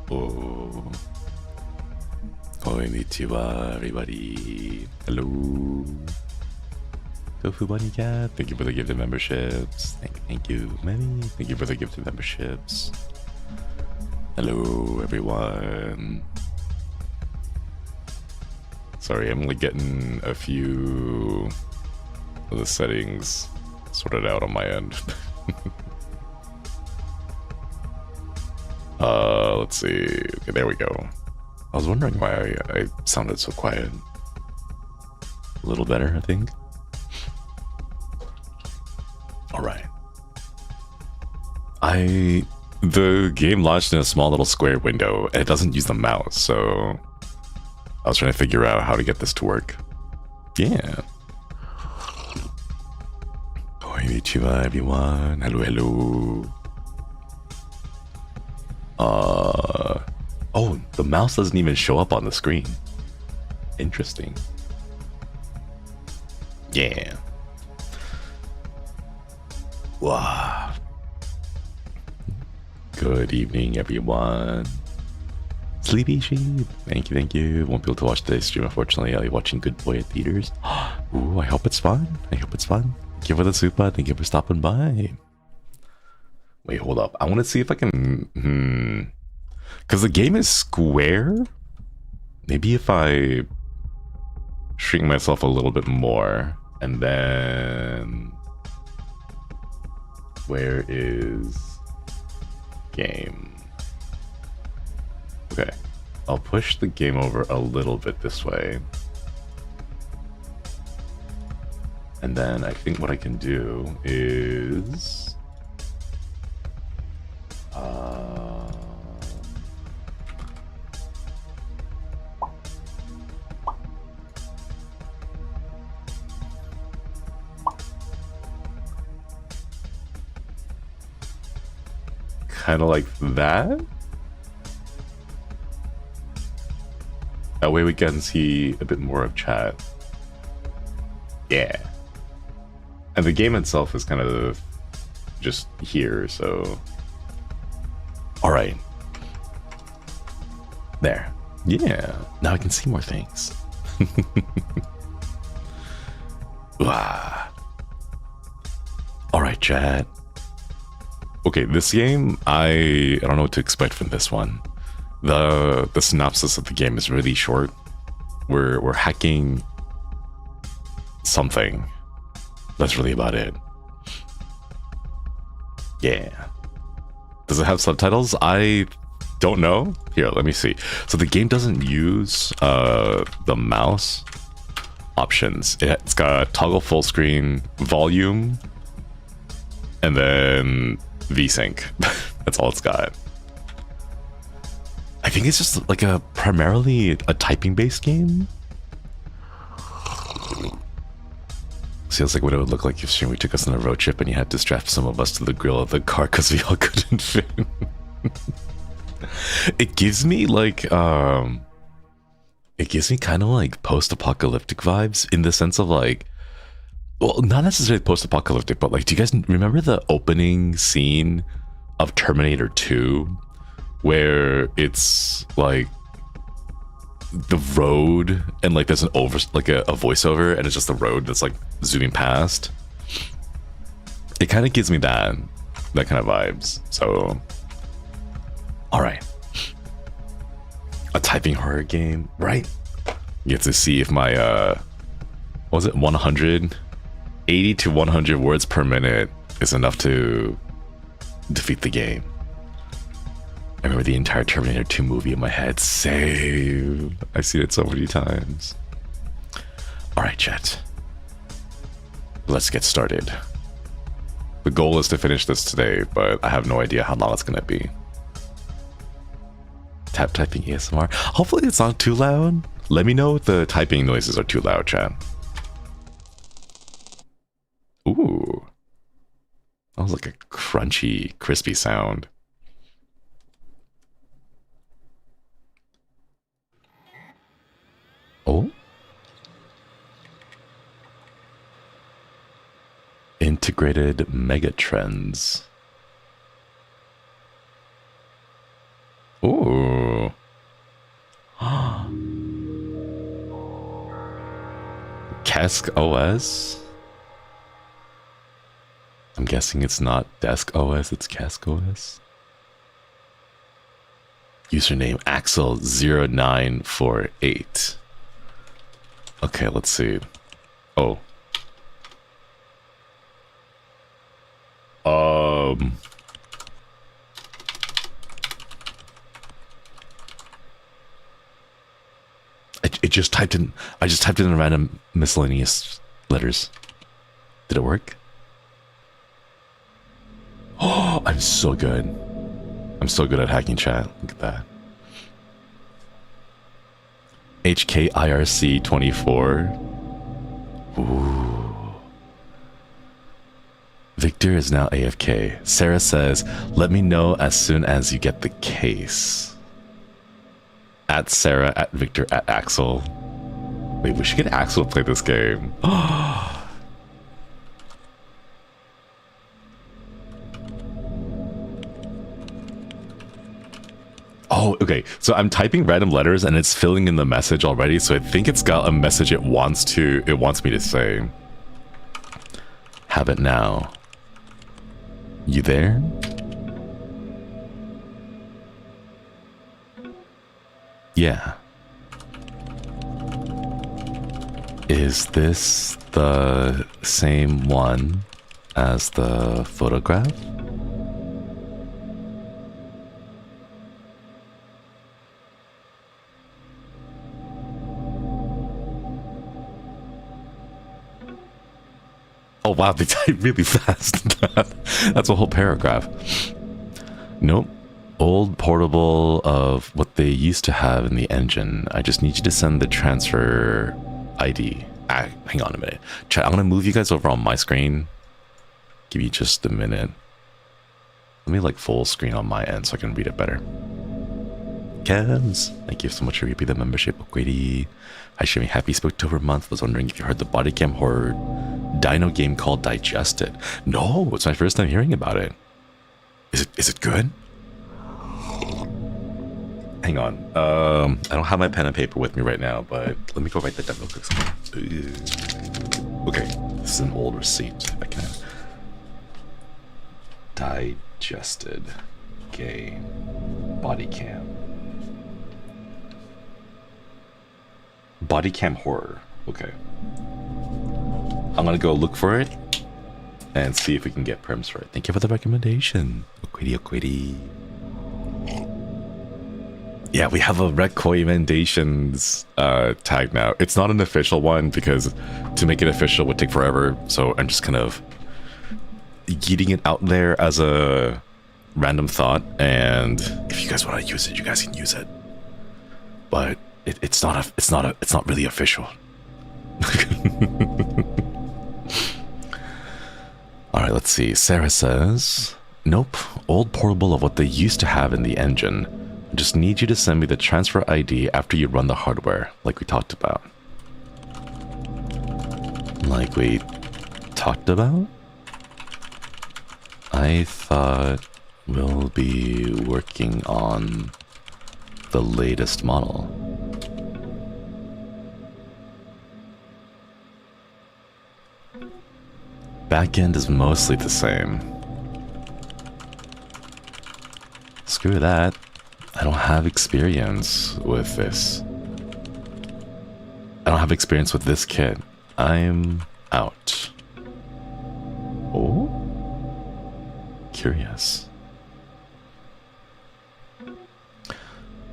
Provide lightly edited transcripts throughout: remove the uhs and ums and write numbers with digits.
Oh, konnichiwa, everybody. Hello. Tofu Bunny Cat, thank you for the gifted memberships. Thank you, Manny. Thank you for the gifted memberships. Hello, everyone. Sorry, I'm only getting a few of the settings sorted out on my end. Let's see. Okay, there we go. I was wondering why I sounded so quiet. A little better, I think. All right. The game launched in a small little square window, and it doesn't use the mouse, so I was trying to figure out how to get this to work. Yeah. Konnichiwa, everyone. Hello, hello. Oh, the mouse doesn't even show up on the screen. Interesting. Yeah. Wow. Good evening, everyone. Sleepy sheep. Thank you. Won't be able to watch today's stream, unfortunately. I'll be watching Good Boy at theaters. Ooh, I hope it's fun. Thank you for the super. Thank you for stopping by. Wait, hold up. I want to see if I can... Because the game is square. Maybe if I shrink myself a little bit more, and then... Where is game? Okay, I'll push the game over a little bit this way. And then I think what I can do is... kind of like that. That way we can see a bit more of chat. Yeah. And the game itself is kind of just here, so... Alright. There. Yeah. Now I can see more things. Alright, chat. Okay, this game, I don't know what to expect from this one. The synopsis of the game is really short. We're hacking something. That's really about it. Yeah. Does it have subtitles? I don't know. Here, let me see. So the game doesn't use the mouse options. It's got toggle full screen, volume, and then VSync. That's all it's got. I think it's just like primarily a typing based game. Feels like what it would look like if Shinri took us on a road trip and he had to strap some of us to the grill of the car because we all couldn't fit. It gives me like kind of like post-apocalyptic vibes in the sense of like, well, not necessarily post-apocalyptic, but like, do you guys remember the opening scene of Terminator 2 where it's like the road and like there's an a voiceover and it's just the road that's like zooming past? It kind of gives me that kind of vibes. So, all right, a typing horror game, right? You get to see if my what was it, 180 to 100 words per minute is enough to defeat the game. I remember the entire Terminator 2 movie in my head. Save. I've seen it so many times. Alright, chat. Let's get started. The goal is to finish this today, but I have no idea how long it's going to be. Tap typing ASMR. Hopefully it's not too loud. Let me know if the typing noises are too loud, chat. Ooh. That was like a crunchy, crispy sound. Oh? Integrated megatrends. Ooh. Desk OS? I'm guessing it's not Desk OS, it's Cask OS. Username Axel0948. Okay, let's see. Oh. I just typed in random miscellaneous letters. Did it work? Oh, I'm so good. I'm so good at hacking chat. Look at that. HKIRC24. Ooh. Victor is now AFK. Sarah says, let me know as soon as you get the case. At Sarah, at Victor, at Axel. Wait, we should get Axel to play this game. Oh, okay. So I'm typing random letters and it's filling in the message already. So I think it's got a message it wants me to say. Have it now. You there? Yeah. Is this the same one as the photograph? Oh wow, they type really fast. That's a whole paragraph. Nope. Old portable of what they used to have in the engine. I just need you to send the transfer ID. Hang on a minute. Chat, I'm gonna move you guys over on my screen. Give you just a minute. Let me like full screen on my end so I can read it better. Kevs, thank you so much for the membership. Grady. Hi Shimmy, happy Spooktober month. Was wondering if you heard the body cam horror dino game called Digested. No, it's my first time hearing about it. Is it good? Hang on. I don't have my pen and paper with me right now, but let me go write that down real quick. Okay, this is an old receipt. I can. Digested game body cam. Body cam horror. Okay. I'm gonna go look for it and see if we can get perms for it. Thank you for the recommendation. Oquidi. Yeah, we have a recommendations tag now. It's not an official one because to make it official would take forever. So I'm just kind of getting it out there as a random thought. And if you guys want to use it, you guys can use it. But it's not really official. All right, let's see. Sarah says, nope, old portable of what they used to have in the engine. I just need you to send me the transfer ID after you run the hardware, like we talked about. Like we talked about? I thought we'll be working on the latest model. Backend is mostly the same. Screw that. I don't have experience with this. I don't have experience with this kit. I'm out. Oh? Curious.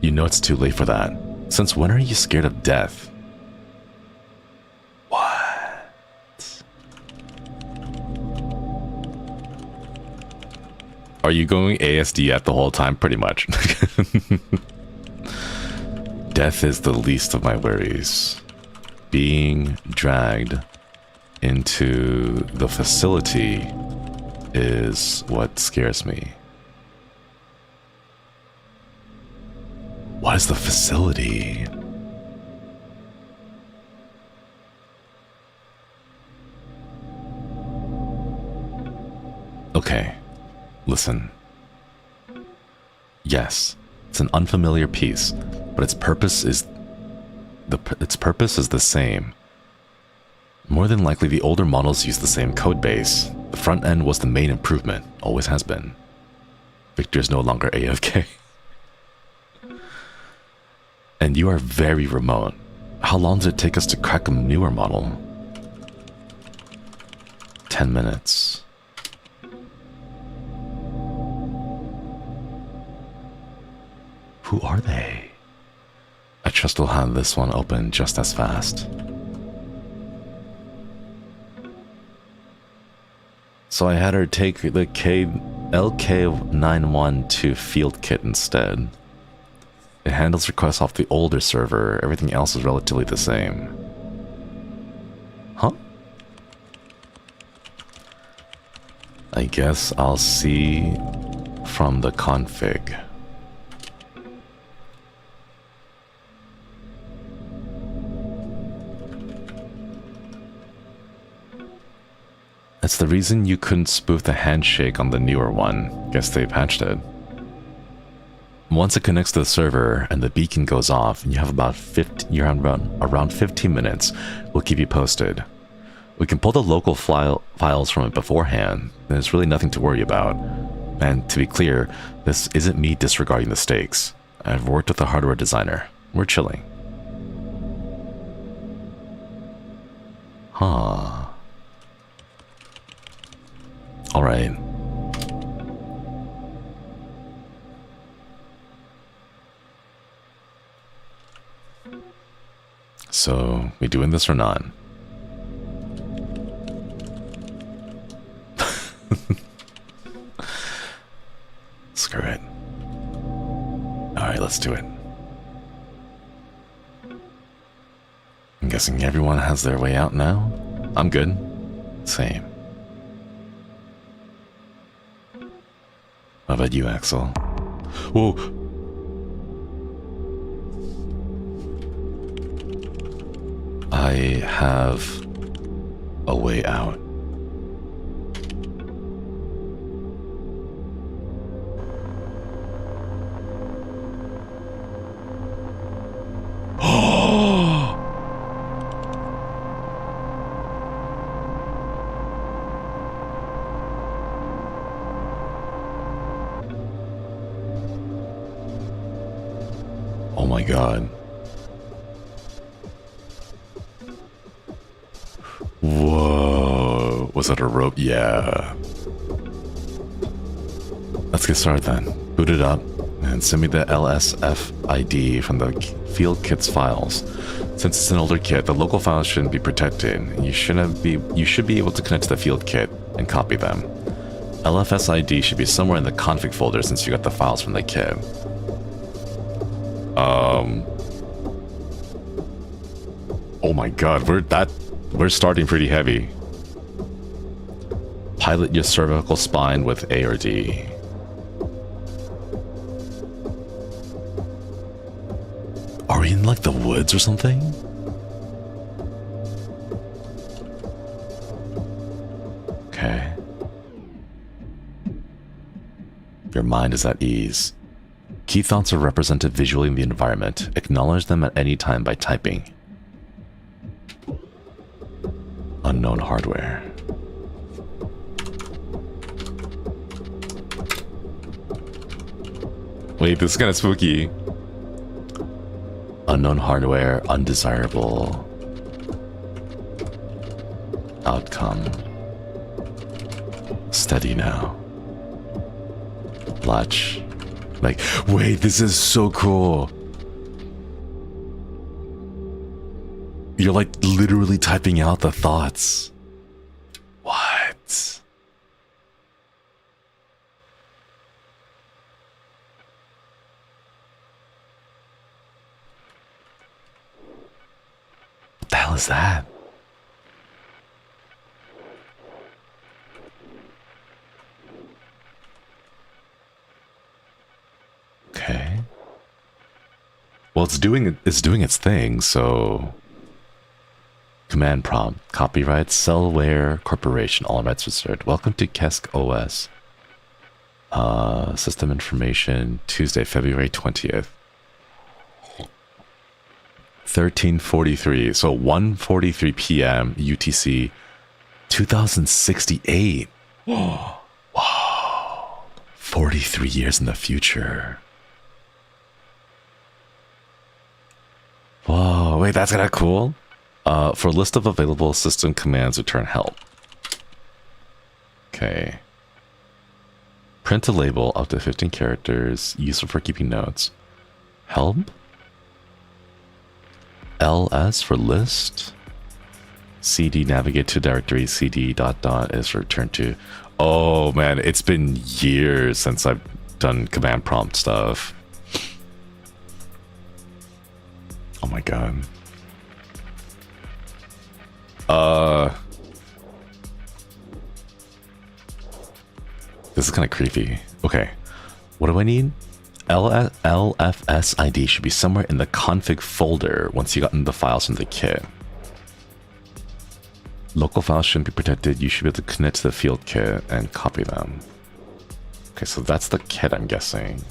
You know it's too late for that. Since when are you scared of death? Are you going ASD at the whole time? Pretty much. Death is the least of my worries. Being dragged into the facility is what scares me. What is the facility? Okay. Listen. Yes, it's an unfamiliar piece, but its purpose is the same. More than likely, the older models used the same code base. The front end was the main improvement, always has been. Victor is no longer AFK. And you are very remote. How long does it take us to crack a newer model? 10 minutes. Who are they? I trust we'll have this one open just as fast. So I had her take the LK912 field kit instead. It handles requests off the older server. Everything else is relatively the same. Huh? I guess I'll see from the config. That's the reason you couldn't spoof the handshake on the newer one. Guess they patched it. Once it connects to the server and the beacon goes off, and you have about around 15 minutes, we'll keep you posted. We can pull the local files from it beforehand. There's really nothing to worry about. And to be clear, this isn't me disregarding the stakes. I've worked with a hardware designer. We're chilling. Huh. Alright. So, we doing this or not? Screw it. Alright, let's do it. I'm guessing everyone has their way out now? I'm good. Same. How about you, Axel? Whoa! I have a way out. Oh my god. Whoa. Was that a rope? Yeah. Let's get started then. Boot it up and send me the LSF ID from the field kit's files. Since it's an older kit, the local files shouldn't be protected. You should be able to connect to the field kit and copy them. LFS ID should be somewhere in the config folder since you got the files from the kit. Oh my god, we're starting pretty heavy. Pilot your cervical spine with A or D. Are we in like the woods or something? Okay. Your mind is at ease. Key thoughts are represented visually in the environment. Acknowledge them at any time by typing. Unknown hardware. Wait, this is kind of spooky. Unknown hardware, undesirable outcome. Steady now. Latch. Like, wait, this is so cool. You're like literally typing out the thoughts. What? What the hell is that? Okay. Well, it's doing its thing, so command prompt, copyright, Cellware Corporation, all rights reserved. Welcome to Kesk OS. System information, Tuesday, February 20th. 1343. So 1:43 p.m. UTC 2068. Wow. 43 years in the future. Whoa, wait, that's kind of cool. For a list of available system commands, return help. Okay. Print a label up to 15 characters, useful for keeping notes. Help? LS for list. CD navigate to directory. CD ... is return to. Oh man, it's been years since I've done command prompt stuff. Oh my god. This is kind of creepy. Okay. What do I need? LFS ID should be somewhere in the config folder once you gotten the files from the kit. Local files shouldn't be protected. You should be able to connect to the field kit and copy them. Okay, so that's the kit, I'm guessing.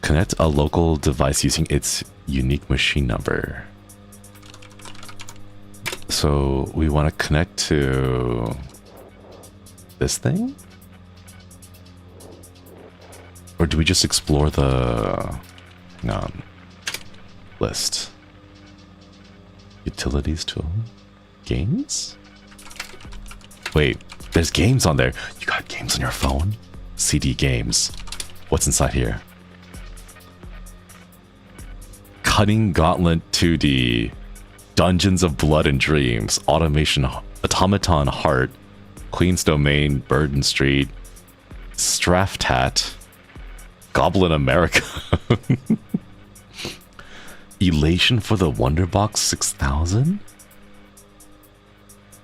Connect a local device using its unique machine number. So we want to connect to this thing? Or do we just explore the list? Utilities tool? Games? Wait, there's games on there. You got games on your phone? CD games. What's inside here? Cutting Gauntlet 2D. Dungeons of Blood and Dreams. Automaton Heart. Queen's Domain. Burden Street. Straftat. Goblin America. Elation for the Wonderbox 6000?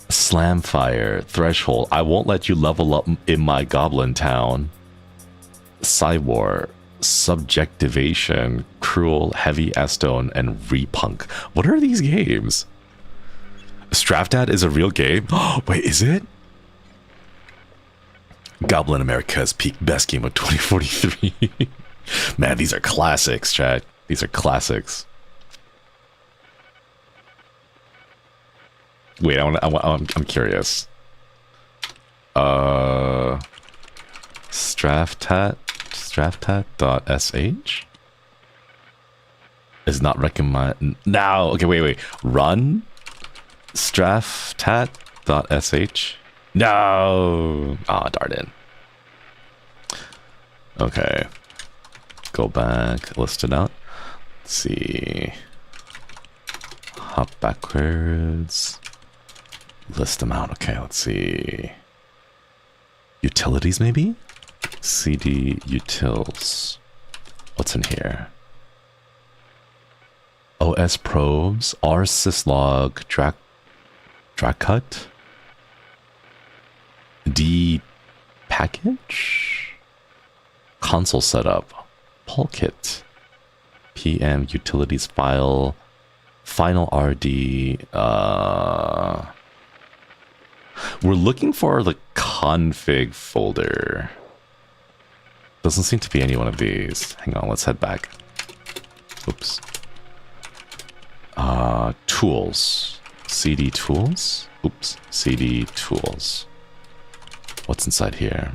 Slamfire. Threshold. I won't let you level up in my Goblin Town. Cywar. Subjectivation. Cruel. Heavy Estone. And Repunk. What are these games? Straftat is a real game? Wait, is it? Goblin America's peak best game of 2043. Man, these are classics, chat. These are classics. Wait, I'm curious. Straftat.sh is not recommend now. Okay, wait. Run straftat.sh. No. Ah, darn it. Okay. Go back. List it out. Let's see. Hop backwards. List them out. Okay, let's see. Utilities, maybe? CD utils. What's in here? OS probes. R syslog. Drakut. D package. Console setup. Polkit. PM utilities file. Final RD. We're looking for the config folder. Doesn't seem to be any one of these. Hang on, let's head back. Oops. Tools. CD tools. Oops. CD tools. What's inside here?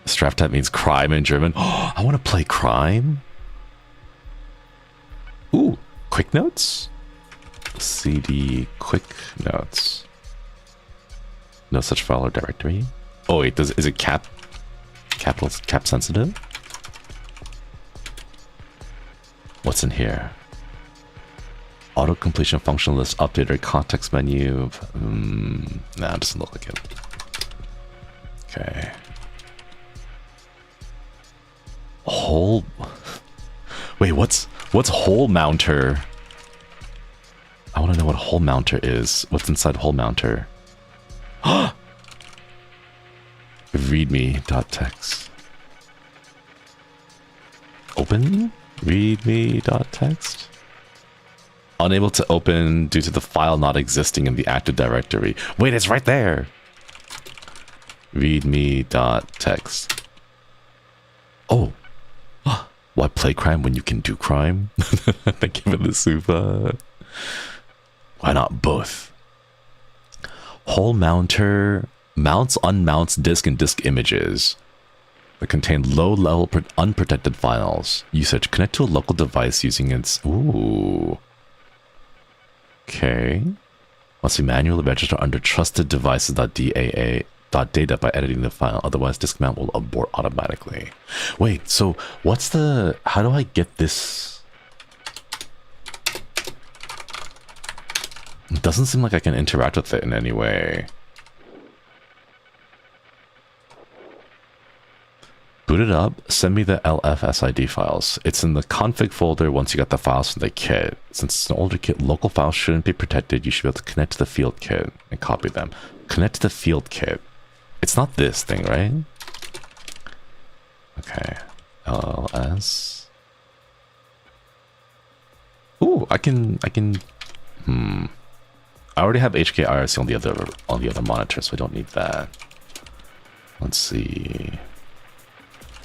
Straftat means crime in German. Oh, I want to play crime. Ooh, quick notes? CD quick notes. No such file or directory. Oh wait, is it cap sensitive? What's in here? Auto completion function list updated context menu. Nah, it doesn't look like it. Okay. Hole. Wait, what's hole mounter? I want to know what hole mounter is. What's inside hole mounter? Readme.txt. Open? Readme.txt. Unable to open due to the file not existing in the active directory. Wait, it's right there. Readme.txt. Oh. Why play crime when you can do crime? Thank you for the super. Why not both? Hole mounter mounts, unmounts disk and disk images that contain low-level unprotected files. Usage: connect to a local device using its... Ooh. Okay. Must be manually registered under trusted devices.daa.data by editing the file. Otherwise, disk mount will abort automatically. Wait, so what's the... How do I get this? It doesn't seem like I can interact with it in any way. Boot it up, send me the LFSID files. It's in the config folder once you got the files from the kit. Since it's an older kit, local files shouldn't be protected. You should be able to connect to the field kit and copy them. Connect to the field kit. It's not this thing, right? Okay. LS. Ooh, I can I already have HKIRC on the other monitor, so I don't need that. Let's see.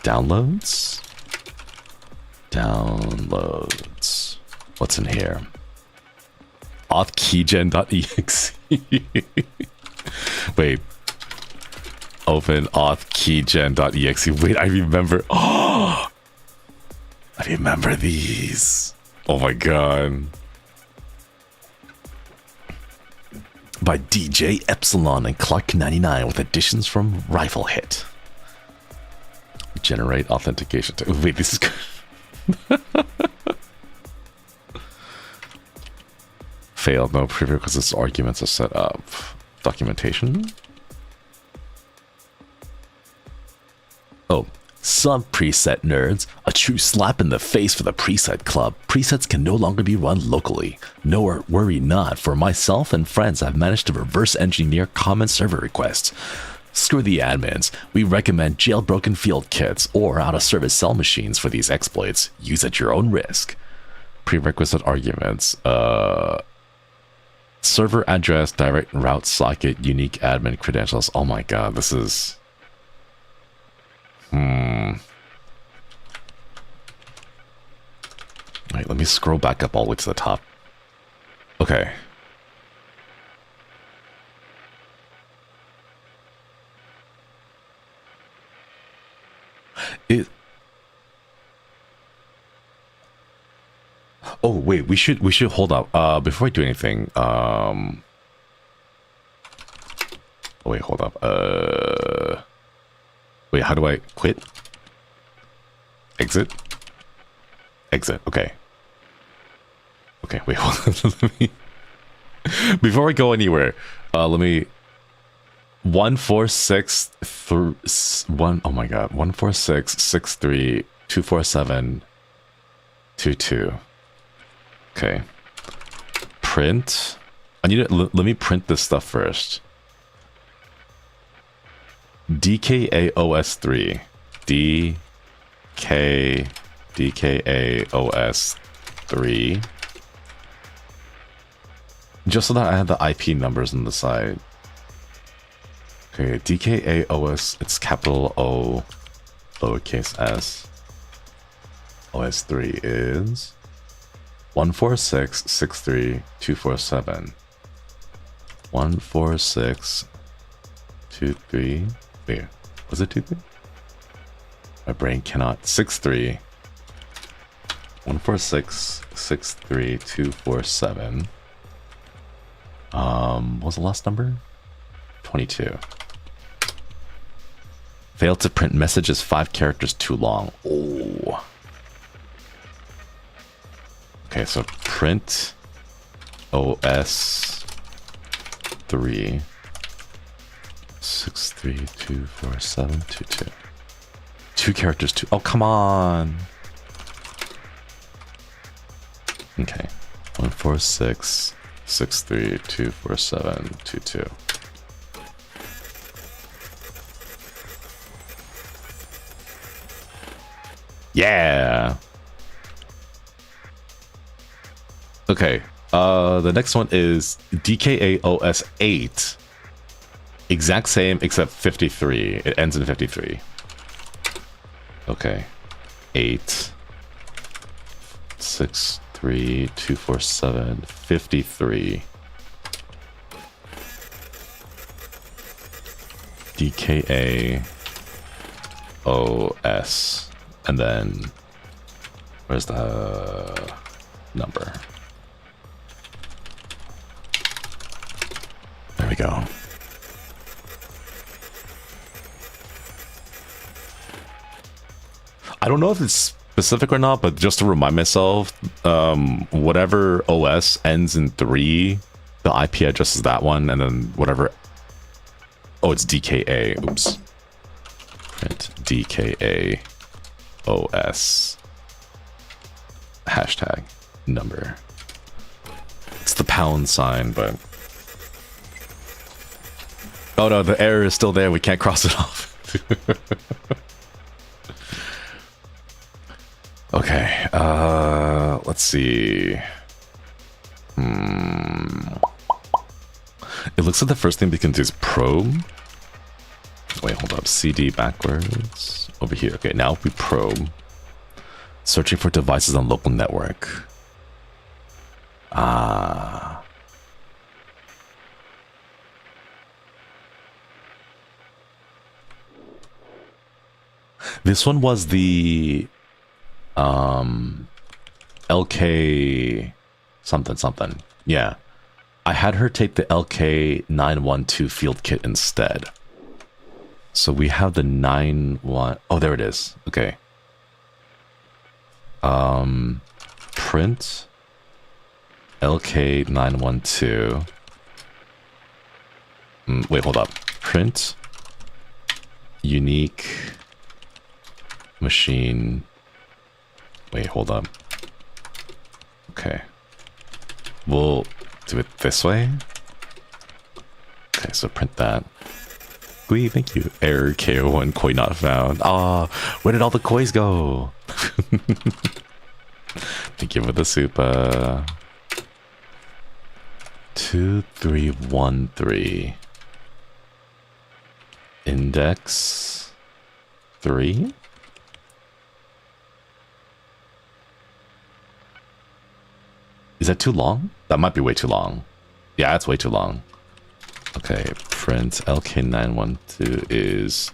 Downloads. What's in here? authkeygen.exe. Wait. Open authkeygen.exe. Wait, I remember. Oh, I remember these. Oh my god. By DJ Epsilon and Clark99 with additions from Rifle Hit. Generate authentication. Wait, this is good. Failed. No prerequisites arguments are set up. Documentation. Oh, some preset nerds. A true slap in the face for the preset club. Presets can no longer be run locally. No, worry not. For myself and friends, I've managed to reverse engineer common server requests. Screw the admins. We recommend jailbroken field kits or out-of-service cell machines for these exploits. Use at your own risk. Prerequisite arguments. Server address, direct route socket, unique admin credentials. Oh my god, this is... Wait, let me scroll back up all the way to the top. Okay. Oh wait, we should hold up. Before I do anything, wait, hold up. Wait, how do I quit? Exit. Exit. Okay. Okay. Wait, hold on. Let me. Before I go anywhere, let me. 14631. Oh my god. 14663247222. Okay. Print. I need to let me print this stuff first. DKAOS3. DKAOS3. Just so that I have the IP numbers on the side. Okay, DKAOS, it's capital O, lowercase s. OS3 is 14663247247. 14623. Wait, was it 23? My brain cannot. 63. 146632447. What was the last number? 22. Failed to print messages 5 characters too long. Oh. Okay, so print OS 3 63247222. 2 characters too. Oh, come on. Okay. 14663247222. Yeah. Okay. The next one is DKAOS 8. Exact same except 53. It ends in 53. Okay. 8. 6324753 DKA OS, and then where's the number? There we go. I don't know if it's specific or not, but just to remind myself, whatever OS ends in 3, the IP address is that one, and then whatever. Oh, it's DKA. Oops. Print DKA OS hashtag number. It's the pound sign, but oh no, the error is still there. We can't cross it off. Okay, let's see. It looks like the first thing we can do is probe. Wait, hold up. CD backwards. Over here. Okay, now we probe. Searching for devices on local network. Ah. This one was the LK something. Yeah. I had her take the LK912 field kit instead. So we have the 91. Oh, there it is. Okay. Print LK912. Wait, hold up. Print unique machine. Wait, hold up. Okay. We'll do it this way. Okay, so print that. Gui, thank you. Error KO1 koi not found. Ah, where did all the kois go? Thank you for the super. 2313. Index 3. Is that too long? That might be way too long. Yeah, that's way too long. Okay, print LK912 is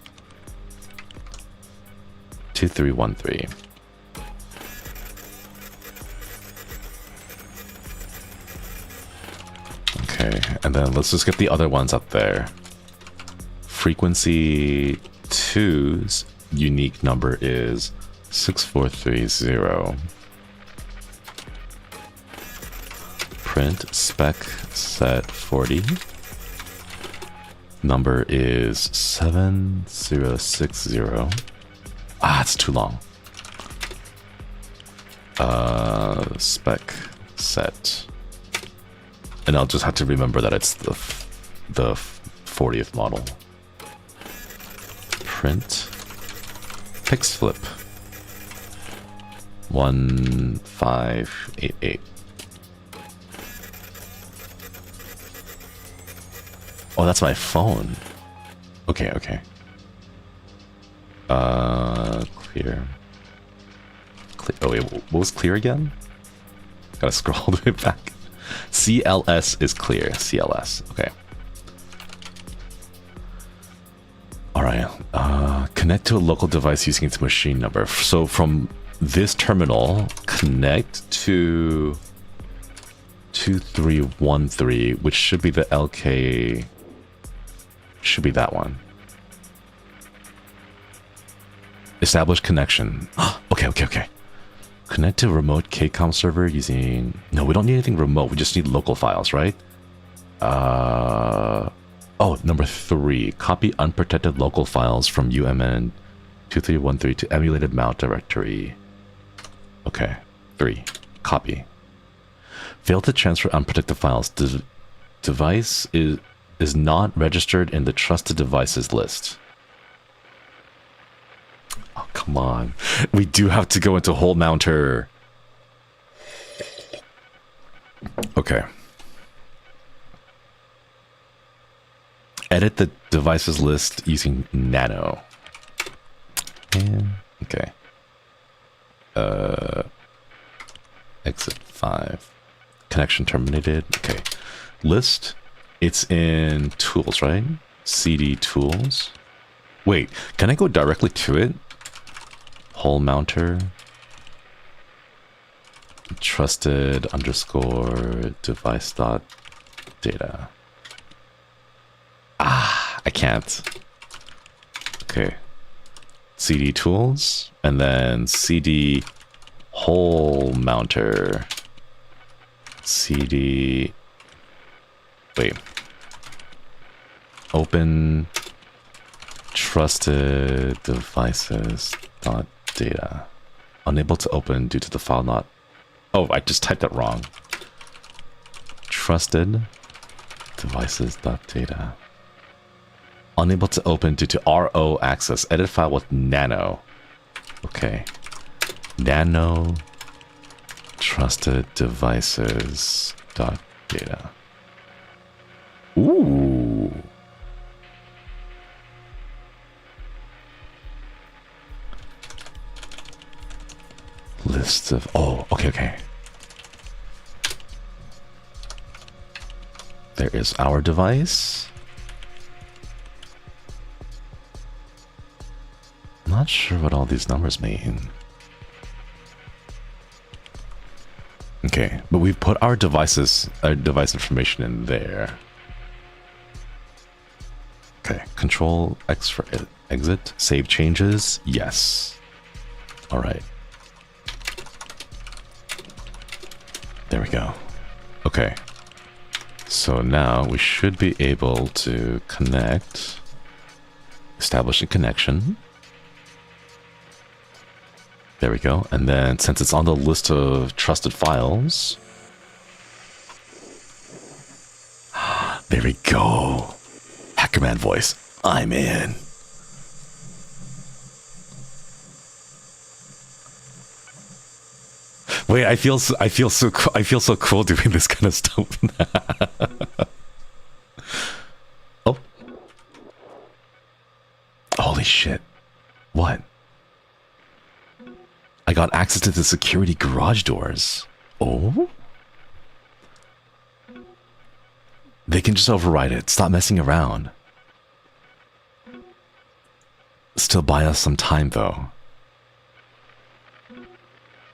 2313. Okay, and then let's just get the other ones up there. Frequency 2's unique number is 6430. Print spec set 40. Number is 7060. Ah, it's too long. Spec set. And I'll just have to remember that it's the 40th model. Print pixflip 1588. Oh, that's my phone. Okay. Clear. Oh wait, what was clear again? Gotta scroll all the way back. CLS is clear. CLS. Okay. All right. Connect to a local device using its machine number. So from this terminal, connect to 2313, which should be the LK. Should be that one. Establish connection. Okay. Connect to remote KCOM server using... No, we don't need anything remote. We just need local files, right? Oh, number 3. Copy unprotected local files from UMN 2313 to emulated mount directory. Okay. 3. Copy. Fail to transfer unprotected files. Device is not registered in the trusted devices list. Oh, come on. We do have to go into hole mounter. Okay. Edit the devices list using nano. Okay. exit 5. Connection terminated. Okay. List. It's in tools, right? CD tools. Wait, can I go directly to it? Hole mounter. Trusted underscore device dot data. Ah, I can't. Okay. CD tools and then CD hole mounter. CD. Wait. Open trusted devices dot data. Unable to open due to the file not. Oh, I just typed that wrong. Trusted devices dot data. Unable to open due to RO access. Edit file with nano. Okay. Nano trusted devices dot data. Ooh. List of... Oh, okay. There is our device. I'm not sure what all these numbers mean. Okay, but we've put our device information in there. Okay, Control X for exit. Save changes. Yes. All right. There we go. Okay. So now we should be able to connect. Establish a connection. There we go. And then since it's on the list of trusted files. There we go. Hackerman voice. I'm in. Wait, I feel so cool doing this kind of stuff. Oh. Holy shit. What? I got access to the security garage doors. Oh? They can just override it. Stop messing around. Still buy us some time, though.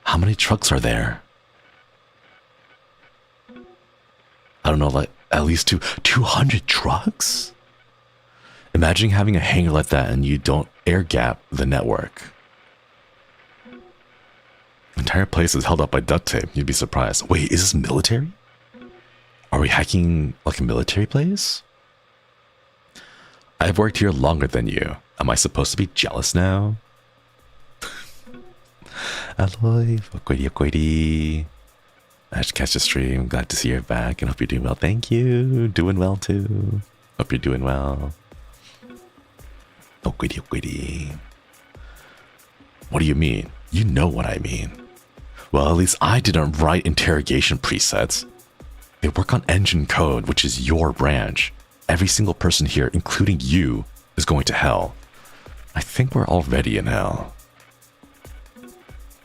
How many trucks are there? I don't know, like at least 200 trucks? Imagine having a hangar like that and you don't air gap the network. The entire place is held up by duct tape. You'd be surprised. Wait, is this military? Are we hacking like a military place? I've worked here longer than you. Am I supposed to be jealous now? Aloy, okoidi. Nice to catch the stream. Glad to see you're back and hope you're doing well. Thank you. Doing well too. Hope you're doing well. Okoidi. What do you mean? You know what I mean. Well, at least I didn't write interrogation presets. They work on engine code, which is your branch. Every single person here, including you, is going to hell. I think we're already in hell.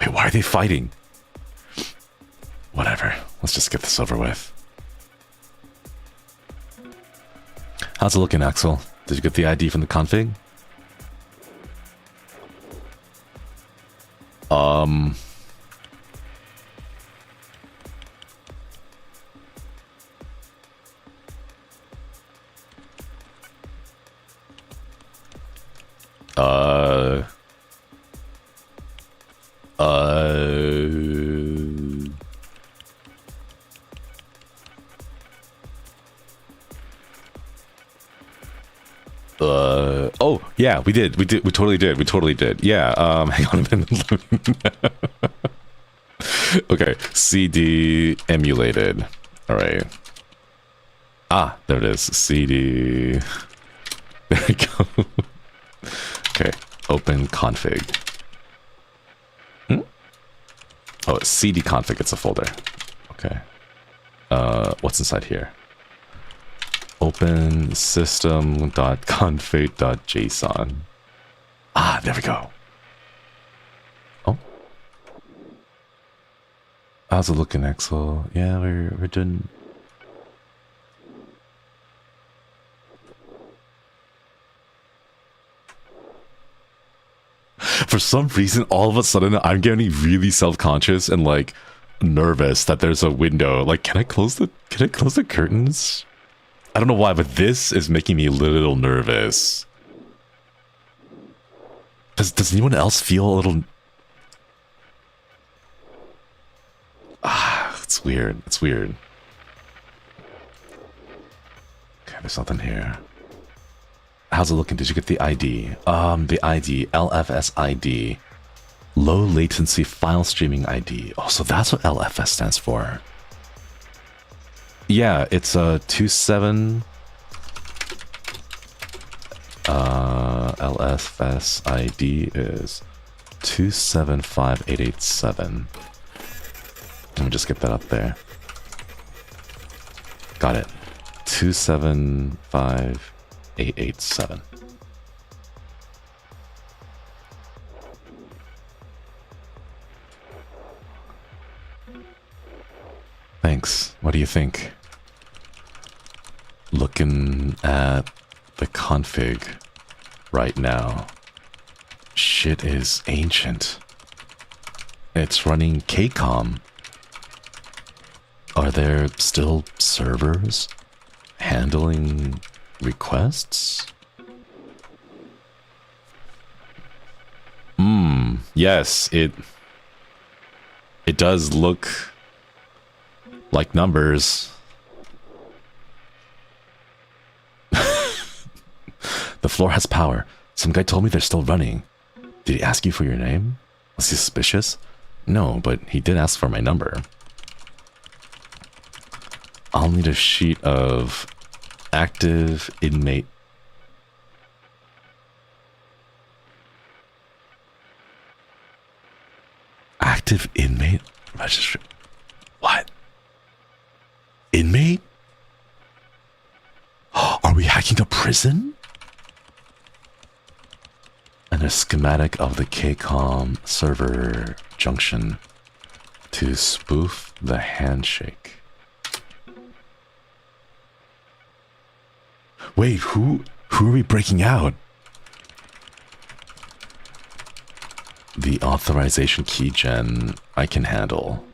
Wait, why are they fighting? Whatever. Let's just get this over with. How's it looking, Axel? Did you get the ID from the config? Oh, yeah, we totally did. Yeah, hang on a minute. Okay, CD emulated. All right. Ah, there it is. CD. There we go. Okay, open config. Oh, it's CD config, it's a folder. Okay. What's inside here? Open system.config.json. Ah, there we go. Oh. How's it looking, Axel? Yeah, we're doing. For some reason, all of a sudden, I'm getting really self-conscious and like nervous that there's a window. Like, can I close the curtains? I don't know why, but this is making me a little nervous. Does anyone else feel a little? It's weird. It's weird. Okay, there's nothing here. How's it looking? Did you get the ID? The ID, LFS ID. Low latency file streaming ID. Oh, so that's what LFS stands for. Yeah, it's a 27. LFS ID is 275887. Let me just get that up there. Got it. 275887. Thanks. What do you think? Looking at the config right now. Shit is ancient. It's running KCOM. Are there still servers handling requests? Yes, it does look like numbers. The floor has power. Some guy told me they're still running. Did he ask you for your name? Was he suspicious? No, but he did ask for my number. I'll need a sheet of active inmate. Active inmate registry. What? Inmate? Are we hacking a prison? And a schematic of the KCOM server junction to spoof the handshake. Wait, who are we breaking out? The authorization key gen I can handle.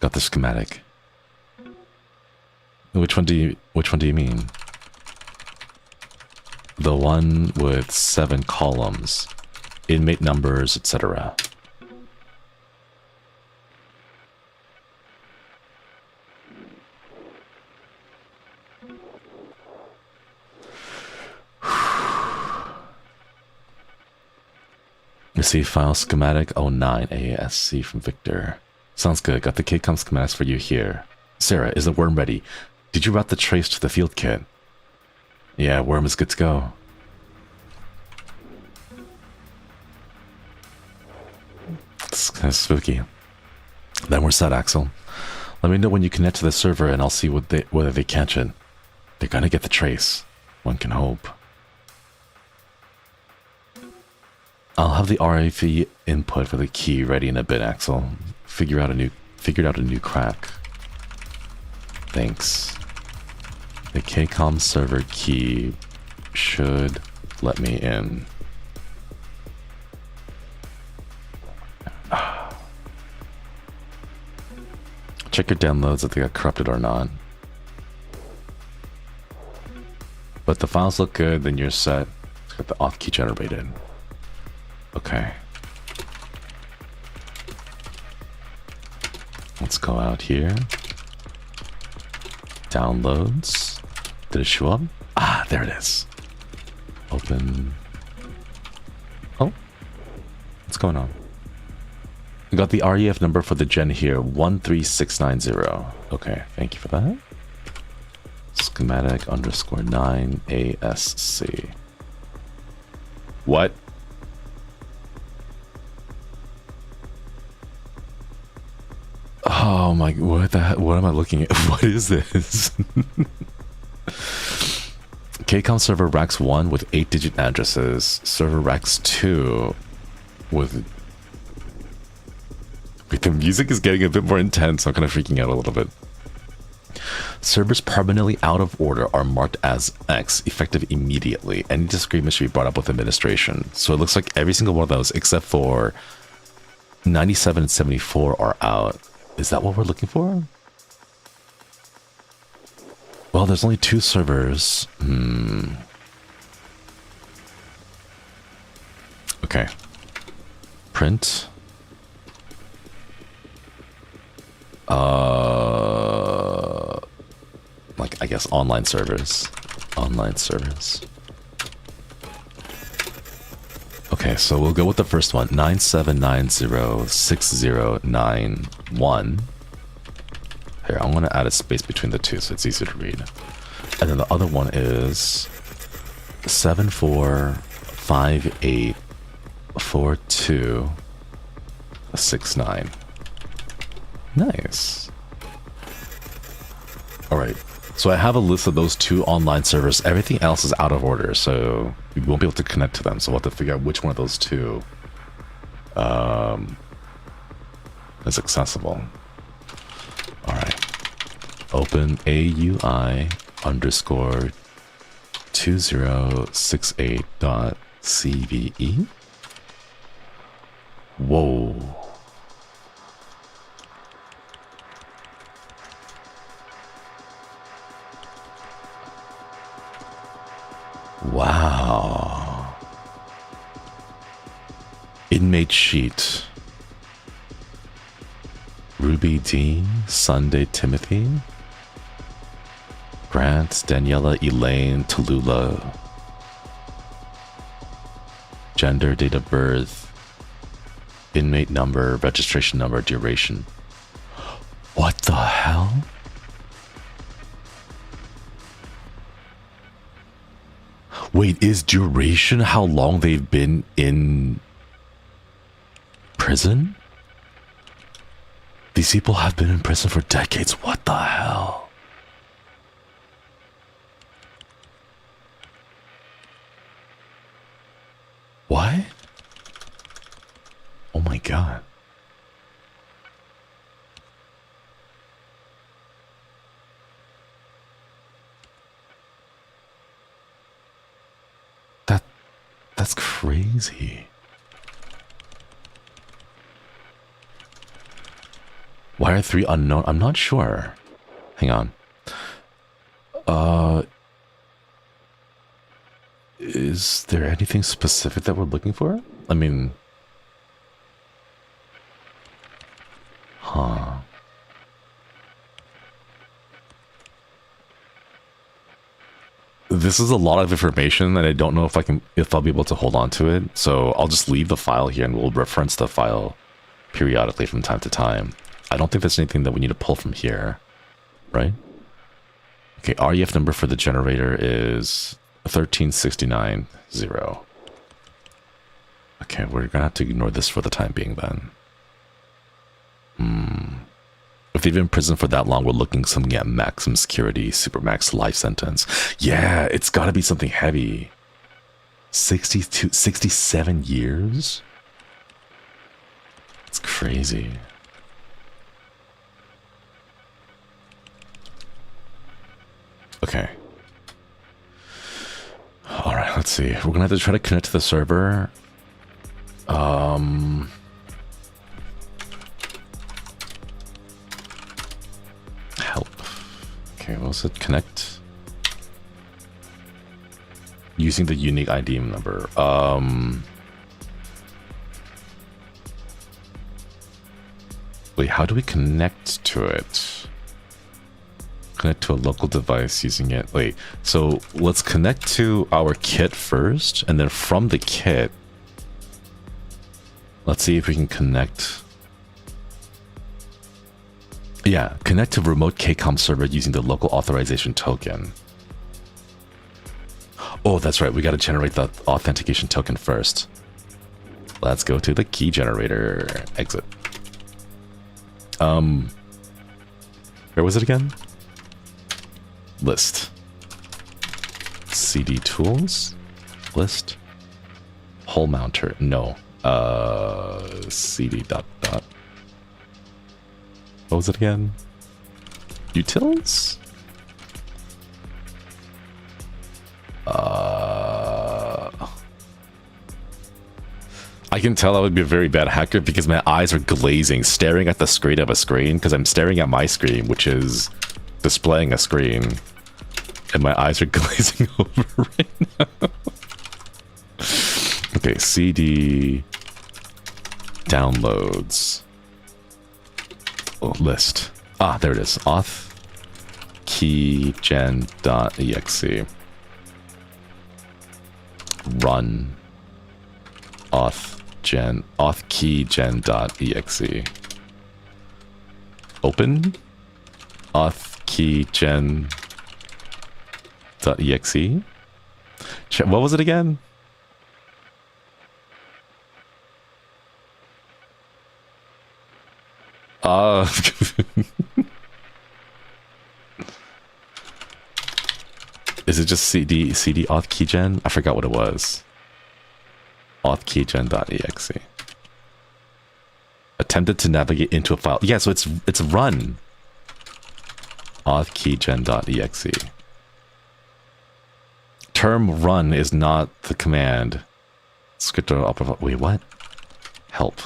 Got the schematic. Which one do you mean? The one with 7 columns, inmate numbers, etc. Receive file schematic 09 AASC from Victor. Sounds good. Got the KCOM schematics for you here. Sarah, is the worm ready? Did you route the trace to the field kit? Yeah, worm is good to go. It's kind of spooky. Then we're set, Axel. Let me know when you connect to the server and I'll see whether they catch it. They're gonna get the trace. One can hope. I'll have the RAV input for the key ready in a bit, Axel. Figured out a new crack. Thanks. The KCOM server key should let me in. Check your downloads if they got corrupted or not. But the files look good, then you're set. It's got the auth key generated. Okay. Let's go out here. Downloads. Did it show up? Ah, there it is. Open. Oh. What's going on? We got the REF number for the gen here. 13690. Okay, thank you for that. Schematic _9 ASC. What? Oh my, what am I looking at? What is this? KCOM server racks 1 with 8-digit addresses. Server racks 2 with... Wait, the music is getting a bit more intense. I'm kind of freaking out a little bit. Servers permanently out of order are marked as X, effective immediately. Any disagreement should be brought up with administration. So it looks like every single one of those, except for 97 and 74, are out. Is that what we're looking for? Well, there's only 2 servers. Okay. Print. Like, I guess online servers. Online servers. Okay, so we'll go with the first one. 97906091. Here, I'm going to add a space between the two so it's easy to read. And then the other one is 74584269. Nice. Alright, so I have a list of those 2 online servers. Everything else is out of order, so we won't be able to connect to them. So we'll have to figure out which one of those 2 is accessible. Alright. Open AUI_2068.cve. Whoa. Wow. Inmate sheet. Ruby D, Sunday Timothy, Grant, Daniela, Elaine, Tallulah. Gender, date of birth, inmate number, registration number, duration. What the hell? Wait, is duration how long they've been in prison? These people have been in prison for decades. What the hell? What? Oh my god. That's crazy. Why are 3 unknown? I'm not sure. Hang on. Is there anything specific that we're looking for? I mean... Huh. This is a lot of information and I don't know if I'll be able to hold on to it. So I'll just leave the file here and we'll reference the file periodically from time to time. I don't think there's anything that we need to pull from here, right? Okay, REF number for the generator is 13690. Okay, we're gonna have to ignore this for the time being then. If they've been in prison for that long, we're looking something at maximum security, supermax life sentence. Yeah, it's gotta be something heavy. 67 years? It's crazy. Okay. Alright, let's see. We're gonna have to try to connect to the server. Help. Okay, what was it? Connect. Using the unique ID number. Wait, how do we connect to it? Connect to a local device using it. Wait, so let's connect to our kit first, and then from the kit, let's see if we can connect. Yeah, connect to remote KCOM server using the local authorization token. Oh, that's right. We got to generate the authentication token first. Let's go to the key generator. Exit. Where was it again? List. CD tools list. Hole mounter. No. CD dot. What was it again? Utils? I can tell I would be a very bad hacker because my eyes are glazing, staring at the screen of a screen, because I'm staring at my screen, which is displaying a screen, and my eyes are glazing over right now. Okay, CD downloads list. Ah, there it is. Auth keygen.exe. Run auth keygen.exe. Open auth keygen.exe. What was it again? Is it just CD auth keygen? I forgot what it was. Auth keygen.exe. Attempted to navigate into a file. Yeah, so it's run. Auth keygen.exe. Term run is not the command. Script opera. Wait, what? Help.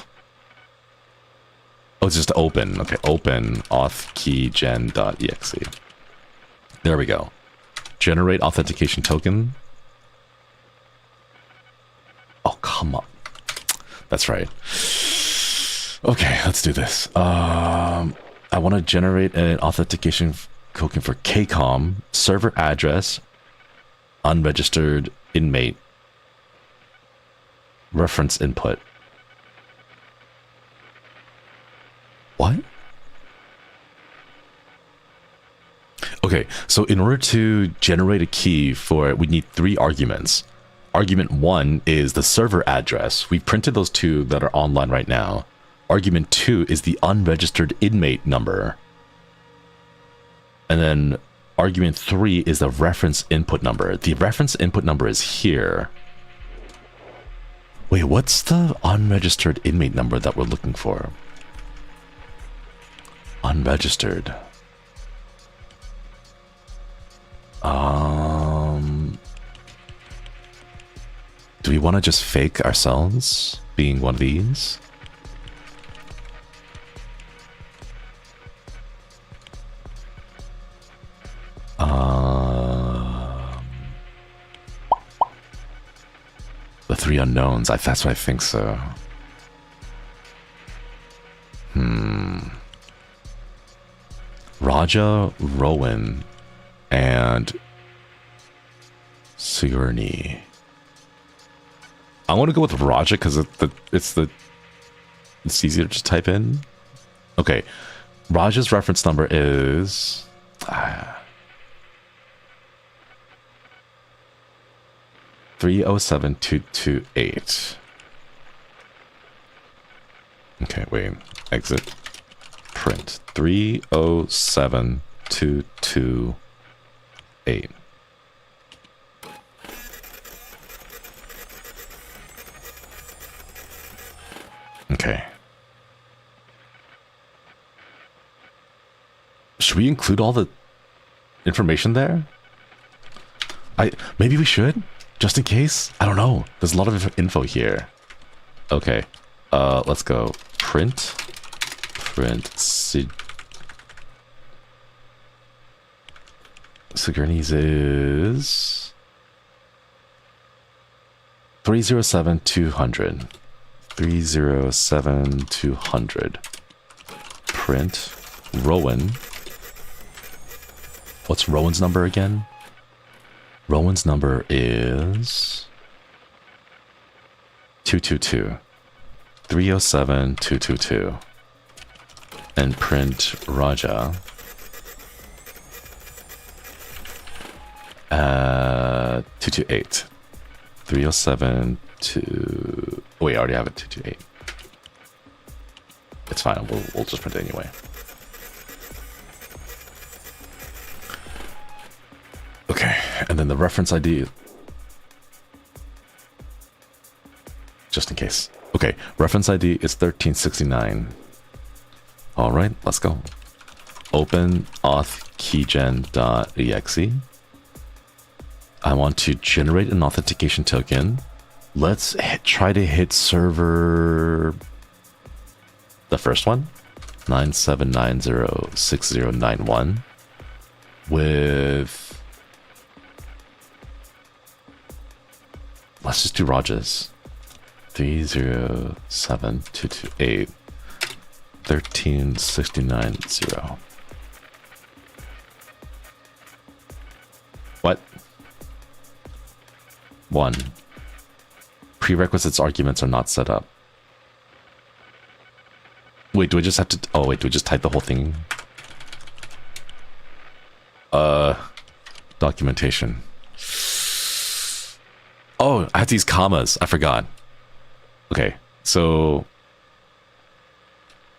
Oh, it's just open. Okay, open auth keygen.exe. There we go. Generate authentication token. Oh, come on. That's right. Okay, let's do this. I want to generate an authentication token for KCOM, server address, unregistered inmate, reference input. What? Okay, so in order to generate a key for it, we need 3 arguments. Argument 1 is the server address. We've printed those 2 that are online right now. Argument 2 is the unregistered inmate number. And then argument 3 is the reference input number. The reference input number is here. Wait, what's the unregistered inmate number that we're looking for? Unregistered. Do we want to just fake ourselves being one of these? The 3 unknowns. That's what I think so. Raja, Rowan, and Shinri. I want to go with Raja because it's easier to just type in. Okay, Raja's reference number is 307228. Okay, wait. Exit. Print 307228. Okay. Should we include all the information there? Maybe we should, just in case. I don't know. There's a lot of info here. Okay. Let's go. Print Sigourney's is 307200. 307200. Print Rowan. What's Rowan's number again? Rowan's number is 222. 307222. And print Raja. 228. 3072. Wait, I already have it. 228. It's fine. We'll just print it anyway. Okay. and then the reference ID, just in case. Okay, reference ID is 1369. All right, let's go. Open auth keygen.exe. I want to generate an authentication token. Let's try to hit server, the first one, 97906091 with, let's just do Rajas. 307228 13690. What? 1. Prerequisites arguments are not set up. Wait, do I just have to... Oh, wait, do we just type the whole thing? Documentation. Oh, I have to use commas. I forgot. Okay, so...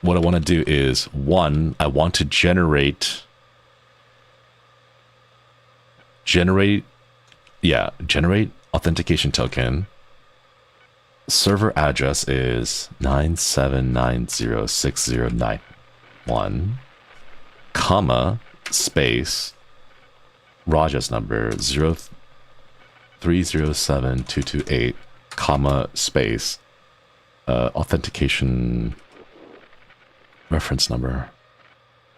What I want to do is, 1, I want to generate authentication token. Server address is 97906091, comma, space, Rajas number 0307228, comma, space, authentication reference number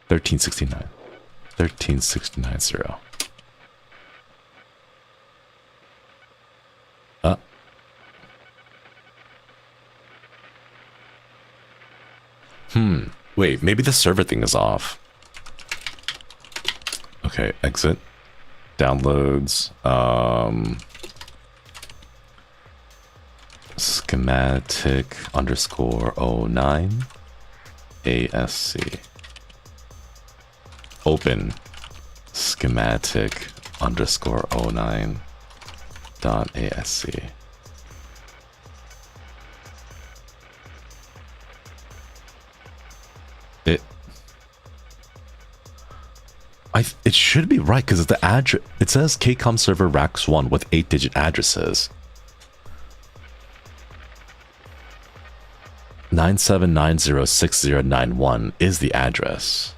13690. Wait, maybe the server thing is off. Okay, exit. Downloads. Schematic underscore 09 ASC. Open schematic underscore 09 dot ASC. It should be right because the address, it says KCOM server RAX1 with 8-digit addresses. 97906091 is the address.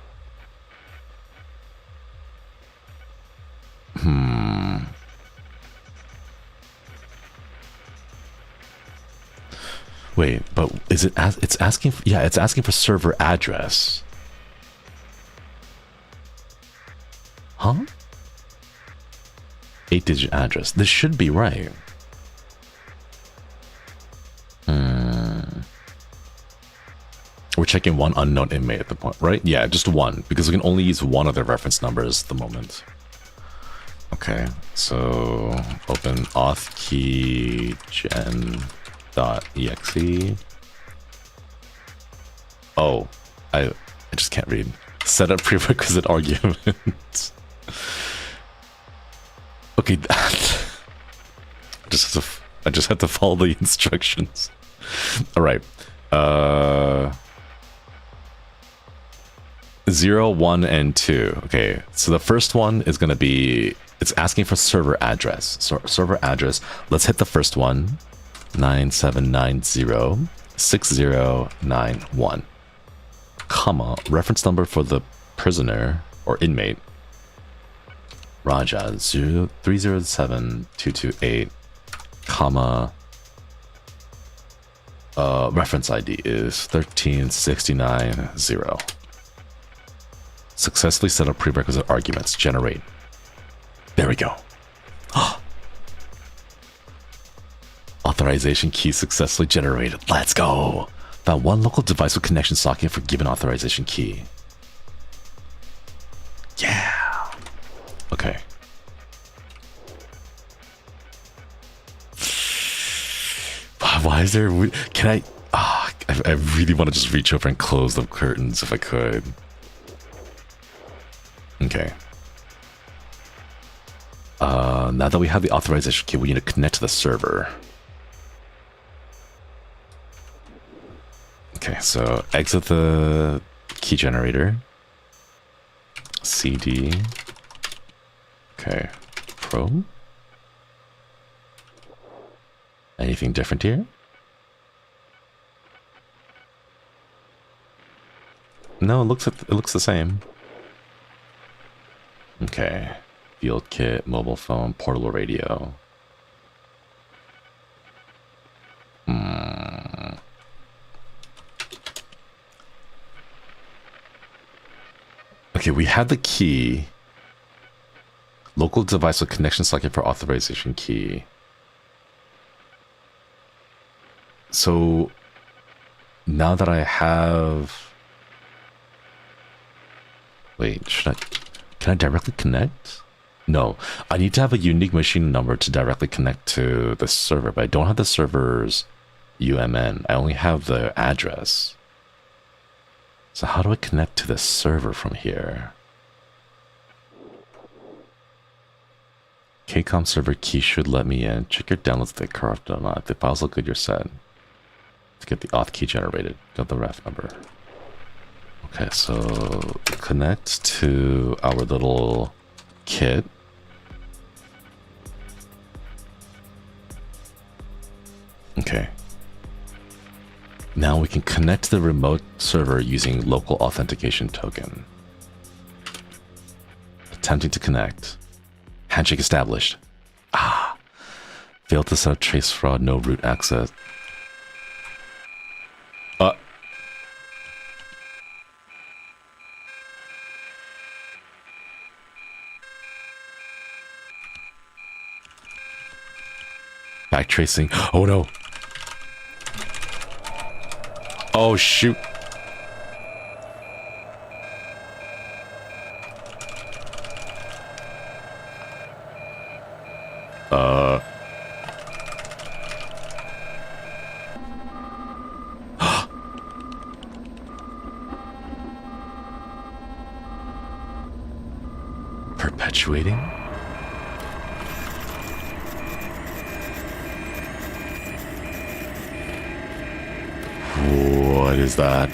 Wait, but is it? It's asking. Yeah, it's asking for server address. Huh? 8-digit address. This should be right. We're checking one unknown inmate at the point, right? Yeah, just one, because we can only use one of the reference numbers at the moment. Okay, so open auth keygen.exe. Oh, I just can't read. Set up prerequisite arguments. Okay, I just have to follow the instructions. All right. 0, 1, and 2. Okay, so the first one is going to be, it's asking for server address. So server address, let's hit the first one, 97906091, comma, reference number for the prisoner or inmate, Raja 0307228, comma, reference ID is 13690. Successfully set up prerequisite arguments. Generate. There we go. Authorization key successfully generated. Let's go. Found one local device with connection socket for given authorization key. Yeah. Okay. Why is there... Can I... I really want to just reach over and close the curtains if I could. Okay. Now that we have the authorization key, we need to connect to the server. Okay, so exit the key generator. CD. Okay. Chrome? Anything different here? No, it looks the same. Okay. Field kit, mobile phone, portable radio. Okay, we have the key. Local device with connection selected for authorization key. So now that I have... Wait, can I directly connect? No, I need to have a unique machine number to directly connect to the server, but I don't have the server's UMN. I only have the address. So how do I connect to the server from here? KCOM server key should let me in. Check your downloads if they're corrupted or not. If the files look good, you're set. To get the auth key generated, got the ref number. Okay, so connect to our little kit. Okay. Now we can connect to the remote server using local authentication token. Attempting to connect. Handshake established. Ah. Failed to set up trace fraud, no root access. Back tracing. Oh no. Oh shoot. Perpetuating? What is that?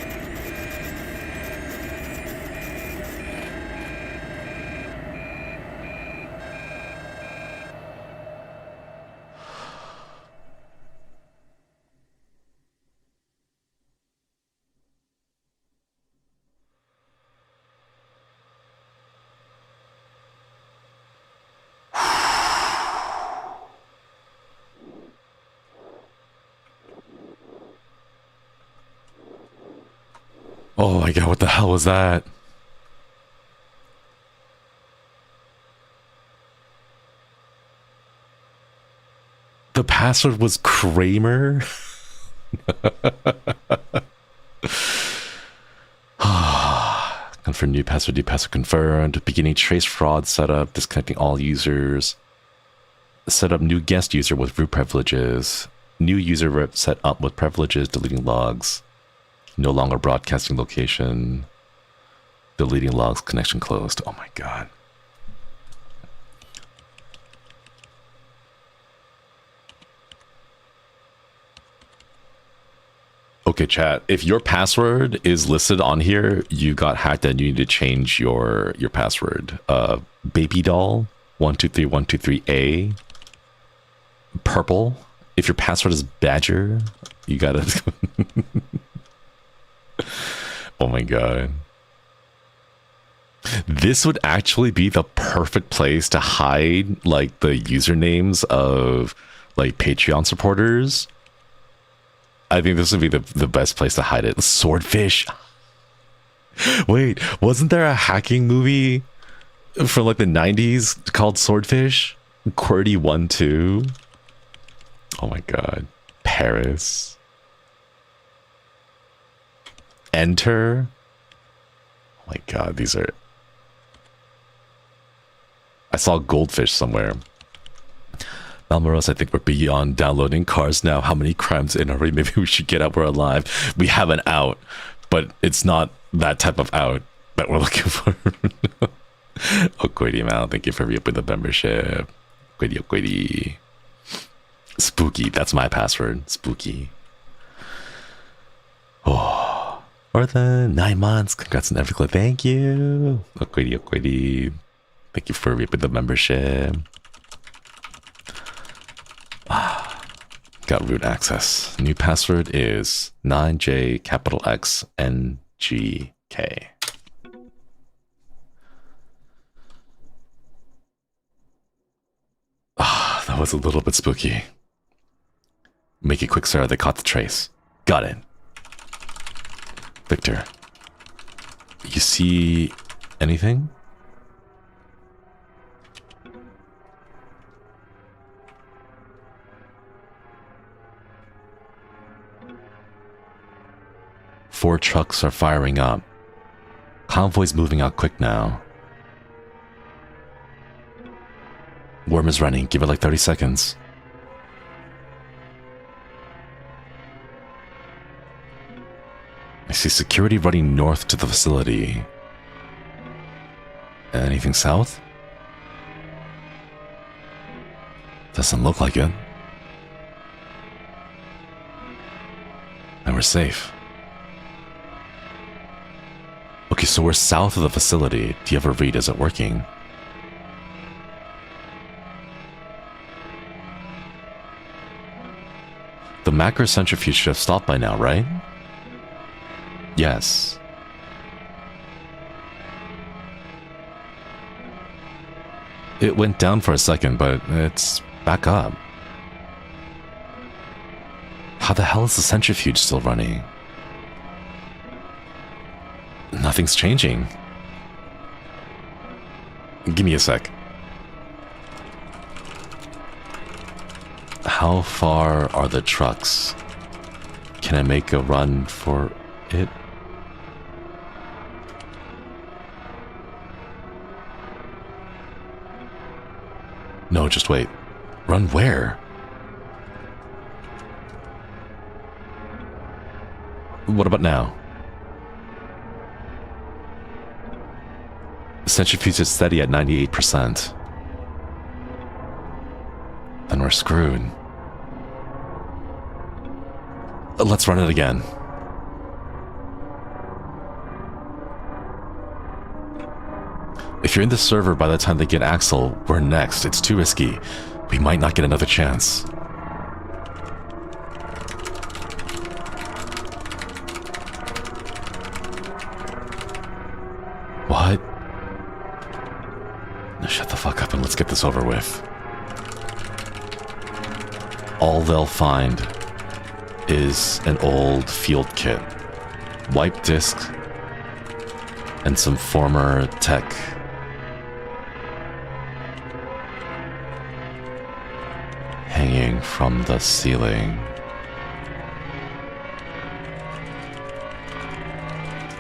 Oh my god, what the hell was that? The password was Kramer? Confirm new password confirmed. Beginning trace fraud setup, disconnecting all users. Set up new guest user with root privileges. New user rep set up with privileges, deleting logs. No longer broadcasting location. Deleting logs, connection closed. Oh my god. Okay, chat. If your password is listed on here, you got hacked and you need to change your password. Baby doll 123123A. Purple. If your password is Badger, you gotta. Oh my god. This would actually be the perfect place to hide like the usernames of like Patreon supporters. I think this would be the best place to hide it. Swordfish. Wait, wasn't there a hacking movie from like the 90s called Swordfish? QWERTY 1, 2. Oh my god. Paris. Enter. Oh my god, these are... I saw Goldfish somewhere. Malmoros, I think we're beyond downloading cars now. How many crimes in are we? Maybe we should get out. We're alive. We have an out, but it's not that type of out that we're looking for. Oh, Quiddy Mal, thank you for re-upping the membership. Quiddy, oh, Quiddy. Spooky, that's my password. Spooky. Oh, or the 9 months. Congrats on every clip. Thank you. Oh, Quiddy, oh, Quiddy. Thank you for re-upping the membership. Got root access. New password is 9J capital X NGK. Ah, that was a little bit spooky. Make it quick, sir. They caught the trace. Got it. Victor. You see anything? Four trucks are firing up. Convoy's moving out quick now. Worm is running. Give it like 30 seconds. I see security running north to the facility. Anything south? Doesn't look like it. And we're safe. Okay, so we're south of the facility. Do you have a read? Is it working? The macro centrifuge should have stopped by now, right? Yes. It went down for a second, but it's back up. How the hell is the centrifuge still running? Nothing's changing. Give me a sec. How far are the trucks? Can I make a run for it? No, just wait. Run where? What about now? The centrifuge is steady at 98%. Then we're screwed. Let's run it again. If you're in the server by the time they get Axel, we're next. It's too risky. We might not get another chance. What? Now shut the fuck up and let's get this over with. All they'll find is an old field kit, wipe disk, and some former tech. Hanging from the ceiling.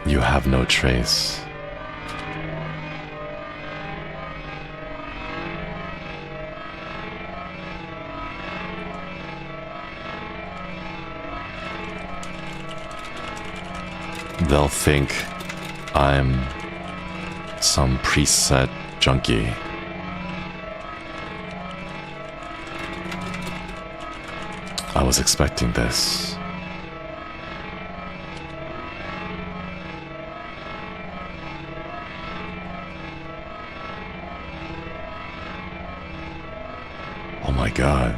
You have no trace. They'll think I'm some preset junkie. I was expecting this. Oh my god.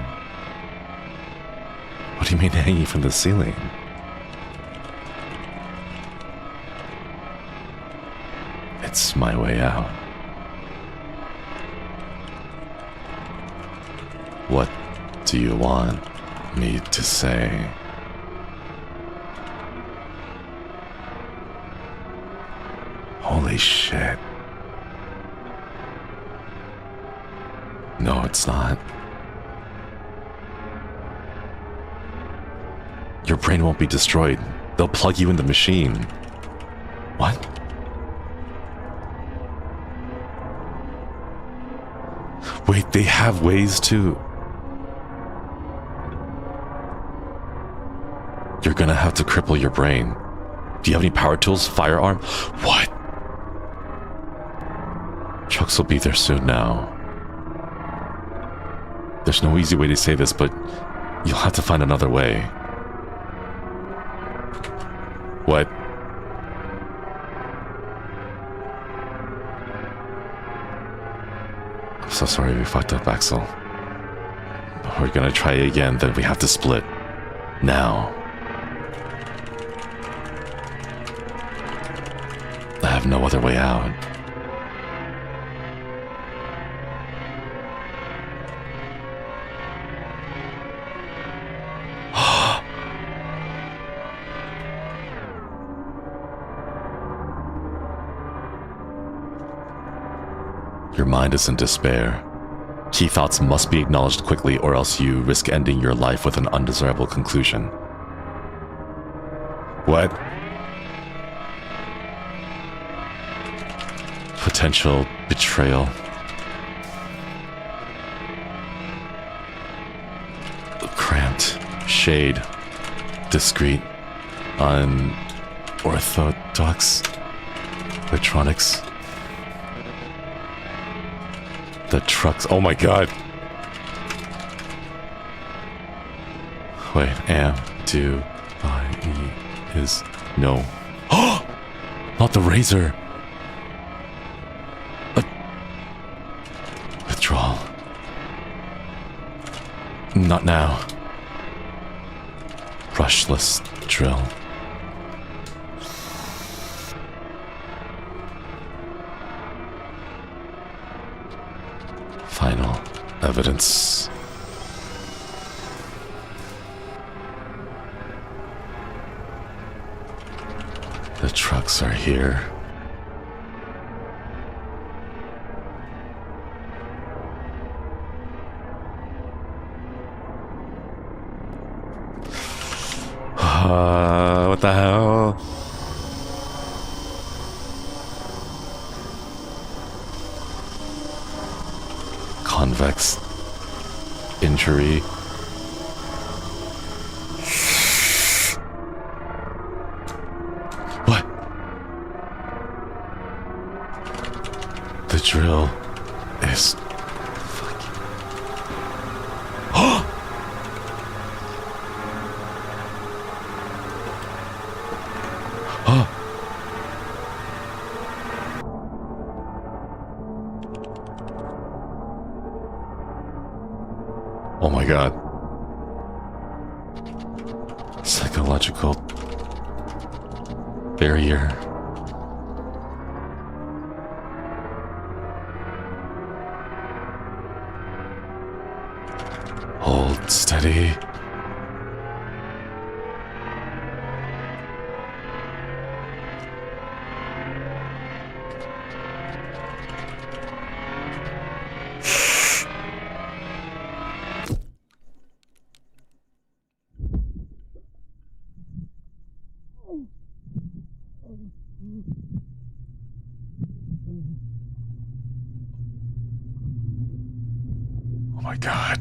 What do you mean hanging from the ceiling? It's my way out. What do you want me to say? Holy shit. No, it's not. Your brain won't be destroyed. They'll plug you in the machine. What? Wait, they have ways to... You're gonna have to cripple your brain. Do you have any power tools? Firearm? What? Trucks will be there soon now. There's no easy way to say this, but you'll have to find another way. What? I'm so sorry we fucked up, Axel. We're gonna try again, then we have to split. Now. I have no other way out. Your mind is in despair. Key thoughts must be acknowledged quickly, or else you risk ending your life with an undesirable conclusion. What? Potential betrayal. Cramped. Shade. Discreet. Unorthodox. Electronics. The trucks. Oh my god. Wait. Am. Do. I. E. Is. No. Oh! Not the razor. Withdrawal. Not now. Brushless drill. Final evidence. The trucks are here. What the hell? Convex injury. What? The drill is oh my god. Psychological barrier. Hold steady. Oh my god.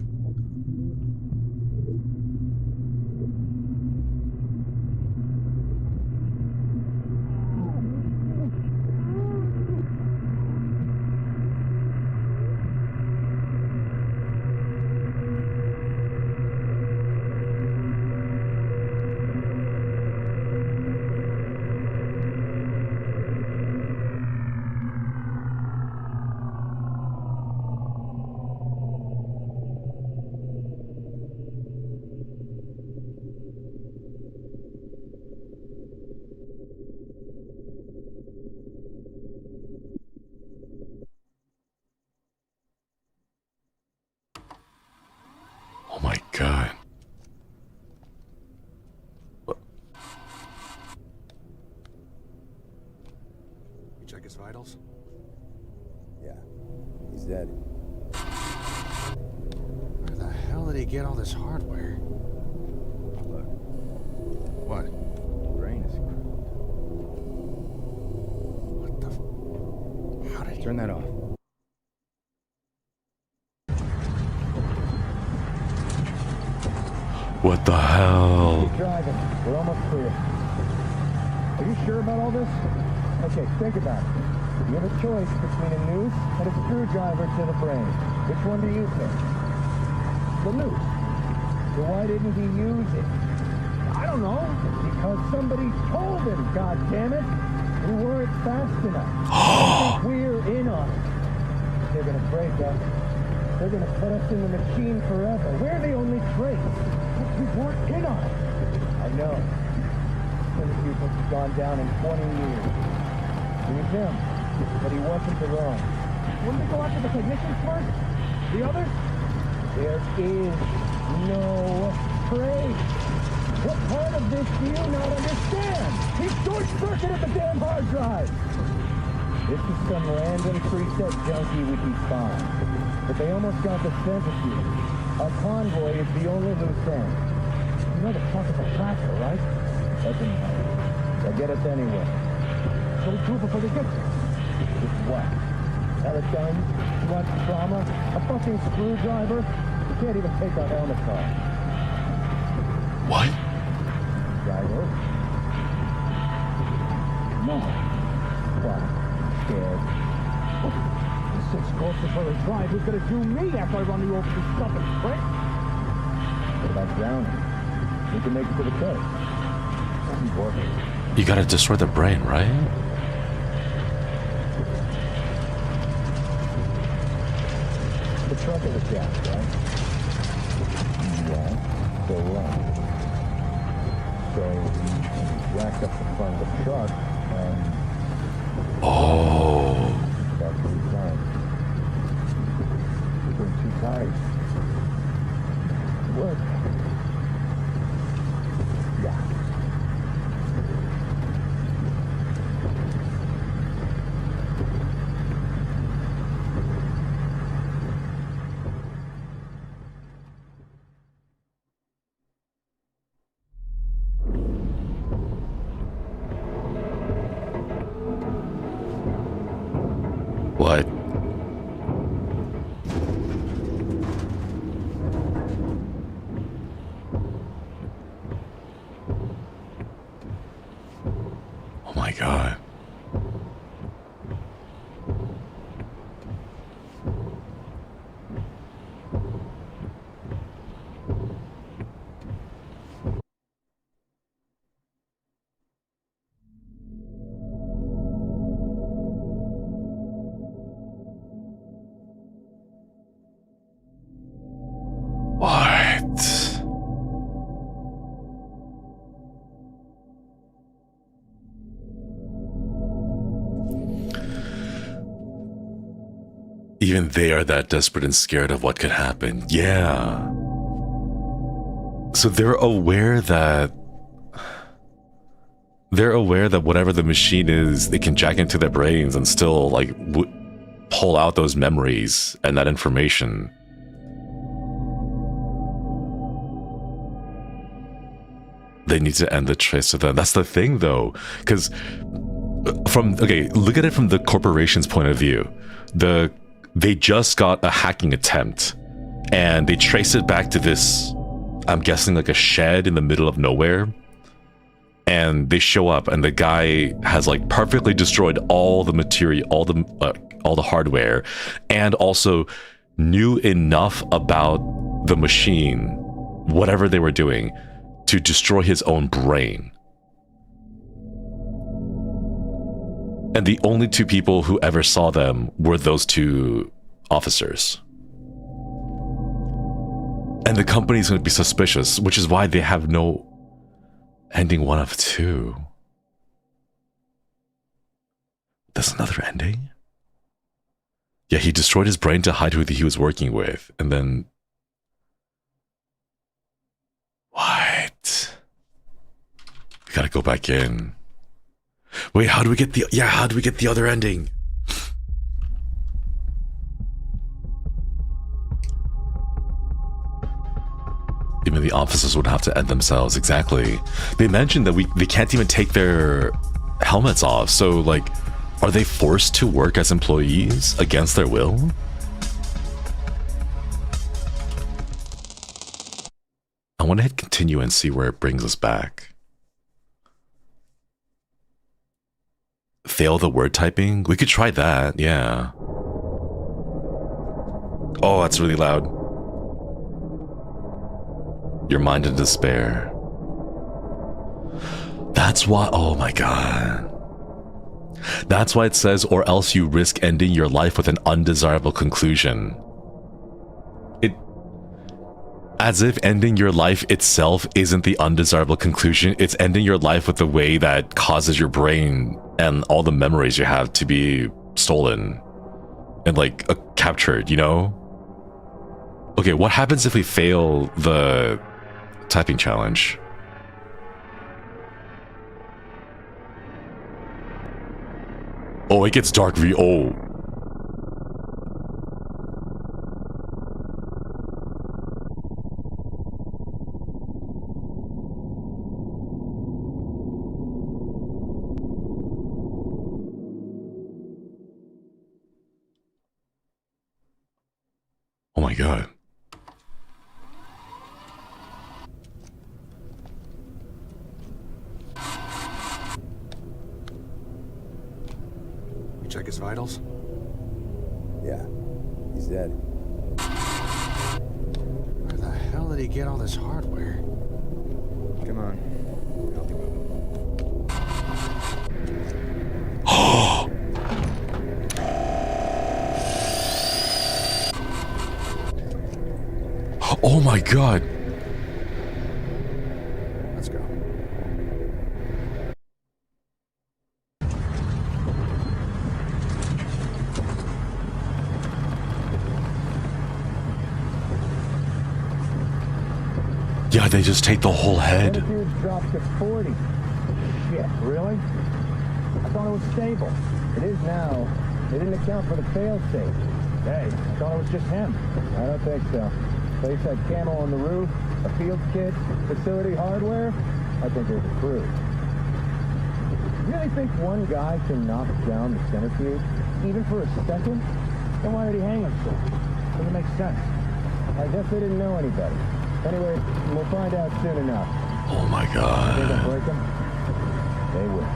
Oh my god. You check his vitals? Yeah, he's dead. Where the hell did he get all this hardware? Look, What? brain is screwed. What the How did he... Turn that off. What the hell? Keep driving. We're almost clear. Are you sure about all this? Okay, think about it. You have a choice between a noose and a screwdriver to the brain. Which one do you pick? The noose. So why didn't he use it? I don't know. Because somebody told him, God damn it. We weren't fast enough. I think we're in on it. They're gonna break us. They're gonna put us in the machine forever. We're the only trace. We weren't in on it. I know. Shinri has gone down in 20 years. It was him, but he wasn't alone. Wouldn't we go after the technicians first? The others? There is no trace. What part of this do you not understand? He short-circuited the damn hard drive. This is some random preset junkie we can find. But they almost got the centrifuge. Our convoy is the only loose end. You know the fuck is a tracker, right? Doesn't matter. They'll get us anyway. So we prove before they get there. With what? Peloton? You want trauma? A fucking screwdriver? You can't even take our helmets off. What? Driver? No. What? Scared. This is closer for the drive. Who's gonna do me after I run you over this stupid prick? What about drowning? We can make it to the coast. You gotta destroy the brain, right? The trunk of the gas, right? Yeah. So what? So we racked up the front of the truck and Oh. got three times. Between two tires. What? Yeah. What? Oh my god. What? Even they are that desperate and scared of what could happen. Yeah. So they're aware that whatever the machine is, they can jack into their brains and still like pull out those memories and that information. They need to end the trace of them. That's the thing though, because look at it from the corporation's point of view. They just got a hacking attempt and they trace it back to this, I'm guessing like a shed in the middle of nowhere. And they show up and the guy has like perfectly destroyed all the material, all the hardware, and also knew enough about the machine, whatever they were doing, to destroy his own brain. And the only two people who ever saw them were those two officers. And the company's going to be suspicious, which is why they have no ending one of two. There's another ending? Yeah, he destroyed his brain to hide who he was working with, and then... What? We gotta go back in. Wait, how do we get the other ending? Even the officers would have to end themselves, exactly. They mentioned that they can't even take their helmets off, so like, are they forced to work as employees against their will? I want to hit continue and see where it brings us back. Fail the word typing? We could try that, yeah. Oh, that's really loud. Your mind in despair. That's why, oh my god. That's why it says, or else you risk ending your life with an undesirable conclusion. As if ending your life itself isn't the undesirable conclusion. It's ending your life with the way that causes your brain and all the memories you have to be stolen and like captured, you know? Okay, what happens if we fail the typing challenge? Oh, it gets dark oh. Oh my god. You check his vitals? Yeah, he's dead. Where the hell did he get all this hardware? Come on. Help you move him. Oh my god. Let's go. Yeah, they just take the whole head. The dude dropped to 40. Shit, really? I thought it was stable. It is now. They didn't account for the fail-safe. Hey, I thought it was just him. I don't think so. Place had camo on the roof, a field kit, facility hardware. I think there's a crew. You really think one guy can knock down the centrifuge, even for a second? Then why did he hang himself? Doesn't make sense. I guess they didn't know any better. Anyway, we'll find out soon enough. Oh my Think they'll god. break him? They will.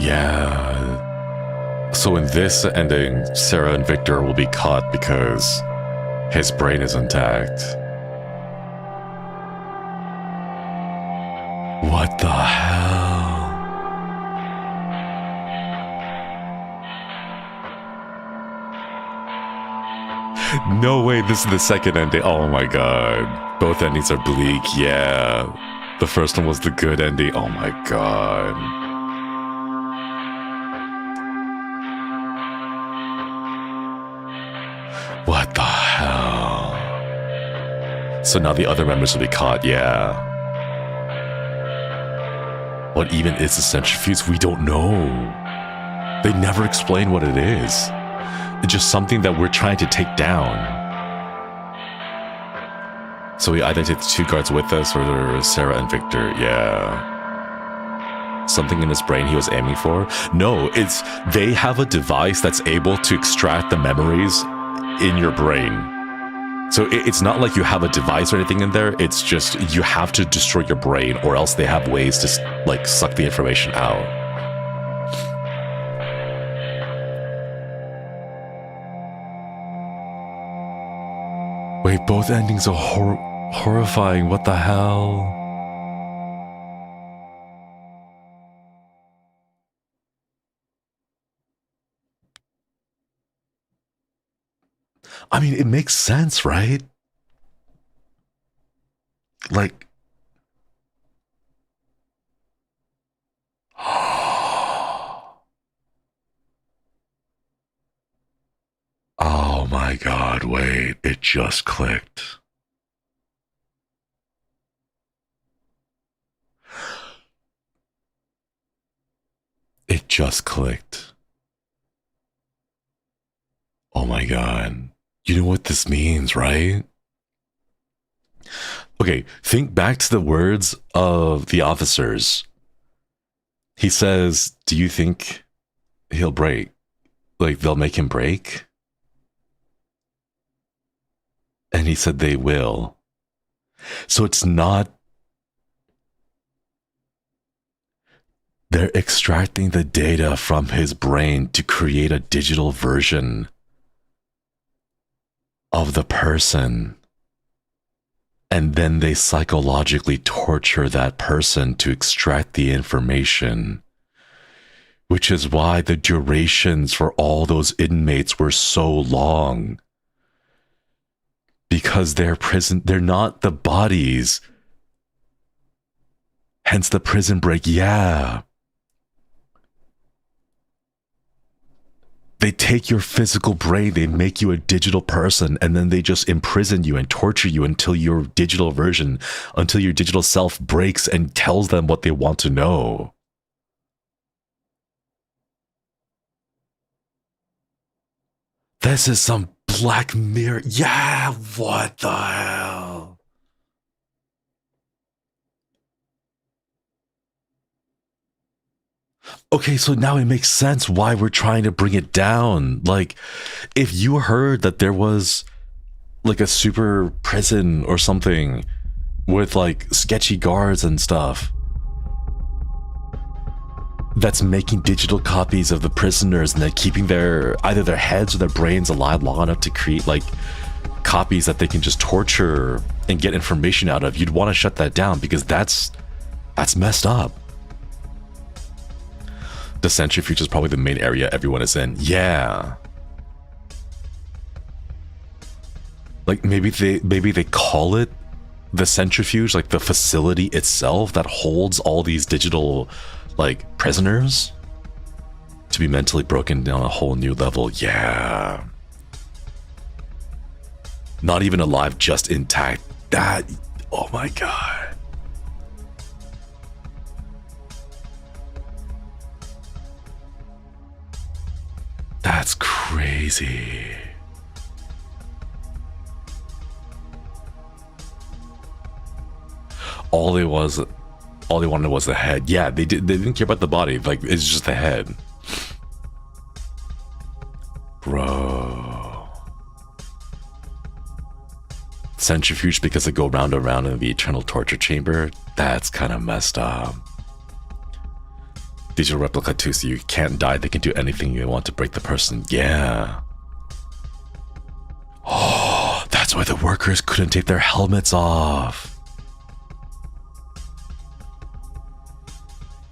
Yeah. So in this ending, Sarah and Victor will be caught because his brain is intact. What the hell? No way, this is the second ending. Oh my god. Both endings are bleak, yeah. The first one was the good ending. Oh my god. What the hell? So now the other members will be caught, yeah. What even is the centrifuge? We don't know. They never explain what it is. It's just something that we're trying to take down. So we either take the two guards with us or Sarah and Victor, yeah. Something in his brain he was aiming for? No, it's they have a device that's able to extract the memories in your brain. So it's not like you have a device or anything in there, it's just you have to destroy your brain or else they have ways to like suck the information out. Wait, both endings are horrifying, what the hell? I mean, it makes sense, right? Like... Oh my god, wait, it just clicked. It just clicked. Oh my god. You know what this means, right? Okay, think back to the words of the officers. He says, do you think he'll break? Like, they'll make him break? And he said they will. So it's not... They're extracting the data from his brain to create a digital version of the person. And then they psychologically torture that person to extract the information. Which is why the durations for all those inmates were so long. Because they're not the bodies. Hence the prison break, yeah. They take your physical brain, they make you a digital person, and then they just imprison you and torture you until your digital self breaks and tells them what they want to know. This is some Black Mirror. Yeah, what the hell? Okay, so now it makes sense why we're trying to bring it down. Like, if you heard that there was like a super prison or something with like sketchy guards and stuff that's making digital copies of the prisoners and then keeping either their heads or their brains alive long enough to create like copies that they can just torture and get information out of, you'd want to shut that down because that's messed up. The centrifuge is probably the main area everyone is in. Yeah. Like maybe they call it the centrifuge, like the facility itself that holds all these digital like prisoners to be mentally broken down a whole new level. Yeah. Not even alive, just intact. That, oh my god. That's crazy. All they wanted was the head. Yeah, they didn't care about the body. Like, it's just the head. Bro. Centrifuge because they go round and round in the eternal torture chamber. That's kind of messed up. Digital replica too, so you can't die. They can do anything they want to break the person. Yeah. Oh, that's why the workers couldn't take their helmets off.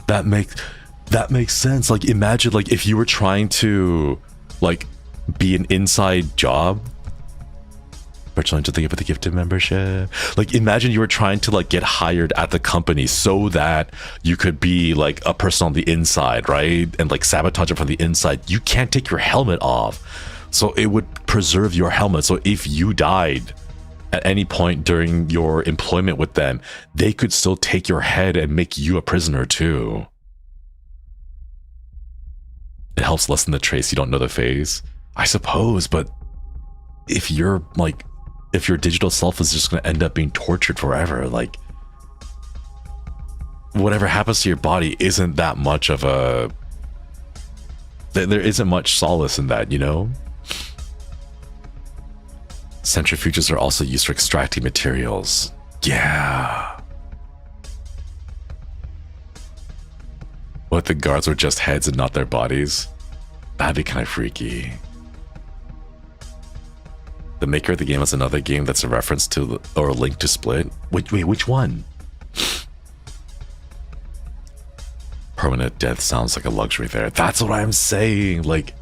That makes sense. Like, imagine like if you were trying to like be an inside job. We're trying to think about the gifted membership. Like, imagine you were trying to like get hired at the company so that you could be like a person on the inside, right? And like sabotage it from the inside. You can't take your helmet off. So it would preserve your helmet. So if you died at any point during your employment with them, they could still take your head and make you a prisoner too. It helps lessen the trace. You don't know the phase, I suppose, but if your digital self is just going to end up being tortured forever, like whatever happens to your body isn't that much of a, there isn't much solace in that, you know? Centrifuges are also used for extracting materials. Yeah. What, the guards were just heads and not their bodies? That'd be kind of freaky. The maker of the game has another game that's a reference to or a link to Split. Wait, which one? Permanent death sounds like a luxury there. That's what I'm saying. Like,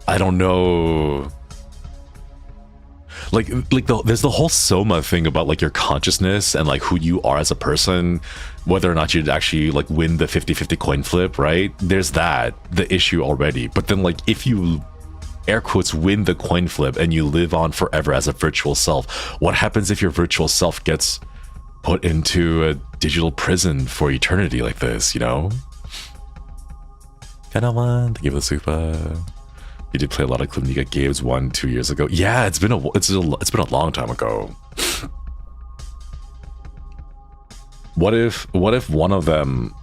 I don't know. Like there's the whole Soma thing about like your consciousness and like who you are as a person, whether or not you'd actually like win the 50-50 coin flip, right? There's the issue already. But then like if you air quotes win the coin flip and you live on forever as a virtual self, what happens if your virtual self gets put into a digital prison for eternity like this, you know? Kind of want to give the super. You did play a lot of Club Niga games 1-2 years ago. Yeah, it's been a long time ago. What if one of them?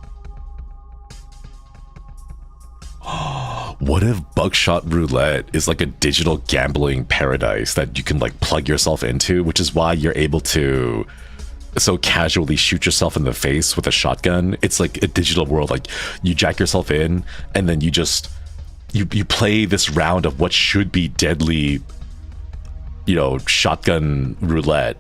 What if Buckshot Roulette is like a digital gambling paradise that you can like plug yourself into, which is why you're able to so casually shoot yourself in the face with a shotgun? It's like a digital world. Like you jack yourself in and then you just you play this round of what should be deadly you know, shotgun roulette,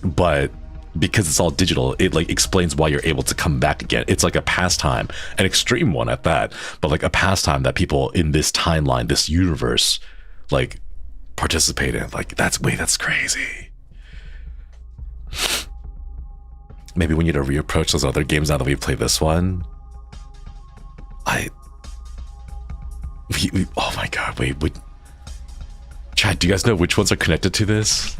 but because it's all digital, it like explains why you're able to come back again. It's like a pastime, an extreme one at that, but like a pastime that people in this timeline, this universe, like participate in. Like that's crazy. Maybe we need to reapproach those other games now that we played this one. Oh my god, wait, Chad, do you guys know which ones are connected to this?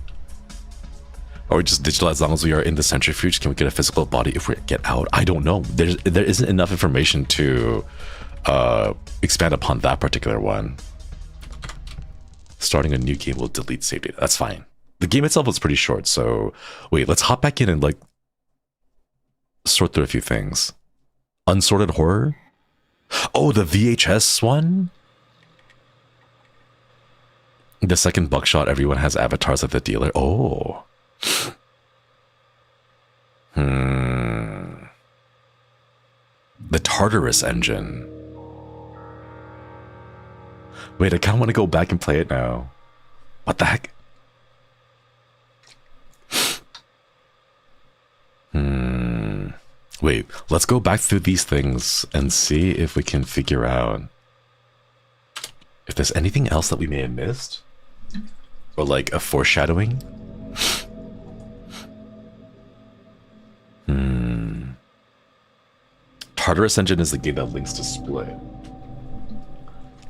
Or just digital as long as we are in the centrifuge? Can we get a physical body if we get out? I don't know. There isn't enough information to expand upon that particular one. Starting a new game will delete save data. That's fine. The game itself was pretty short, so wait, let's hop back in and like sort through a few things. Unsorted horror? Oh, the VHS one? The second buckshot, everyone has avatars at the dealer. Oh. The Tartarus engine. Wait, I kind of want to go back and play it now. What the heck? Wait, let's go back through these things and see if we can figure out if there's anything else that we may have missed. Or like a foreshadowing. Tartarus engine is the game that links to Split.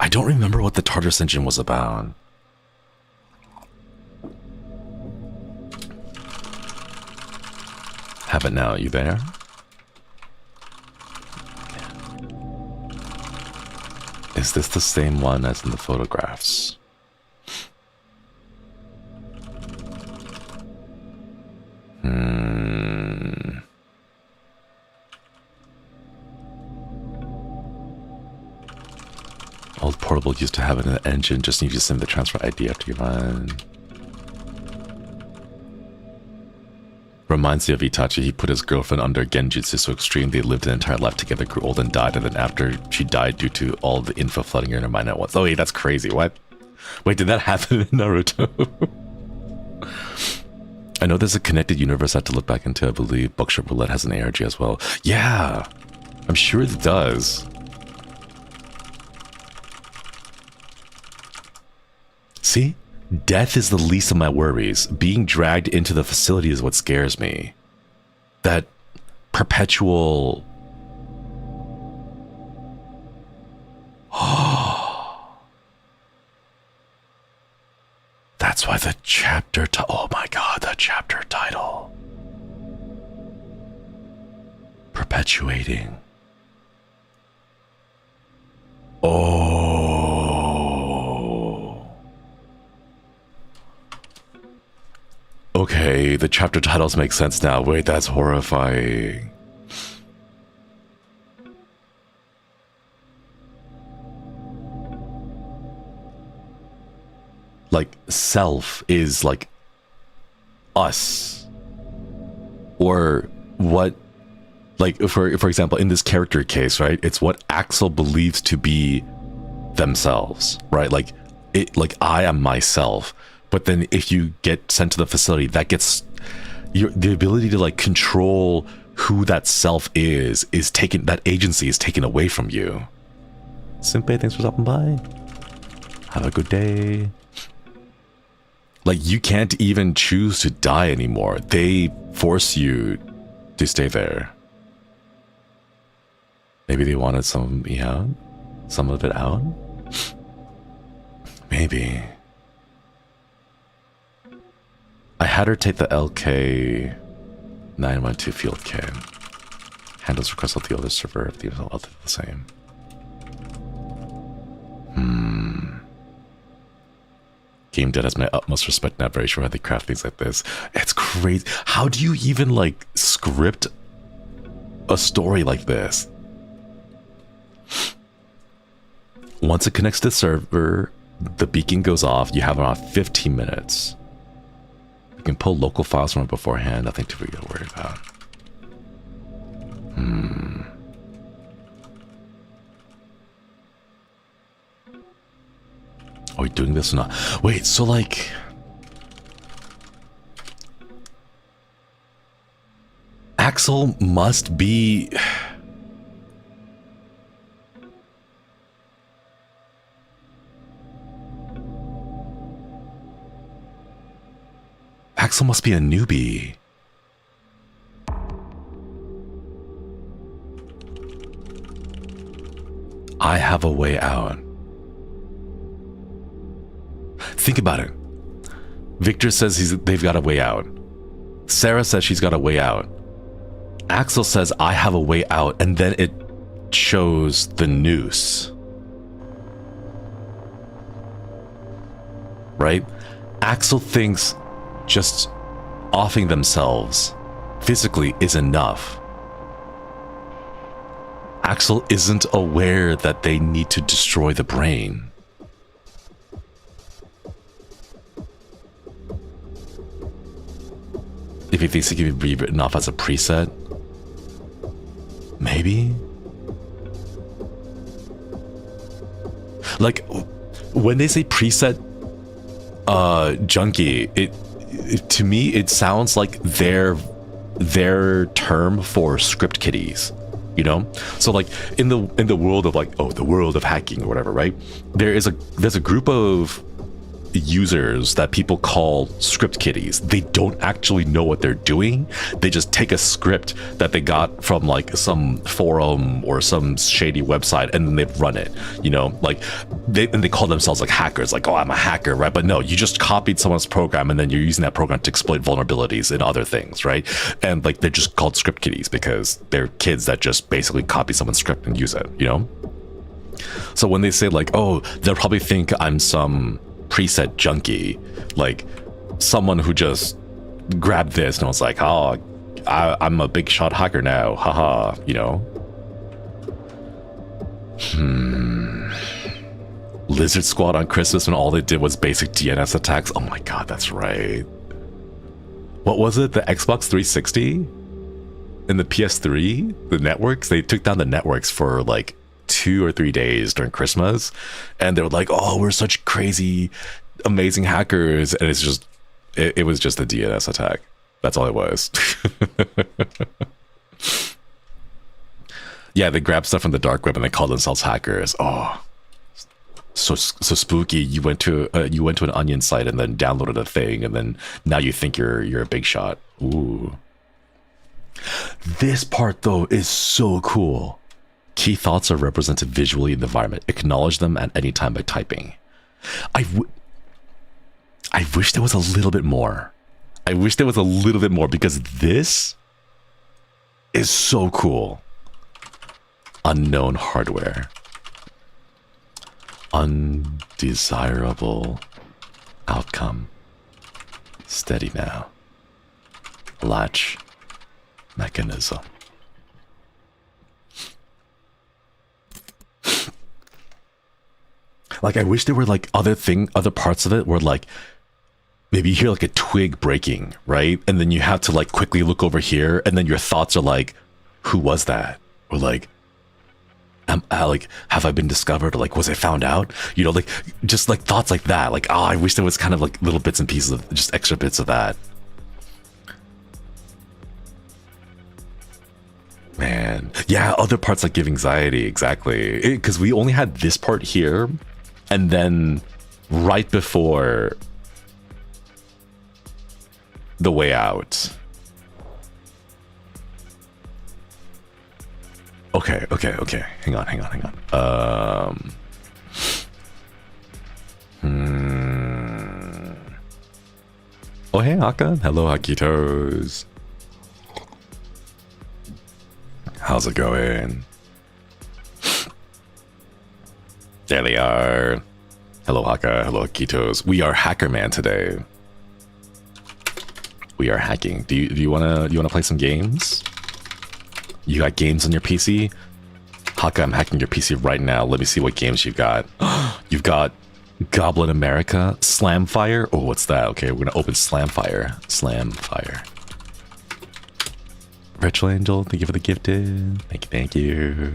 I don't remember what the Tartarus engine was about. Have it now, you there? Is this the same one as in the photographs? Old portable used to have an engine, just need to send the transfer ID after you run. Reminds me of Itachi. He put his girlfriend under genjutsu so extreme they lived an entire life together, grew old and died, and then after she died due to all the info flooding in her mind at once. Oh wait, that's crazy. What? Wait, did that happen in Naruto? I know there's a connected universe I have to look back into. I believe Buckshot Roulette has an ARG as well. Yeah, I'm sure it does. See? Death is the least of my worries. Being dragged into the facility is what scares me. That perpetual... That's why the chapter... Oh my god, the chapter title. Perpetuating. Oh... Okay, the chapter titles make sense now. Wait, that's horrifying. Like, self is like us. Or what, like, for example, in this character case, right? It's what Axel believes to be themselves, right? Like, I am myself. But then if you get sent to the facility, that gets the ability to like control who that self is taken, that agency is taken away from you. Simpe, thanks for stopping by. Have a good day. Like, you can't even choose to die anymore. They force you to stay there. Maybe they wanted some of me out? Some of it out? Maybe. I had her take the LK912 field kit. Handles requests on the other server if the other the same. Game Dead has my utmost respect, not very sure how they craft things like this. It's crazy. How do you even like script a story like this? Once it connects to the server, the beacon goes off. You have around 15 minutes. You can pull local files from it beforehand. Nothing to really worry about. Are we doing this or not? Wait, so like... Axel must be... Axel must be a newbie. I have a way out. Think about it. Victor says they've got a way out. Sarah says she's got a way out. Axel says I have a way out, and then it shows the noose. Right? Axel thinks just offing themselves physically is enough. Axel isn't aware that they need to destroy the brain. If he thinks it can be written off as a preset, maybe? Like, when they say preset junkie, it to me it sounds like their term for script kiddies, you know? So like in the world of like, oh, the world of hacking or whatever, right? There's a group of users that people call script kiddies. They don't actually know what they're doing. They just take a script that they got from like some forum or some shady website and then they run it, you know? Like they call themselves like hackers, like, oh, I'm a hacker, right? But no, you just copied someone's program and then you're using that program to exploit vulnerabilities in other things, right? And like they're just called script kiddies because they're kids that just basically copy someone's script and use it, you know? So when they say like, oh, they'll probably think I'm some preset junkie, like someone who just grabbed this and was like, oh, I'm a big shot hacker now, haha, you know? Lizard Squad on Christmas when all they did was basic DNS attacks. Oh my god, that's right. What was it? The Xbox 360 and the PS3, the networks, they took down the networks for like 2 or 3 days during Christmas, and they were like, oh, we're such crazy amazing hackers, and it was just a DNS attack. That's all it was. Yeah, they grabbed stuff from the dark web and they called themselves hackers. Oh, so spooky. You went to an onion site and then downloaded a thing, and then now you think you're a big shot. Ooh, this part though is so cool. Key thoughts are represented visually in the environment. Acknowledge them at any time by typing. I wish there was a little bit more. I wish there was a little bit more because this is so cool. Unknown hardware. Undesirable outcome. Steady now. Latch mechanism. Like, I wish there were like other parts of it where like maybe you hear like a twig breaking, right? And then you have to like quickly look over here, and then your thoughts are like, who was that? Or like, have I been discovered? Or like, was I found out? You know, like just like thoughts like that. Like, oh, I wish there was kind of like little bits and pieces of just extra bits of that. Man, yeah, other parts like give anxiety, exactly. Because we only had this part here, and then right before the way out. Okay. Hang on. Oh, hey, Aka. Hello, Hakitos. How's it going? There they are. Hello, Haka. Hello, Hakitos. We are Hackerman today. We are hacking. Do you wanna play some games? You got games on your PC? Haka, I'm hacking your PC right now. Let me see what games you've got. You've got Goblin America, Slamfire. Oh, what's that? Okay, we're gonna open Slamfire. Retro Angel, thank you for the gifted. Thank you.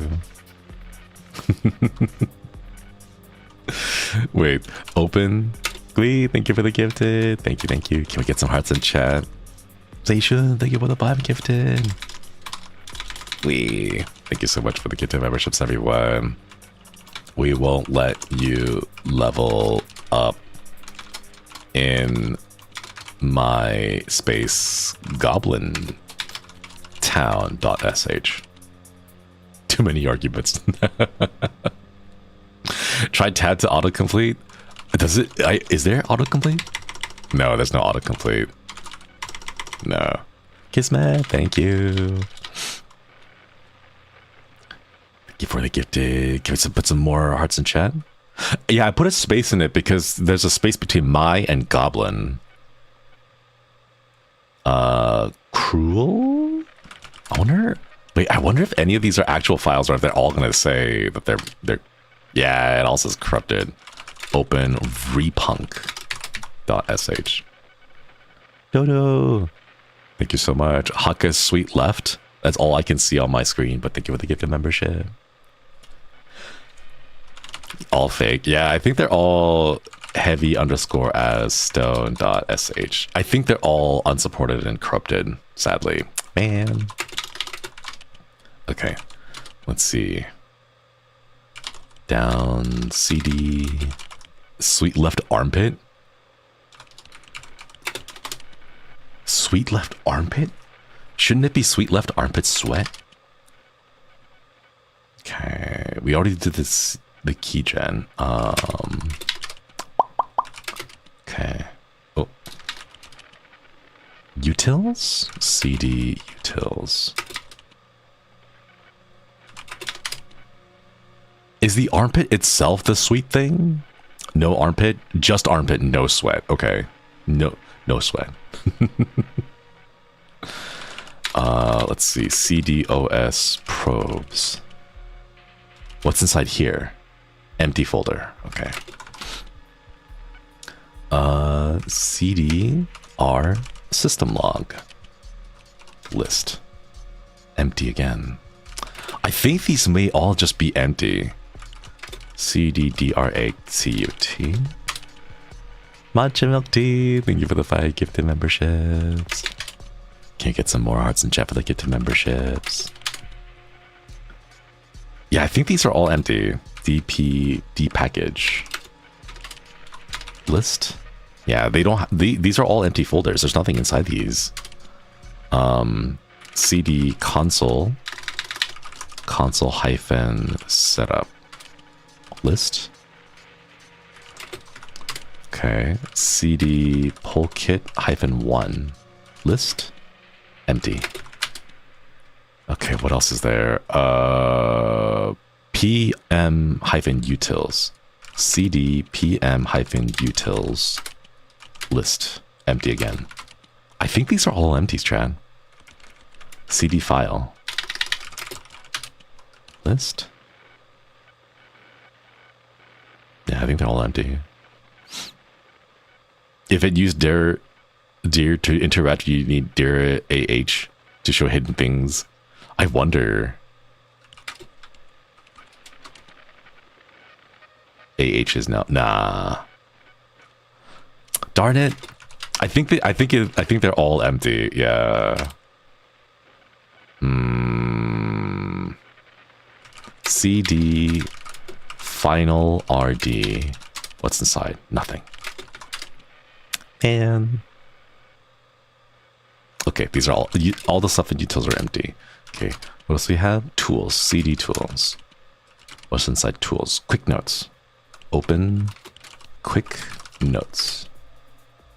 Wait, open. Glee, thank you for the gifted. Thank you. Can we get some hearts in chat? Zaisha, thank you for the 5 gifted. Thank you so much for the gift memberships, everyone. We won't let you level up in my space goblin town.sh. Too many arguments. Try tab to autocomplete. Does it? Is there autocomplete? No, there's no autocomplete. No. Kismet, thank you. Thank you for the gifted. Can we put some more hearts in chat? Yeah, I put a space in it because there's a space between my and goblin. Cruel? Owner? Wait, I wonder if any of these are actual files or if they're all gonna say that they're yeah, it also says corrupted. Open repunk.sh. Dodo. Thank you so much. Hakka's sweet left. That's all I can see on my screen, but thank you for the gift of membership. All fake. Yeah, I think they're all heavy underscore as stone.sh. I think they're all unsupported and corrupted, sadly. Man. Okay. Let's see. Down CD. Sweet left armpit. Sweet left armpit? Shouldn't it be sweet left armpit sweat? Okay, we already did this, the keygen. Okay. Oh. Utils? CD utils. Is the armpit itself the sweet thing? No armpit, just armpit, no sweat. Okay. No sweat. Let's see. CDOS probes. What's inside here? Empty folder. Okay. CDR system log. List. Empty again. I think these may all just be empty. CDDR8CUT. Matcha milk tea. Thank you for the 5 gifted memberships. Can you get some more hearts in chat for the gifted memberships? Yeah, I think these are all empty. DP package list. Yeah, they don't. These are all empty folders. There's nothing inside these. CD console hyphen setup list. Okay, CD pull kit -1 list. Empty. Okay, what else is there? PM-utils. CD PM-utils list. Empty again. I think these are all empties, Chad. CD file. List. Yeah, I think they're all empty. If it used dir to interact, you need dir AH to show hidden things. I wonder. AH is now darn it. I think they're all empty. Yeah. CD final RD. What's inside? Nothing. And okay, these are all the stuff in utils are empty. Okay, what else do we have? Tools, CD tools. What's inside tools? Quick notes. Open quick notes.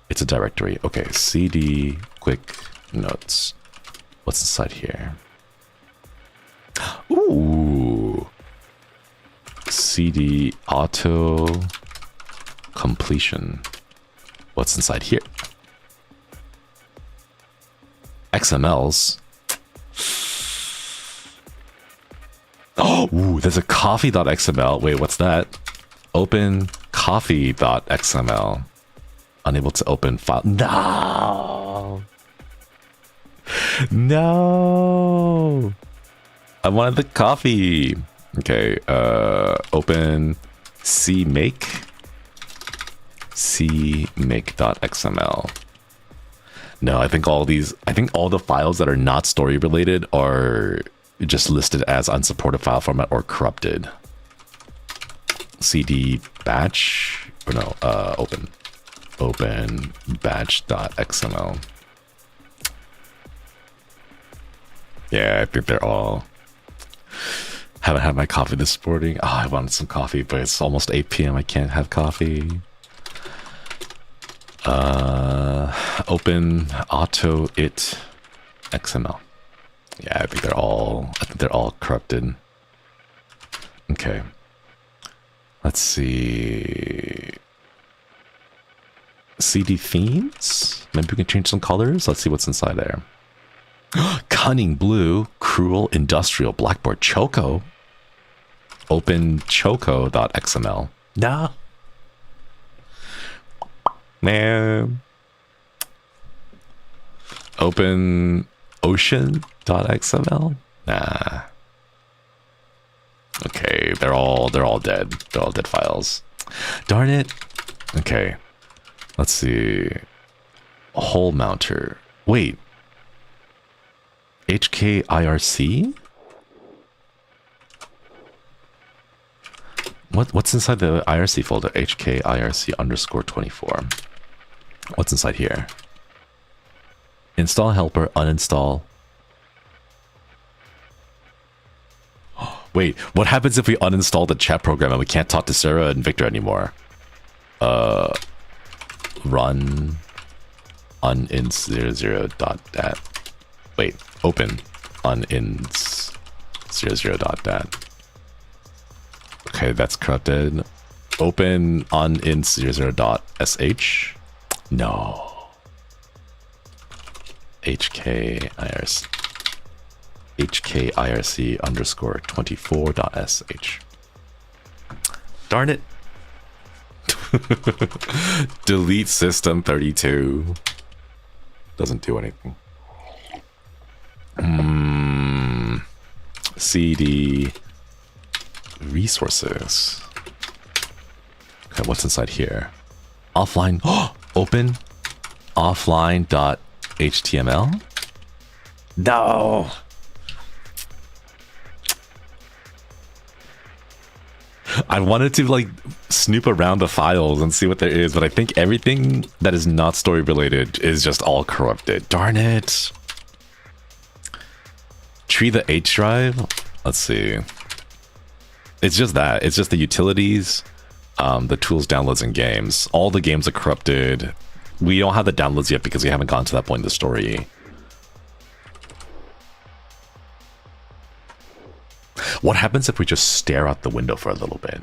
It's a directory. Okay, CD quick notes. What's inside here? Ooh. CD auto completion. What's inside here? XMLs. Oh, ooh, there's a coffee.xml. Wait, what's that? Open coffee.xml. Unable to open file. No. No. I wanted the coffee. Okay. Open cmake.xml. No, I think all the files that are not story related are just listed as unsupported file format or corrupted. CD batch, or no, open batch.xml. Yeah, I think they're all. Haven't had my coffee this morning. Oh, I wanted some coffee, but it's almost 8 p.m. I can't have coffee. Open auto it XML. Yeah, I think they're all corrupted. Okay. Let's see. CD themes? Maybe we can change some colors. Let's see what's inside there. Cunning blue, cruel, industrial, blackboard, choco. Open choco.xml. Nah. Man. Open ocean.xml. Nah. Okay, they're all dead. They're all dead files. Darn it. Okay. Let's see. Hole mounter. Wait. HKIRC? What's inside the IRC folder? HKIRC underscore 24. What's inside here? Install helper, uninstall. Wait, what happens if we uninstall the chat program and we can't talk to Sarah and Victor anymore? Run uninst00.dat. Wait, open uninst00.dat. Okay, that's corrupted. Open uninst00.sh. No. HKIRC underscore 24.sh. Darn it. Delete system 32. Doesn't do anything. CD resources. Okay, what's inside here? Offline. Open offline.html. No. I wanted to like snoop around the files and see what there is, but I think everything that is not story related is just all corrupted. Darn it. Tree the H drive. Let's see. It's just that. It's just the utilities, the tools, downloads, and games. All the games are corrupted. We don't have the downloads yet because we haven't gotten to that point in the story. What happens if we just stare out the window for a little bit?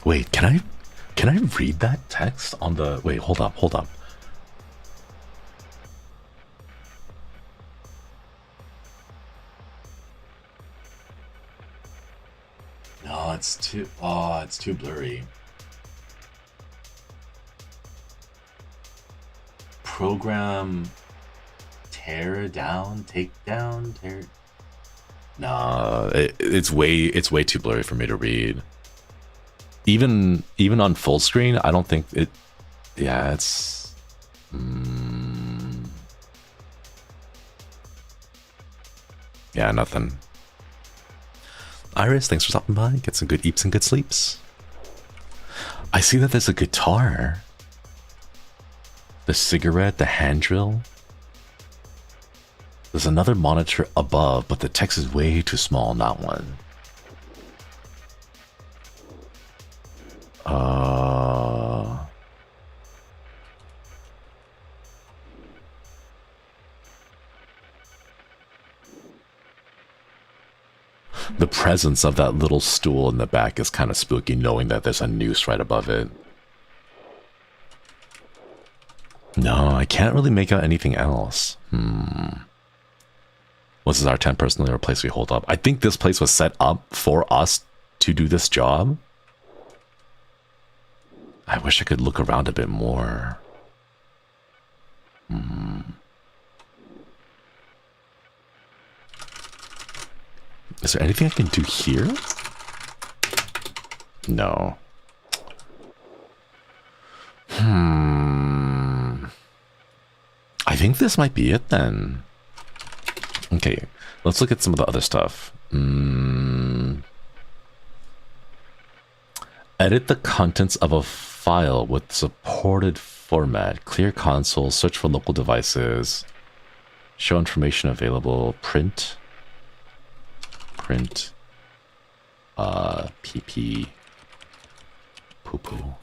Wait, can I read that text on the... Wait, hold up. No, it's too blurry. Program tear down, take down, tear. No, it's way too blurry for me to read. Even on full screen, I don't think it. Yeah, it's. Yeah, nothing. Iris, thanks for stopping by. Get some good eats and good sleeps. I see that there's a guitar. The cigarette, the hand drill. There's another monitor above, but the text is way too small on that one. The presence of that little stool in the back is kind of spooky, knowing that there's a noose right above it. No, I can't really make out anything else. Was this our 10 personally or place we hold up? I think this place was set up for us to do this job. I wish I could look around a bit more. Is there anything I can do here? No. I think this might be it then. Okay, let's look at some of the other stuff. Edit the contents of a file with supported format. Clear console, search for local devices. Show information available. Print. PP. Poo-poo.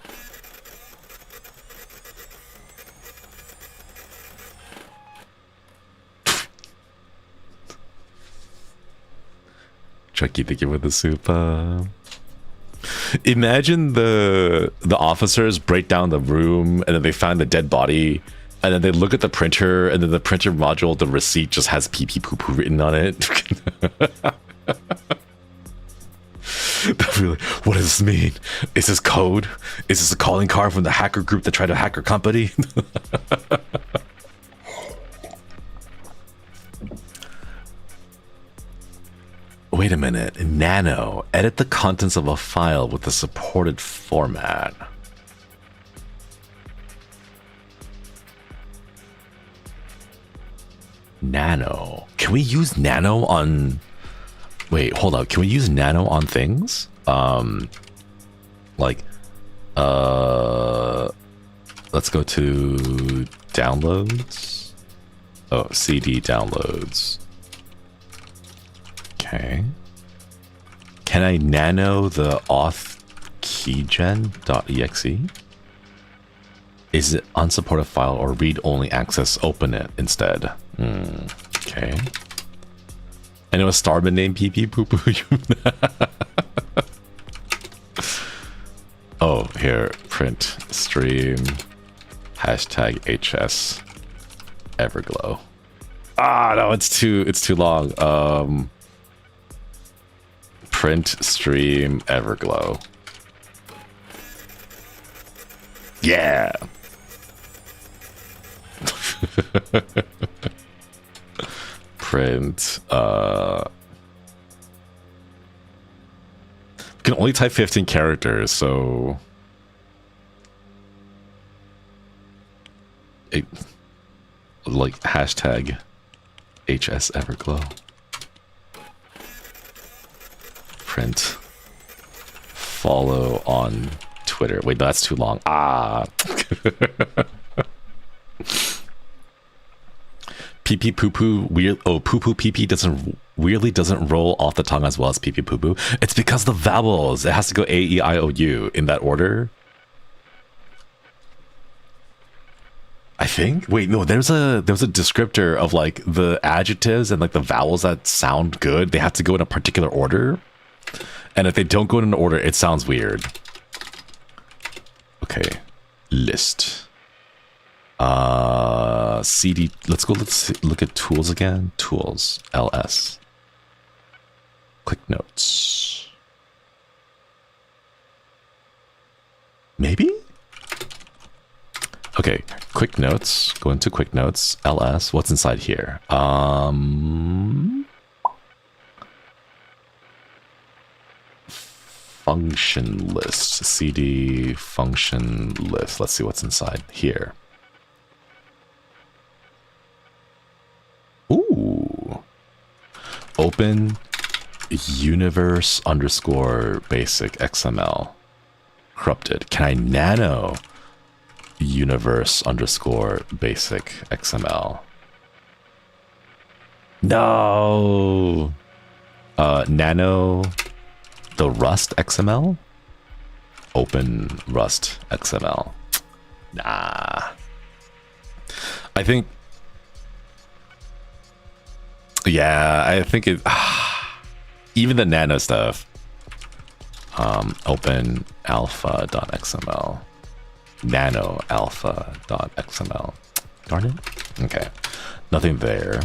Chucky, thank you for the soup. Imagine the officers break down the room and then they find the dead body and then they look at the printer and then the printer module, the receipt just has pee pee poo poo written on it. Really, what does this mean? Is this code? Is this a calling card from the hacker group that tried to hack our company? Wait a minute. Nano. Edit the contents of a file with the supported format. Nano. Can we use nano on... Wait, hold up. Can we use nano on things? Let's go to downloads. Oh, CD downloads. Okay. Can I nano the auth keygen.exe? Is it unsupported file or read-only access? Open it instead. Okay. I know a starman named PP Poo Poo. Oh, here. Print stream hashtag HS Everglow. Ah, no, it's too long. Print stream Everglow. Yeah. Print. We can only type 15 characters, so like hashtag HS Everglow. Print. Follow on Twitter. Wait, that's too long. Ah. PP poo poo weird. Oh, poo poo PP weirdly doesn't roll off the tongue as well as PP poo poo. It's because the vowels. It has to go A E I O U in that order. I think. Wait, no. There's a descriptor of like the adjectives and like the vowels that sound good. They have to go in a particular order, and if they don't go in an order, it sounds weird. Okay, list. CD. Let's look at tools again. Tools. LS. Quick notes. Maybe? Okay, quick notes. Go into quick notes. LS. What's inside here? Function list. CD function list. Let's see what's inside here. Ooh. Open universe underscore basic XML. Corrupted. Can I nano universe underscore basic XML? No. Nano the Rust XML? Open Rust XML. Nah. I think... Yeah, I think it... even the nano stuff. Open alpha.xml. Nano alpha.xml. Darn it. Okay. Nothing there.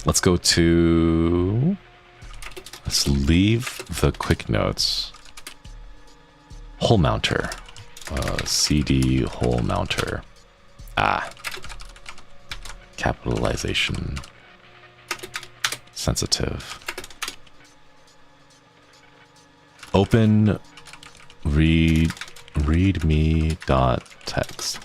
Let's go to... Let's leave the quick notes. Hole mounter. CD hole mounter. Ah. Capitalization. Sensitive. Open readme.txt.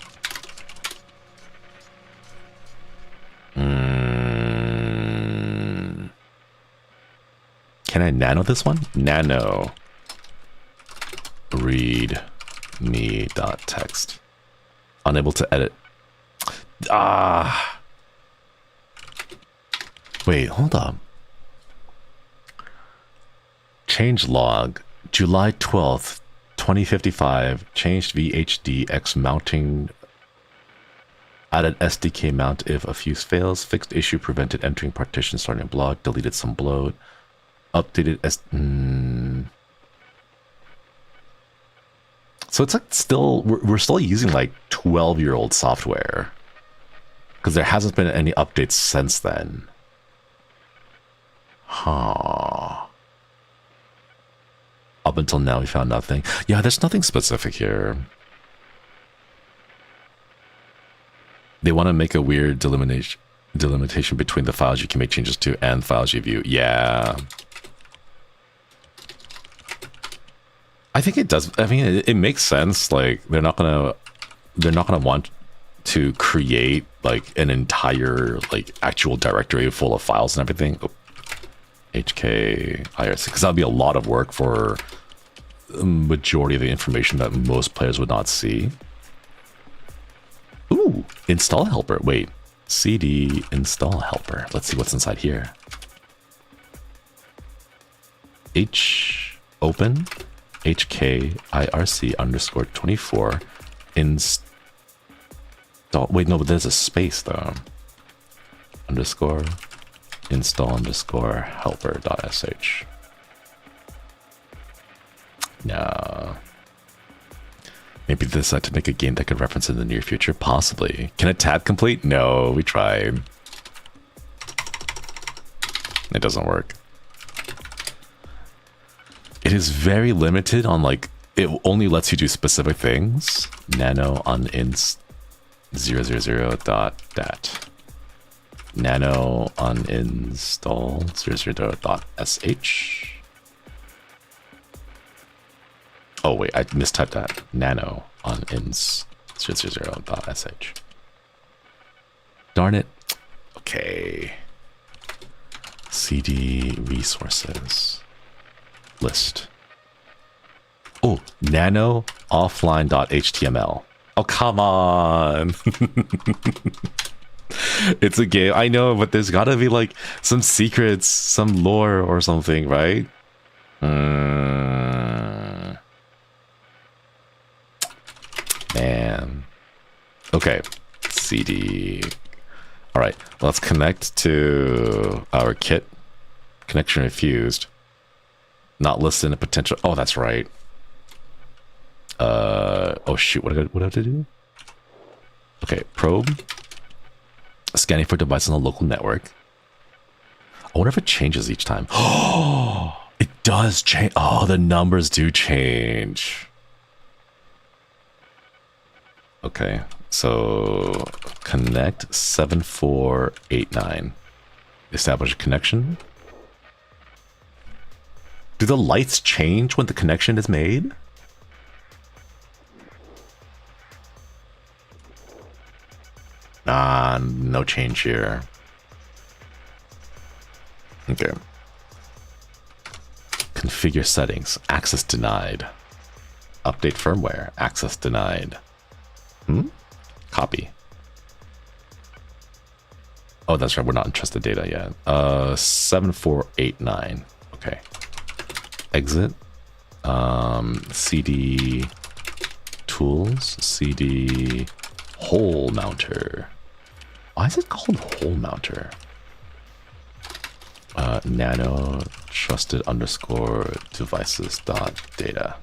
Can I nano this one? Nano readme.txt. Unable to edit. Wait, hold on. Change log. July 12th, 2055. Changed VHD X mounting. Added SDK mount if a fuse fails. Fixed issue prevented entering partition starting block. Deleted some bloat. Updated So it's like still, we're still using like 12-year-old software. Because there hasn't been any updates since then. Huh. Up until now, we found nothing. Yeah, there's nothing specific here. They want to make a weird delimitation between the files you can make changes to and files you view. Yeah. I think it does. I mean, it makes sense. Like they're not gonna want to create like an entire like actual directory full of files and everything. Oh. HK IRC, because that'll be a lot of work for the majority of the information that most players would not see. Ooh, install helper. Wait, CD install helper. Let's see what's inside here. Open HKIRC underscore 24 install. Wait, no, but there's a space though. Underscore install underscore helper.sh. No. Maybe they decide to make a game that could reference in the near future? Possibly. Can it tab complete? No, we tried. It doesn't work. It is very limited on like, it only lets you do specific things. Nano uninst 000.dat. Nano uninstall 0.sh. Oh wait, I mistyped that. Nano uninst 0.sh. Darn it. Okay. CD resources list. Oh, nano offline.html. Oh, come on. It's a game. I know, but there's gotta be like some secrets, some lore or something, right? Man. Okay. CD. All right. Let's connect to our kit. Connection refused. Not listed in a potential. Oh, that's right. Oh shoot. What do I have to do? Okay. Probe. Scanning for devices on the local network. I wonder if it changes each time. Oh, it does change. Oh, the numbers do change. Okay, so connect 7489. Establish a connection. Do the lights change when the connection is made? Ah, no change here. Okay. Configure settings. Access denied. Update firmware. Access denied. Copy. Oh, that's right. We're not in trusted data yet. 7489. Okay. Exit. CD tools. CD hole mounter. Why is it called hole mounter? Nano trusted underscore devices dot data.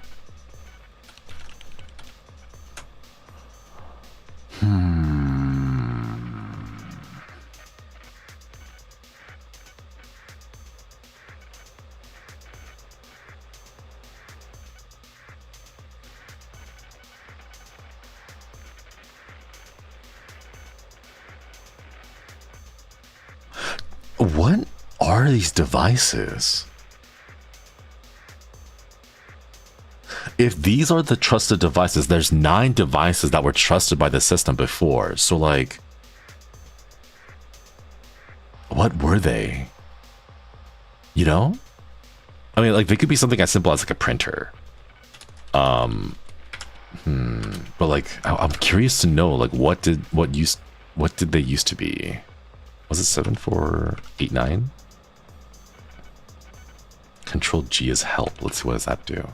What are these devices? if these are the trusted devices, there's 9 devices that were trusted by the system before. So like, what were they? You know? I mean, like, they could be something as simple as like a printer. But like, I'm curious to know, like, what did they used to be? Was it 7489? Control G is help. Let's see, what does that do?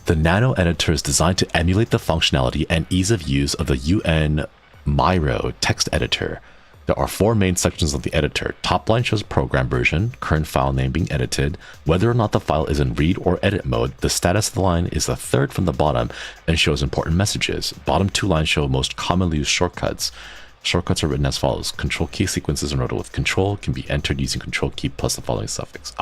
The nano editor is designed to emulate the functionality and ease of use of the UN Miro text editor. There are 4 main sections of the editor. Top line shows program version, current file name being edited, whether or not the file is in read or edit mode. The status of the line is the third from the bottom and shows important messages. Bottom 2 lines show most commonly used shortcuts. Shortcuts are written as follows. Control key sequences in order with control can be entered using control key plus the following suffix.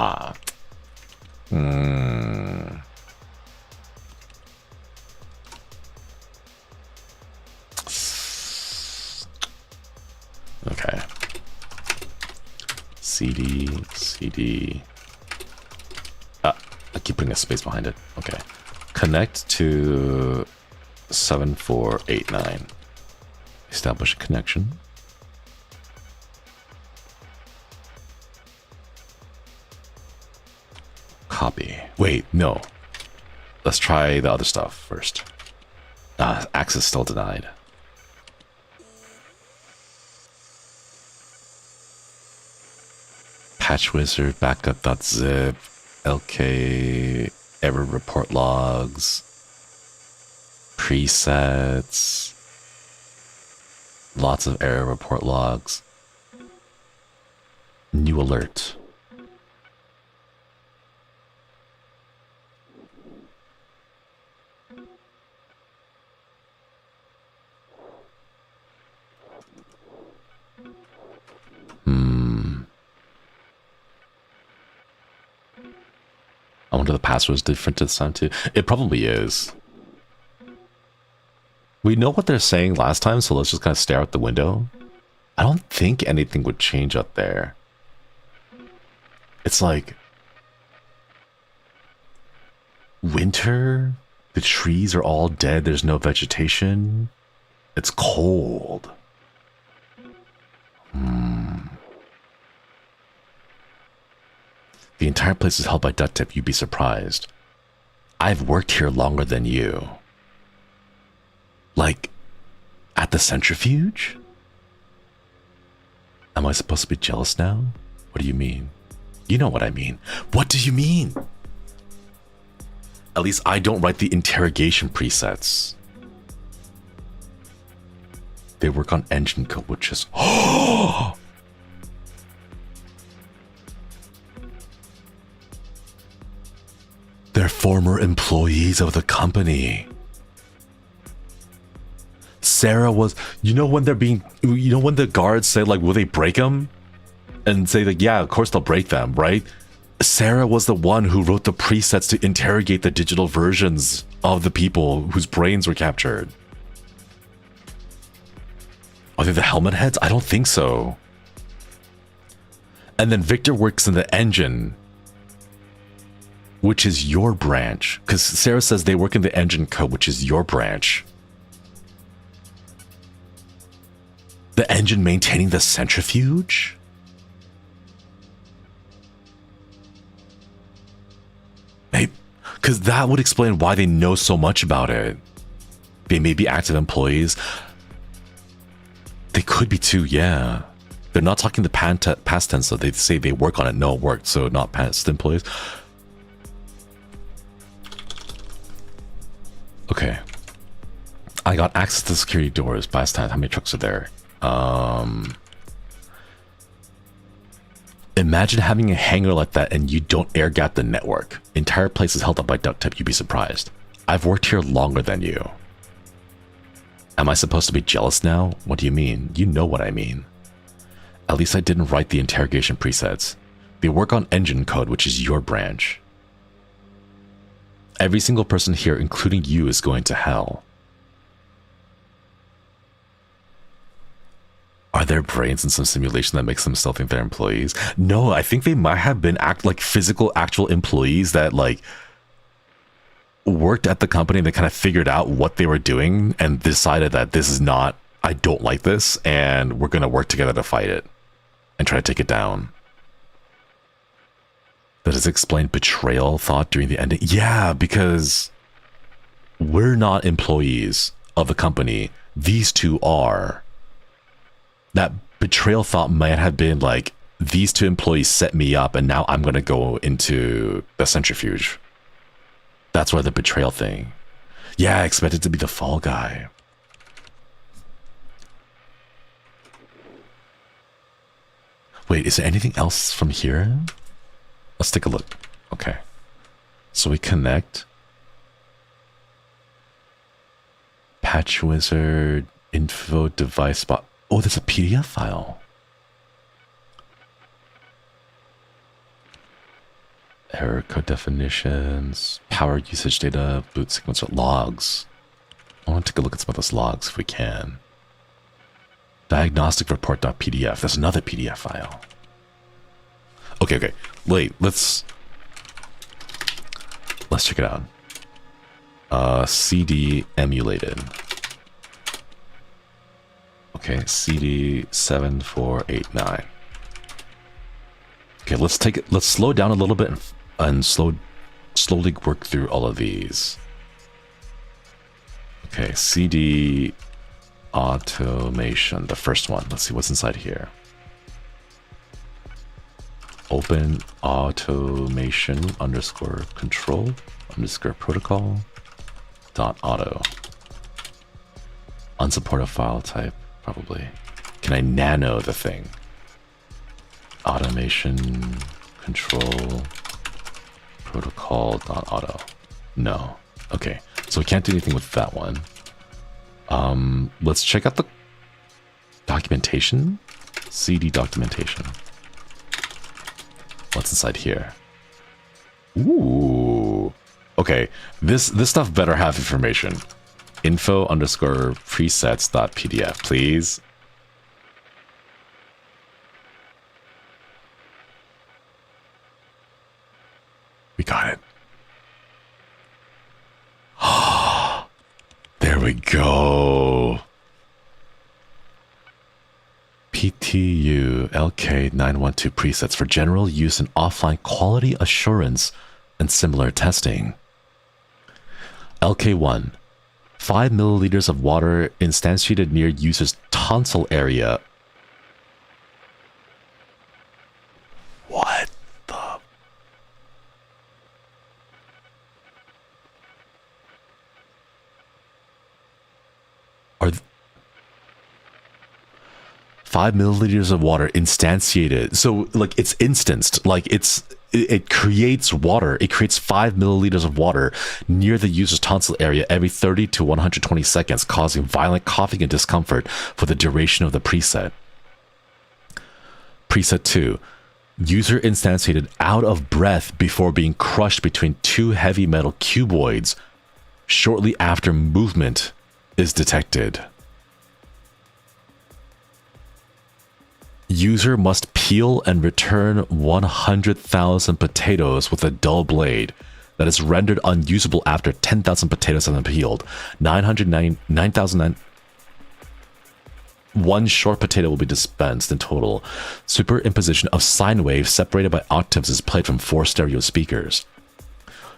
Okay. CD. I keep putting a space behind it. Okay. Connect to 7489. Establish a connection. Copy. Wait, no. Let's try the other stuff first. Access still denied. Patch wizard, backup.zip, LK, error report logs, presets, lots of error report logs, new alert. I wonder the password is different this time too. It probably is. We know what they're saying last time, so let's just kind of stare out the window. I don't think anything would change up there. It's like winter, the trees are all dead, there's no vegetation. It's cold. The entire place is held by duct tape, you'd be surprised. I've worked here longer than you. Like, at the centrifuge? Am I supposed to be jealous now? What do you mean? You know what I mean. What do you mean? At least I don't write the interrogation presets. They work on engine code, which is... Oh! They're former employees of the company. Sarah was, you know when the guards say like, will they break them? And say like, yeah, of course they'll break them, right? Sarah was the one who wrote the presets to interrogate the digital versions of the people whose brains were captured. Are they the helmet heads? I don't think so. And then Victor works in the engine, which is your branch. Because Sarah says they work in the engine code, which is your branch. The engine maintaining the centrifuge? Maybe, because that would explain why they know so much about it. They may be active employees. They could be too, yeah. They're not talking the past tense, so they say they work on it. No, it worked, so not past employees. Okay. I got access to security doors last time. How many trucks are there? Imagine having a hangar like that and you don't air gap the network. Entire place is held up by duct tape. You'd be surprised. I've worked here longer than you. Am I supposed to be jealous now? What do you mean? You know what I mean. At least I didn't write the interrogation presets. They work on engine code, which is your branch. Every single person here, including you, is going to hell. Are there brains in some simulation that makes them still think they're employees? No, I think they might have been like physical, actual employees that like worked at the company. They kind of figured out what they were doing and decided that this is not, I don't like this, and we're going to work together to fight it and try to take it down. Does this explain betrayal thought during the ending? Yeah, because we're not employees of the company. These two are. That betrayal thought might have been like, these two employees set me up and now I'm going to go into the centrifuge. That's why the betrayal thing. Yeah, I expected to be the fall guy. Wait, is there anything else from here? Let's take a look. Okay. So we connect. Patch wizard, info device spot. Oh, there's a PDF file. Error code definitions, power usage data, boot sequencer logs. I want to take a look at some of those logs if we can. Diagnostic report.pdf. There's another PDF file. Okay. Wait, let's check it out. CD emulated. Okay, CD 7489. Okay, let's slow down a little bit and slowly work through all of these. Okay, CD automation, the first one. Let's see what's inside here. Open automation underscore control underscore protocol dot auto. Unsupported file type, probably. Can I nano the thing? Automation control protocol dot auto. No. Okay, so we can't do anything with that one. Let's check out the documentation. CD documentation. What's inside here? Ooh. Okay, this stuff better have information. Info underscore presets dot pdf, please. We got it. There we go. PTU LK912 presets for general use in offline quality assurance and similar testing. LK1. 5 milliliters of water instantiated near user's tonsil area. What the? Are 5 milliliters of water instantiated? So like it's instanced, like it creates water. It creates 5 milliliters of water near the user's tonsil area every 30 to 120 seconds, causing violent coughing and discomfort for the duration of the preset. Preset 2. User instantiated out of breath before being crushed between two heavy metal cuboids shortly after movement is detected. User must peel and return 100,000 potatoes with a dull blade that is rendered unusable after 10,000 potatoes have been peeled. 9,009. One short potato will be dispensed in total. Superimposition of sine waves separated by octaves is played from 4 stereo speakers.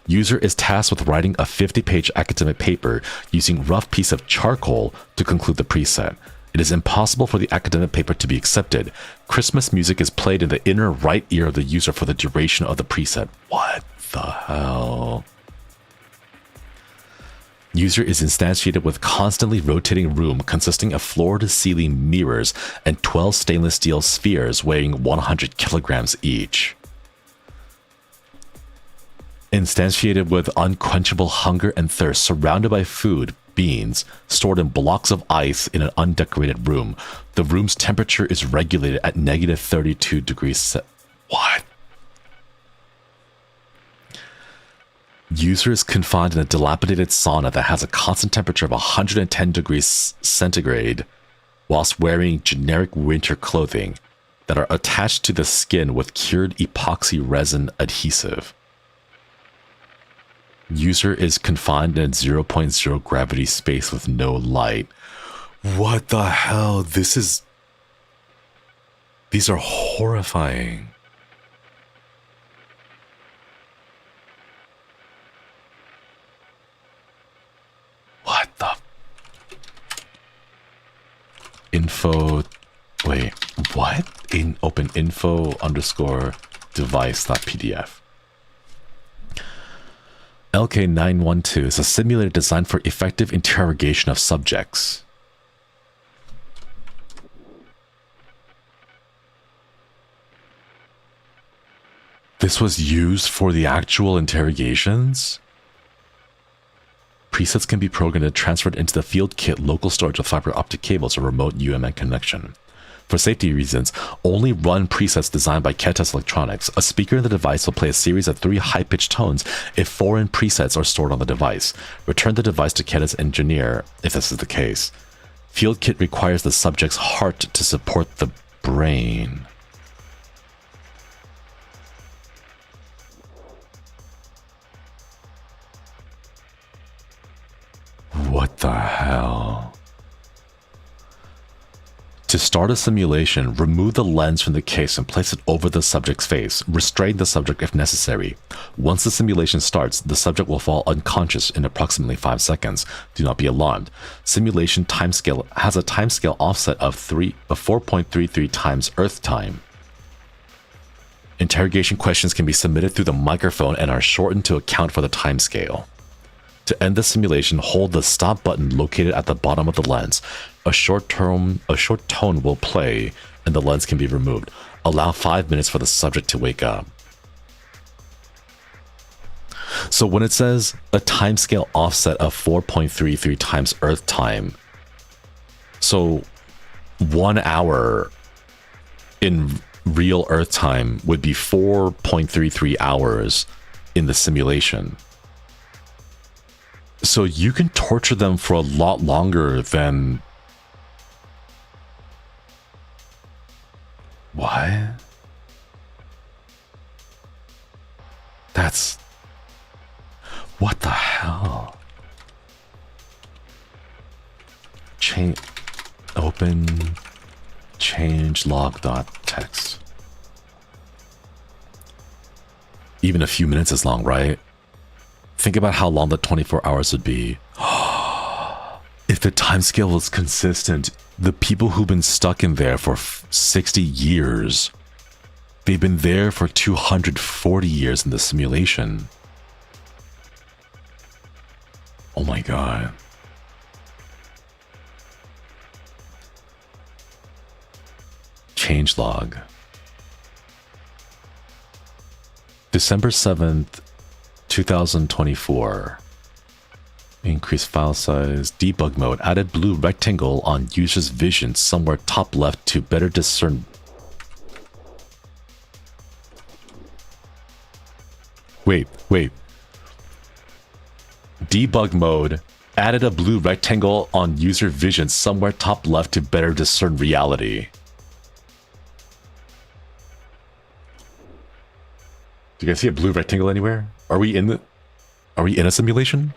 User is tasked with writing a 50-page academic paper using rough piece of charcoal to conclude the preset. It is impossible for the academic paper to be accepted. Christmas music is played in the inner right ear of the user for the duration of the preset. What the hell? User is instantiated with constantly rotating room consisting of floor-to-ceiling mirrors and 12 stainless steel spheres weighing 100 kilograms each. Instantiated with unquenchable hunger and thirst, surrounded by food, beans, stored in blocks of ice in an undecorated room. The room's temperature is regulated at negative 32 degrees. What? User is confined in a dilapidated sauna that has a constant temperature of 110 degrees centigrade whilst wearing generic winter clothing that are attached to the skin with cured epoxy resin adhesive. User is confined in a 0.0 gravity space with no light. What the hell? These are horrifying. What the? Info. Wait, what? Open info _ device.pdf. LK912 is a simulator designed for effective interrogation of subjects. This was used for the actual interrogations? Presets can be programmed and transferred into the field kit, local storage with fiber optic cables, or remote UMN connection. For safety reasons, only run presets designed by Ketas Electronics. A speaker in the device will play a series of 3 high-pitched tones if foreign presets are stored on the device. Return the device to Ketas engineer if this is the case. Field kit requires the subject's heart to support the brain. What the hell? To start a simulation, remove the lens from the case and place it over the subject's face. Restrain the subject if necessary. Once the simulation starts, the subject will fall unconscious in approximately 5 seconds. Do not be alarmed. Simulation timescale has a timescale offset of 4.33 times Earth time. Interrogation questions can be submitted through the microphone and are shortened to account for the timescale. To end the simulation, hold the stop button located at the bottom of the lens. A short tone will play and the lens can be removed. Allow 5 minutes for the subject to wake up. So when it says a timescale offset of 4.33 times Earth time, so 1 hour in real Earth time would be 4.33 hours in the simulation. So you can torture them for a lot longer than... What? That's... What the hell? Open change log.txt. Even a few minutes is long, right? Think about how long the 24 hours would be. If the timescale was consistent, the people who've been stuck in there for 60 years, they've been there for 240 years in the simulation. Oh my god. Changelog. December 7th, 2024. Increase file size. Debug mode. Added blue rectangle on user's vision somewhere top left to better discern. Wait. Debug mode. Added a blue rectangle on user vision somewhere top left to better discern reality. Do you guys see a blue rectangle anywhere? Are we in a simulation?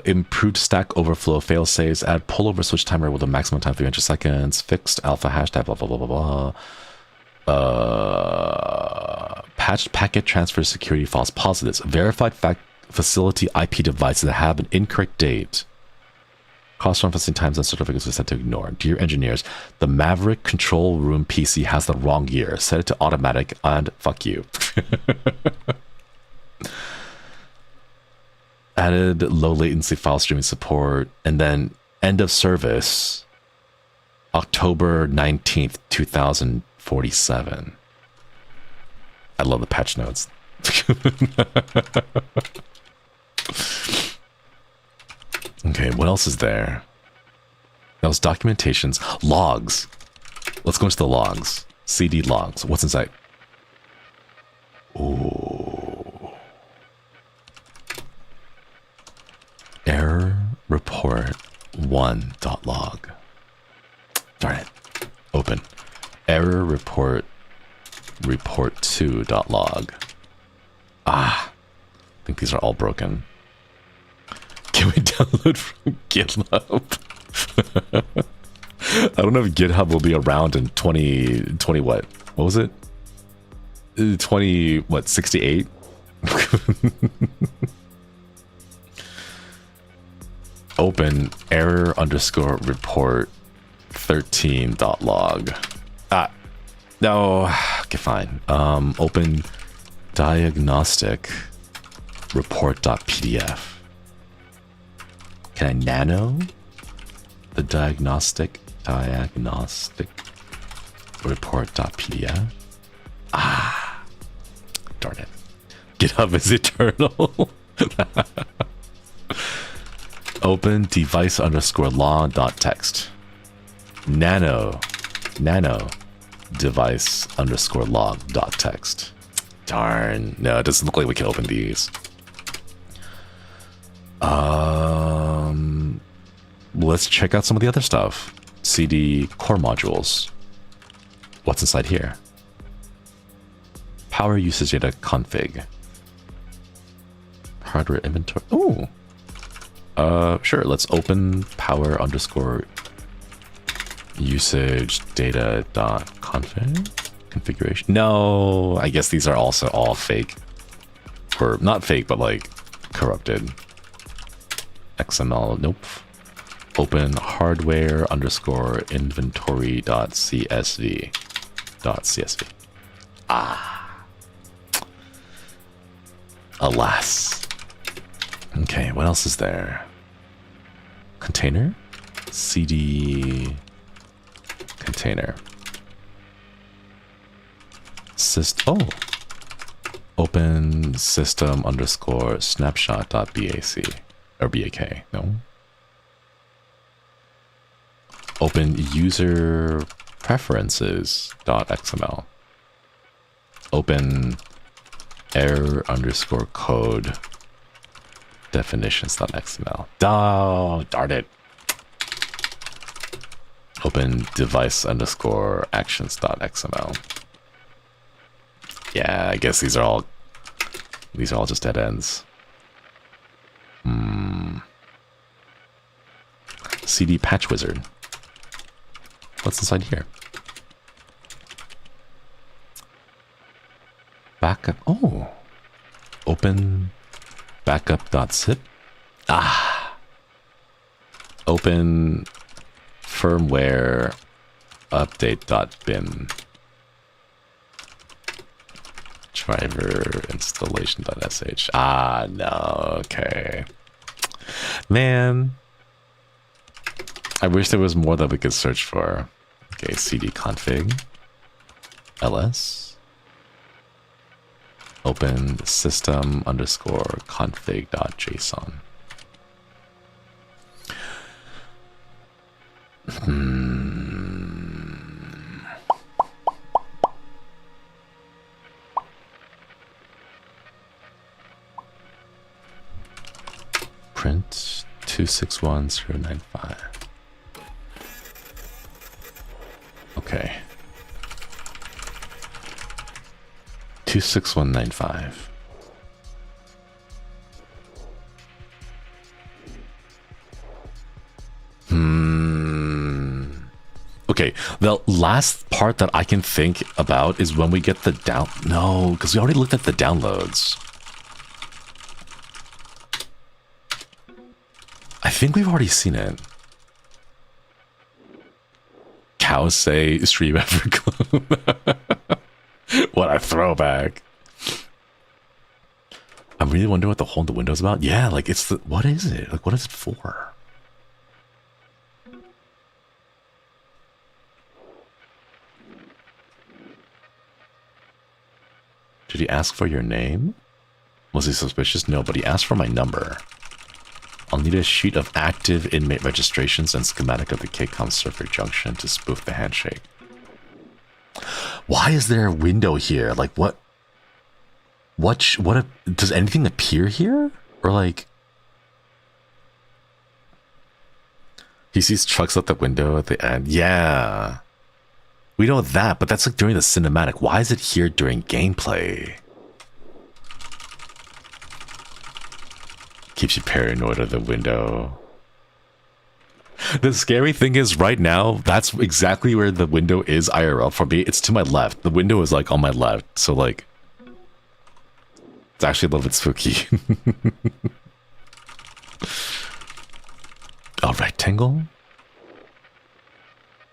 Improved stack overflow failsafes. Add pullover switch timer with a maximum time 300 seconds. Fixed alpha hashtag blah blah blah blah blah. Patched packet transfer security false positives. Verified facility IP devices that have an incorrect date. Cost processing times and certificates are set to ignore. Dear engineers, the Maverick control room PC has the wrong year. Set it to automatic and fuck you. Added low latency file streaming support, and then end of service October 19th, 2047. I love the patch notes. Okay, what else is there? That was documentations. Logs. Let's go into the logs. CD logs. What's inside? Ooh. Error report 1.log. Darn it. Open. Error report 2.log. these are all broken. Can we download from GitHub? I don't know if GitHub will be around in 20 what? What was it? 20 what? 68? Open error underscore report 13.log. No. Okay, fine. Open diagnostic report.pdf. Can I nano the diagnostic report.pdf? Darn it. GitHub is eternal. Open device underscore law.txt. Nano device underscore log.txt. Darn. No, it doesn't look like we can open these. Let's check out some of the other stuff. CD core modules. What's inside here? Power usage data config. Hardware inventory. Oh. Sure. Let's open power underscore usage data dot config configuration. No, I guess these are also all fake, or not fake, but like corrupted. XML. Nope. Open hardware underscore inventory dot csv dot csv. Alas. Okay, what else is there? Container? CD container. Open system underscore snapshot dot bac or bak. No. Open user preferences dot xml. Open error underscore code definitions.xml. Oh, darn it. Open device underscore actions.xml. Yeah, I guess these are all just dead ends. CD patch wizard. What's inside here? Backup. Oh. Open backup.zip. Open firmware update.bin. Driver installation.sh. No. Okay. Man. I wish there was more that we could search for. Okay, cd config. ls. Open system underscore config.json. Print 261095. Okay. 26195. Okay, the last part that I can think about is when we get the No, because we already looked at the downloads. I think we've already seen it. Cows say stream Everglow. What a throwback. I'm really wondering what the hole in the window is about. Yeah, like it's the... What is it? Like, what is it for? Did he ask for your name? Was he suspicious? No, but he asked for my number. I'll need a sheet of active inmate registrations and schematic of the KCOM server junction to spoof the handshake. Why is there a window here? Like, what does anything appear here? Or like... He sees trucks out the window at the end. Yeah. We know that, but that's like during the cinematic. Why is it here during gameplay? Keeps you paranoid of the window. The scary thing is right now, that's exactly where the window is IRL for me. It's to my left. The window is like on my left. So like, it's actually a little bit spooky. A rectangle?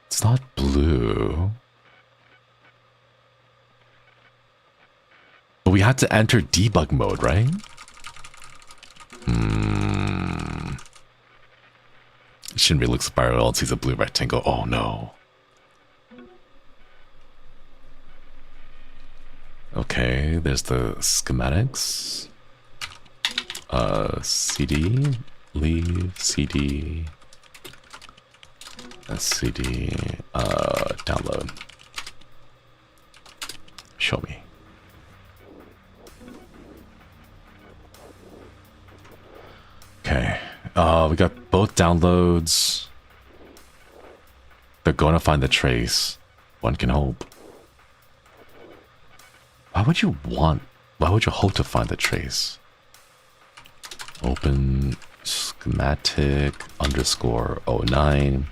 It's not blue. But we had to enter debug mode, right? Shinri looks spiral and sees a blue rectangle. Oh no. Okay, there's the schematics. CD, leave, CD, CD, download. Show me. Okay, we got both downloads. They're gonna find the trace. One can hope. Why would you hope to find the trace? Open schematic underscore 09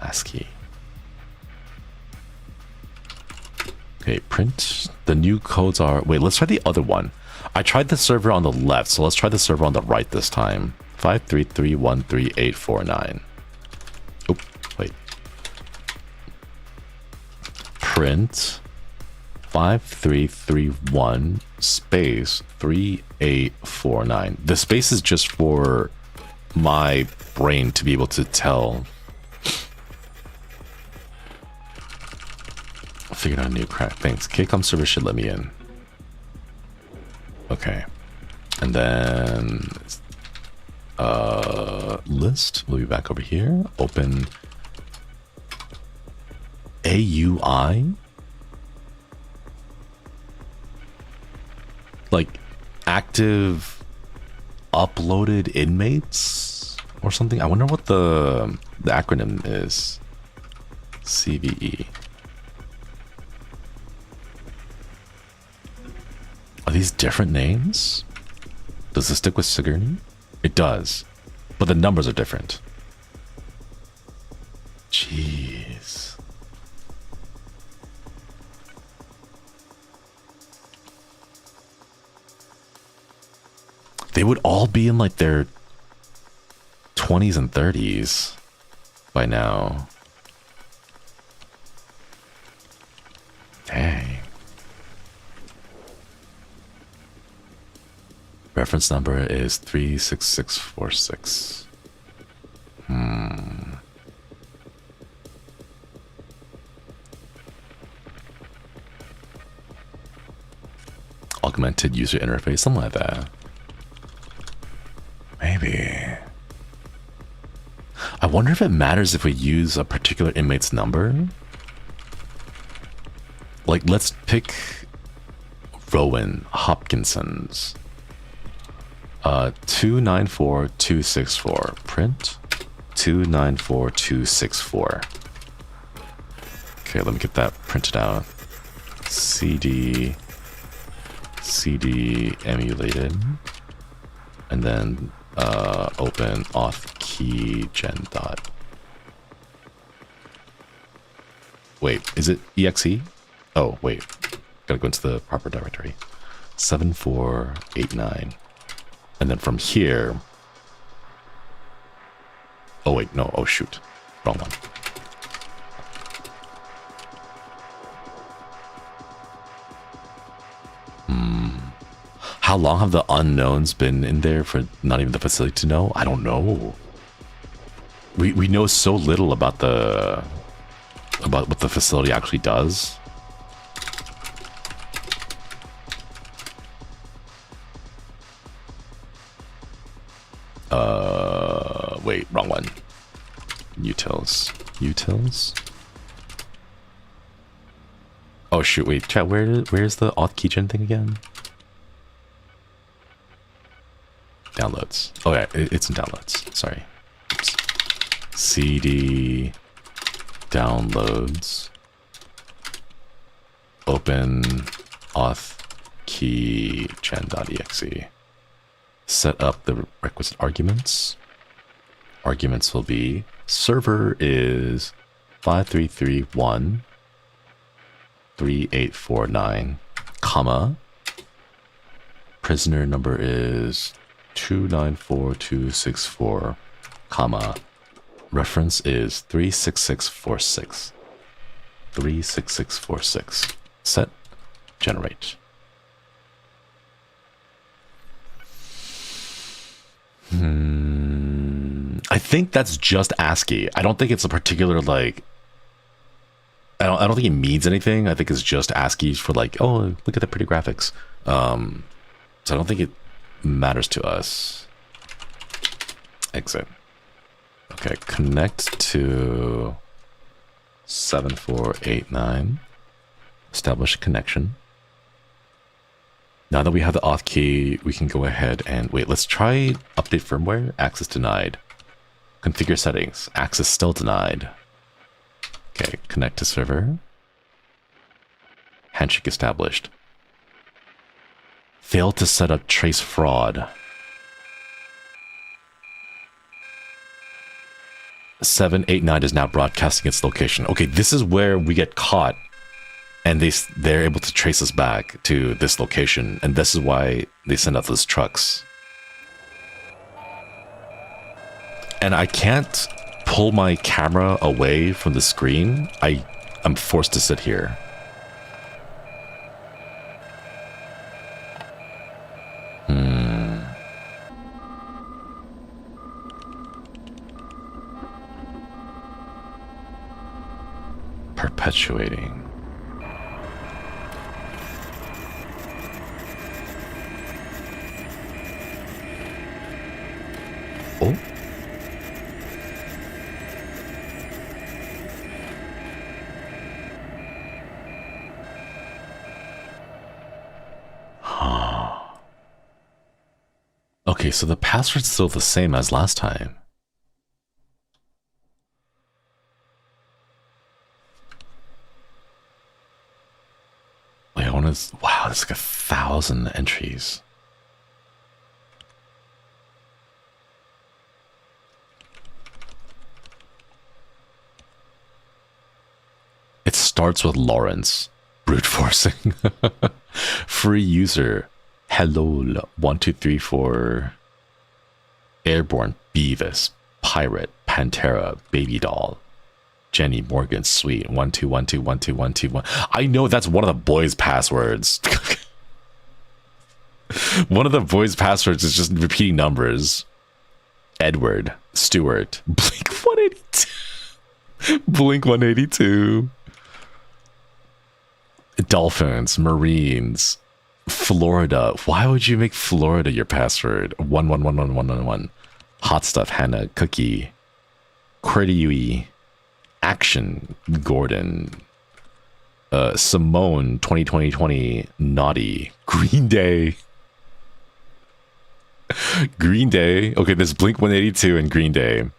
ASCII. Okay, print. The new codes are... Wait, let's try the other one. I tried the server on the left, so let's try the server on the right this time. 533138849. Oh, wait. Print 5331 space 3849. The space is just for my brain to be able to tell. I figured out a new crack. Thanks. KCOM server should let me in. Okay. And then list. We'll be back over here. Open AUI. Like active uploaded inmates or something. I wonder what the acronym is. CVE. Are these different names? Does it stick with Sigourney? It does, but the numbers are different. Jeez. They would all be in like their 20s and 30s by now. Dang. Reference number is 36646. Augmented user interface, something like that. Maybe. I wonder if it matters if we use a particular inmate's number. Like, let's pick Rowan Hopkinson's. 294264. Print 294264. Okay, let me get that printed out. CD emulated, and then open auth key gen dot. Wait, is it exe? Oh wait, gotta go into the proper directory. 7489. And then from here... Oh wait, no, oh shoot. Wrong one. How long have the unknowns been in there for not even the facility to know? I don't know. We know so little about what the facility actually does. Wait, wrong one. Utils. Oh shoot, wait, chat, where's the auth keygen thing again? Downloads. Oh yeah, it's in downloads. Sorry. Oops. CD downloads. Open auth keygen.exe. Set up the requisite arguments. Arguments will be server is 53313849, comma. Prisoner number is 294264, comma. Reference is 36646. 36646. Set. Generate. I think that's just ASCII. I don't think it's a particular like. I don't think it means anything. I think it's just ASCII for like, oh, look at the pretty graphics. So I don't think it matters to us. Exit. Okay, connect to 7489. Establish a connection. Now that we have the auth key, we can go ahead and wait. Let's try update firmware. Access denied. Configure settings. Access still denied. Okay, connect to server. Handshake established. Failed to set up trace fraud. 789 is now broadcasting its location. Okay, this is where we get caught. And they're able to trace us back to this location. And this is why they send out those trucks. And I can't pull my camera away from the screen. I'm forced to sit here. Perpetuating. Oh. Okay, so the password's still the same as last time. Wait, I want to. Wow, there's like 1,000 entries. It starts with Lawrence. Brute forcing. Free user. Hello 1234. Airborne. Beavis. Pirate. Pantera. Baby doll. Jenny Morgan. Sweet. 1212121212. I know that's one of the boys' passwords. One of the boys' passwords is just repeating numbers. Edward. Stewart. Blink 182. Blink 182. Dolphins, Marines, Florida. Why would you make Florida your password? 111111. Hot stuff, Hannah, Cookie, Quirty, Action, Gordon, Simone, 2020, Naughty, Green Day. Green Day. Okay, there's Blink 182 and Green Day.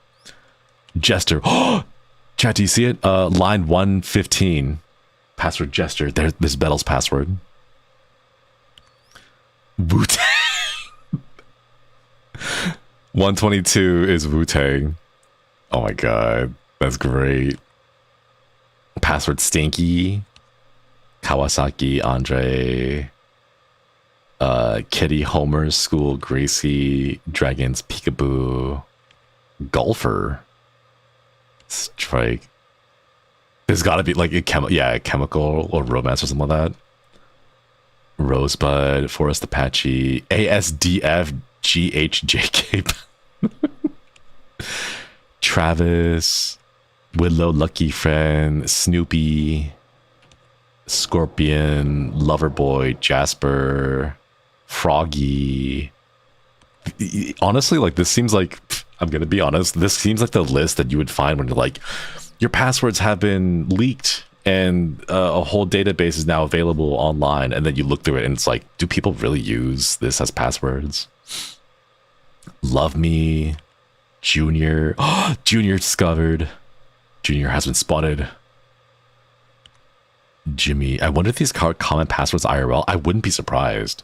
Jester. Oh, chat, do you see it? Line 115. Password Jester. There's Bettel's password. Wu-Tang. 122 is Wu-Tang. Oh my god. That's great. Password Stinky. Kawasaki, Andre. Kitty, Homer, School, Gracie, Dragons, Peekaboo. Golfer. Strike. There's got to be like a chemical or romance or something like that. Rosebud, Forest Apache, ASDF, GHJK. Travis, Willow, Lucky Friend, Snoopy, Scorpion, Loverboy, Jasper, Froggy. Honestly, like this seems like, I'm gonna be honest, this seems like the list that you would find when you're like, your passwords have been leaked and a whole database is now available online, and then you look through it and it's like, do people really use this as passwords? Love Me, Junior. Junior discovered. Junior has been spotted. Jimmy. I wonder if these common passwords IRL. I wouldn't be surprised.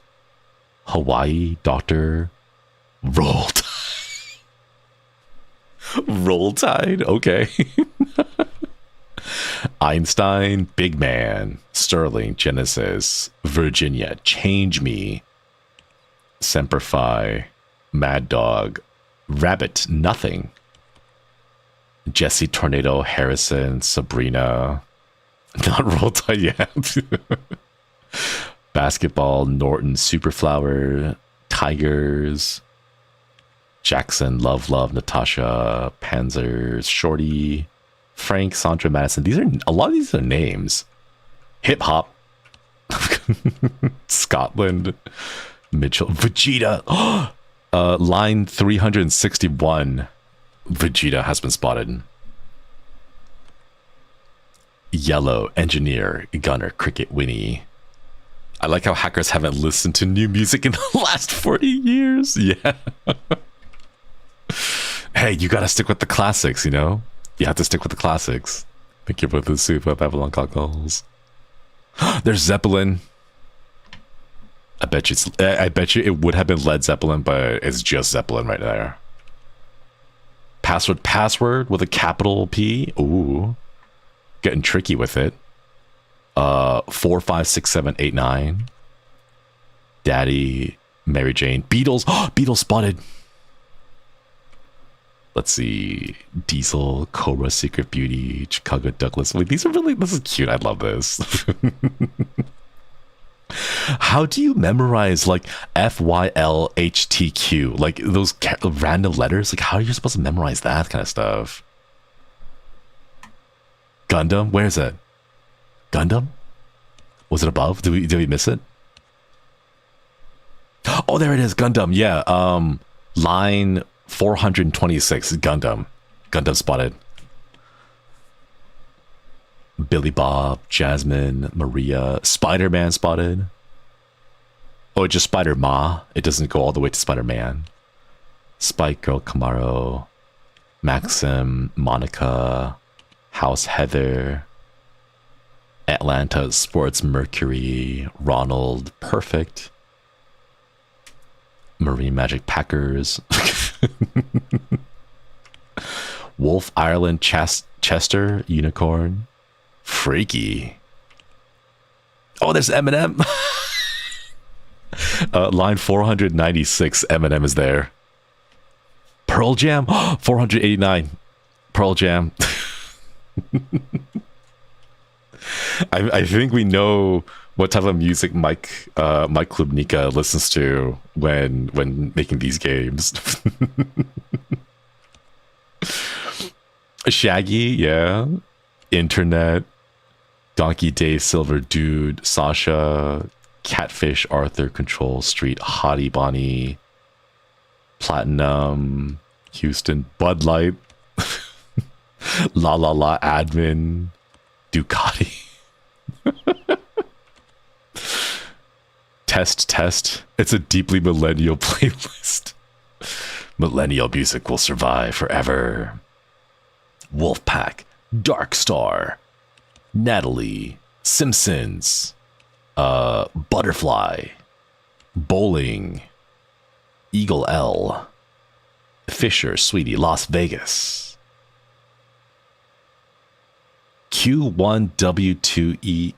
Hawaii, Doctor, Roll Roll Tide, okay. Einstein, Big Man, Sterling, Genesis, Virginia, Change Me, Semper Fi, Mad Dog, Rabbit, Nothing, Jesse, Tornado, Harrison, Sabrina, not Roll Tide yet. Basketball, Norton, Superflower, Tigers, Jackson, Love, Natasha, Panzers, Shorty, Frank, Sandra, Madison. A lot of these are names. Hip hop. Scotland, Mitchell, Vegeta. Line 361. Vegeta has been spotted. Yellow, Engineer, Gunner, Cricket, Winnie. I like how hackers haven't listened to new music in the last 40 years. Yeah. Hey, you gotta stick with the classics, you know? You have to stick with the classics. Thank you for the soup of Babylon cockles. There's Zeppelin. I bet you it would have been Led Zeppelin, but it's just Zeppelin right there. Password with a capital P. Ooh. Getting tricky with it. 4, 5, 6, 7, 8, 9. Daddy, Mary Jane, Beatles. Beatles spotted. Let's see. Diesel, Cobra, Secret Beauty, Chicago Douglas. Wait, this is cute. I love this. How do you memorize like FYLHTQ? Like those random letters? Like how are you supposed to memorize that kind of stuff? Gundam? Where is it? Gundam? Was it above? Did we miss it? Oh, there it is. Gundam. Yeah. Line 426. Gundam. Gundam spotted. Billy Bob, Jasmine, Maria, Spider-Man spotted. Oh, it's just Spider-Ma. It doesn't go all the way to Spider-Man. Spike Girl, Camaro, Maxim, Monica, House Heather, Atlanta Sports Mercury, Ronald Perfect, Marine Magic Packers, Wolf Ireland Chester Unicorn, Freaky. Oh, there's Eminem. Line 496, Eminem is there. Pearl Jam, 489, Pearl Jam. I think we know what type of music Mike Klubnika listens to when making these games. Shaggy, yeah. Internet, Donkey Day, Silver Dude, Sasha, Catfish, Arthur, Control Street, Hottie Bonnie, Platinum, Houston, Bud Light, La La La Admin, Ducati. Test. It's a deeply millennial playlist. Millennial music will survive forever. Wolfpack, Dark Star, Natalie, Simpsons, Butterfly, Bowling, Eagle L, Fisher, Sweetie, Las Vegas, Q1W2E.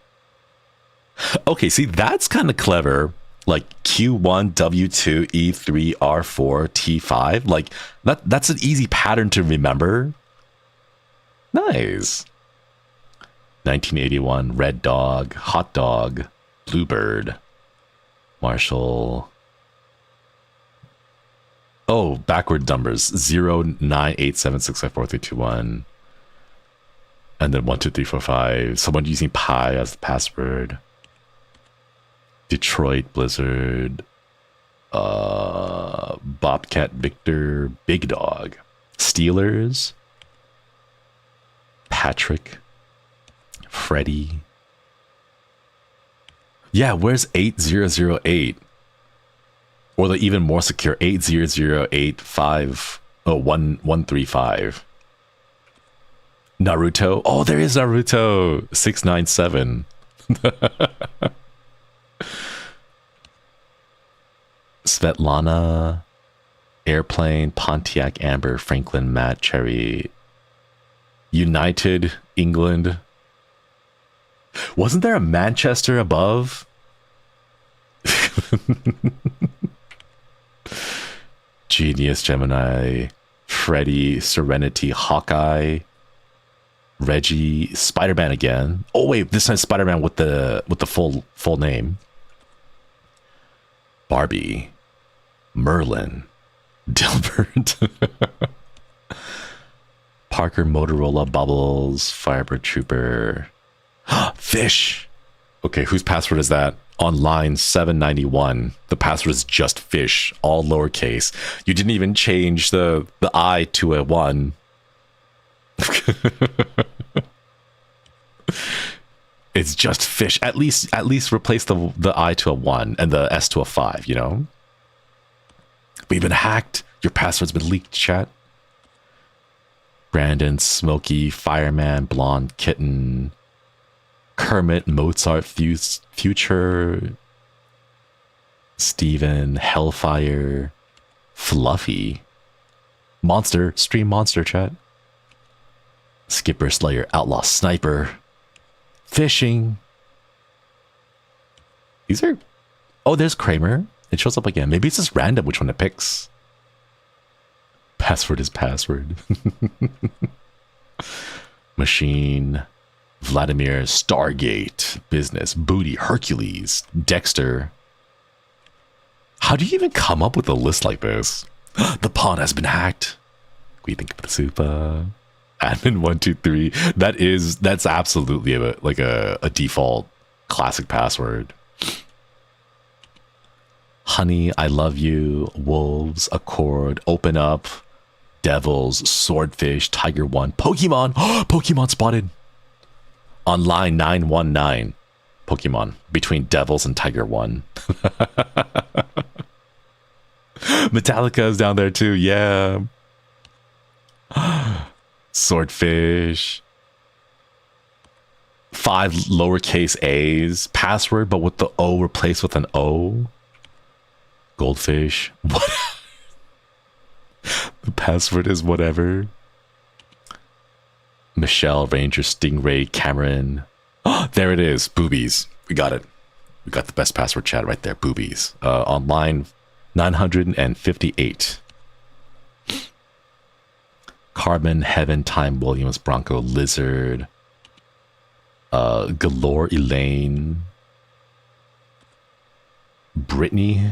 Okay, see, that's kind of clever. Like Q1W2E3R4T5. Like that's an easy pattern to remember. Nice. 1981, Red Dog, Hot Dog, Bluebird, Marshall. Oh, backward numbers. 0987654321. And then 12345. Someone using pi as the password. Detroit, Blizzard, Bobcat Victor, Big Dog, Steelers, Patrick, Freddie. Yeah, where's 8008? Or the even more secure 800850135. Naruto. Oh, there is Naruto 697. Svetlana, Airplane, Pontiac, Amber, Franklin, Matt, Cherry, United, England. Wasn't there a Manchester above? Genius, Gemini, Freddy, Serenity, Hawkeye, Reggie, Spider-Man again. Oh wait, this time Spider-Man with the full name. Barbie, Merlin, Dilbert, Parker, Motorola, Bubbles, Firebird Trooper, Fish. Okay, whose password is that? On line 791, the password is just Fish, all lowercase. You didn't even change the I to a 1. It's just Fish. At least replace the I to a 1 and the S to a 5, you know? We've been hacked. Your password's been leaked, chat. Brandon, Smokey, Fireman, Blonde, Kitten, Kermit, Mozart, Future, Steven, Hellfire, Fluffy, Monster, Stream Monster, chat. Skipper, Slayer, Outlaw, Sniper, Fishing. These are... Oh, there's Kramer. It shows up again. Maybe it's just random which one it picks. Password is password. Machine, Vladimir, Stargate, Business, Booty, Hercules, Dexter. How do you even come up with a list like this? The pawn has been hacked. We think of the super. Admin 123. That's absolutely a default classic password. Honey, I love you. Wolves, Accord, Open Up, Devils, Swordfish, Tiger 1, Pokemon. Pokemon spotted. On line 919. Pokemon between Devils and Tiger 1. Metallica is down there too. Yeah. Swordfish. 5 lowercase a's. Password, but with the O replaced with an O. Goldfish. What? The password is whatever. Michelle, Ranger, Stingray, Cameron. Oh, there it is. Boobies. We got it. We got the best password, chat, right there. Boobies. On line 958. Carbon, Heaven, Time, Williams, Bronco, Lizard, Galore, Elaine, Brittany,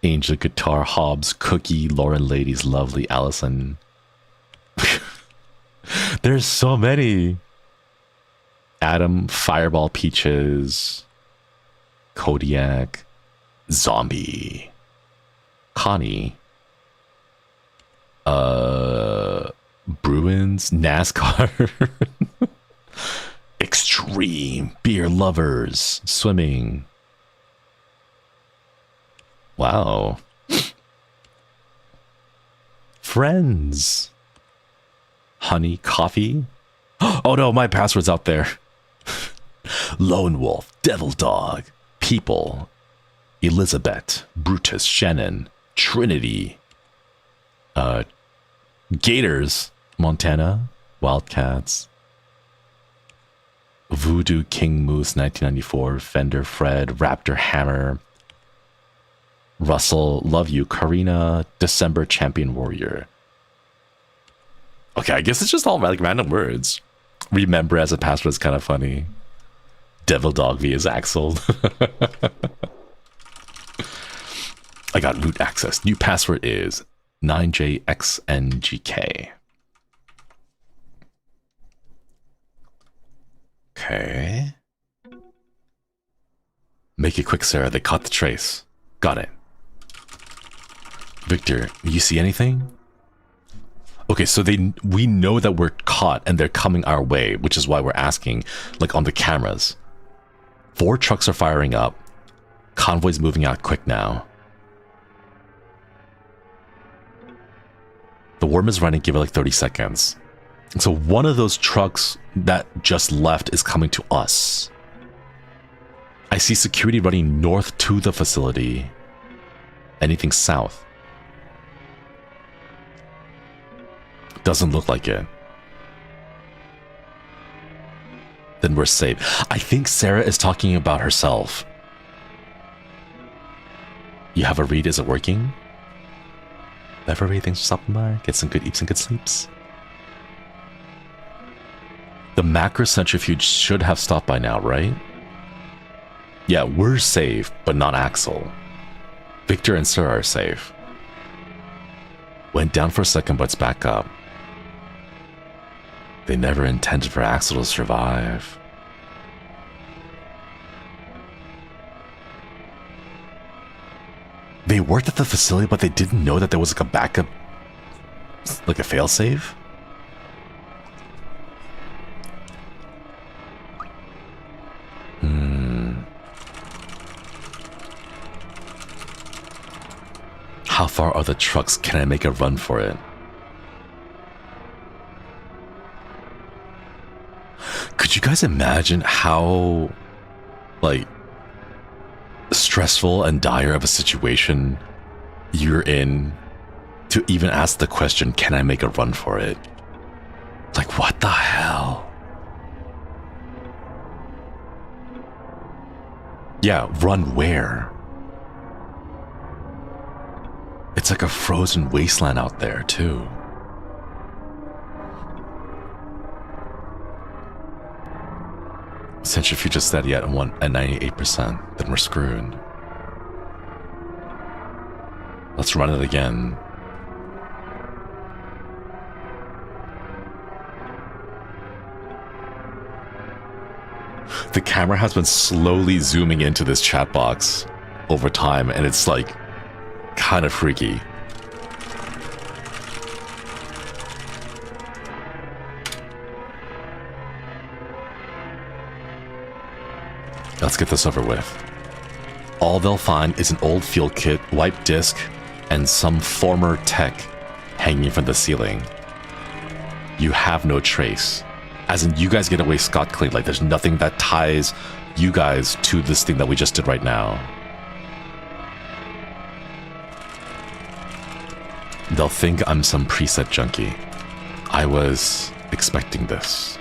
Angel, Guitar, Hobbs, Cookie, Lauren, Ladies, Lovely, Allison. There's so many. Adam, Fireball, Peaches, Kodiak, Zombie, Connie, Bruins, NASCAR, Extreme, Beer Lovers, Swimming. Wow. Friends. Honey, Coffee. Oh no, my password's out there. Lone Wolf, Devil Dog, People, Elizabeth, Brutus, Shannon, Trinity, Gators, Montana, Wildcats, Voodoo King Moose 1994, Fender Fred, Raptor Hammer, Russell, Love You, Karina, December Champion Warrior. Okay, I guess it's just all like random words. Remember as a password is kind of funny. Devil Dog V is Axel. I got root access. New password is 9JXNGK. Okay. Make it quick, Sarah. They caught the trace. Got it. Victor, you see anything? Okay, so we know that we're caught and they're coming our way, which is why we're asking, like on the cameras. 4 trucks are firing up. Convoy's moving out quick now. The worm is running, give it like 30 seconds. So one of those trucks that just left is coming to us. I see security running north to the facility. Anything south? Doesn't look like it. Then we're safe. I think Sarah is talking about herself. You have a read, is it working? Everybody, thanks for stopping by. Get some good eats and good sleeps. The macro centrifuge should have stopped by now, right? Yeah, we're safe, but not Axel. Victor and Sarah are safe. Went down for a second, but it's back up. They never intended for Axel to survive. They worked at the facility, but they didn't know that there was like a backup, like a failsafe? How far are the trucks? Can I make a run for it? Could you guys imagine how, like, stressful and dire of a situation you're in to even ask the question, can I make a run for it? Like, what the hell? Yeah, run where? It's like a frozen wasteland out there, too. Centrifuge is steady at 98%, then we're screwed. Let's run it again. The camera has been slowly zooming into this chat box over time, and it's like kind of freaky. Let's get this over with. All they'll find is an old field kit, wiped disc, and some former tech hanging from the ceiling. You have no trace. As in, you guys get away scot-clean. Like, there's nothing that ties you guys to this thing that we just did right now. They'll think I'm some preset junkie. I was expecting this.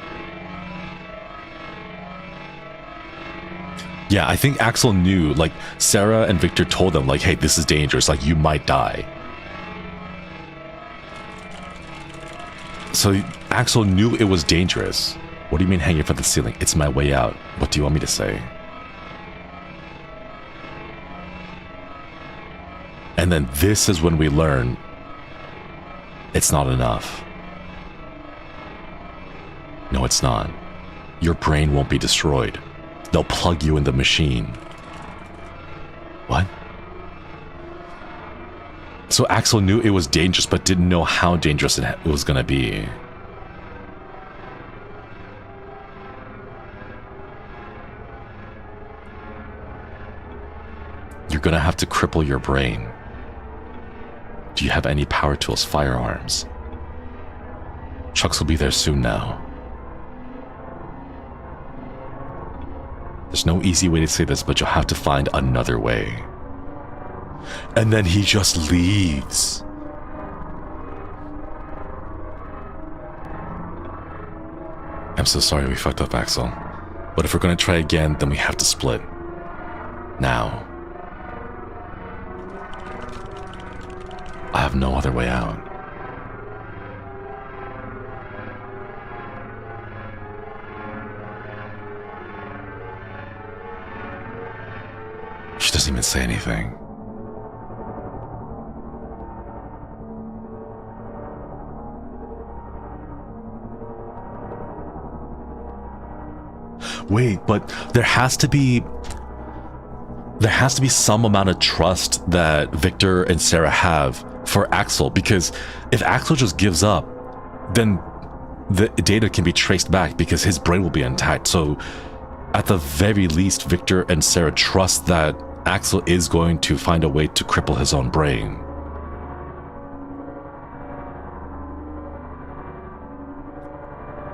Yeah, I think Axel knew, like, Sarah and Victor told them, like, hey, this is dangerous, like, you might die. So Axel knew it was dangerous. What do you mean hanging from the ceiling? It's my way out. What do you want me to say? And then this is when we learn it's not enough. No, it's not. Your brain won't be destroyed. They'll plug you in the machine. What? So Axel knew it was dangerous, but didn't know how dangerous it was gonna be. You're gonna have to cripple your brain. Do you have any power tools, firearms? Trucks will be there soon now. There's no easy way to say this, but you'll have to find another way. And then he just leaves. I'm so sorry we fucked up, Axel. But if we're gonna try again, then we have to split. Now. I have no other way out. She doesn't even say anything. Wait, but there has to be some amount of trust that Victor and Sarah have for Axel, because if Axel just gives up, then the data can be traced back because his brain will be intact. So at the very least, Victor and Sarah trust that Axel is going to find a way to cripple his own brain.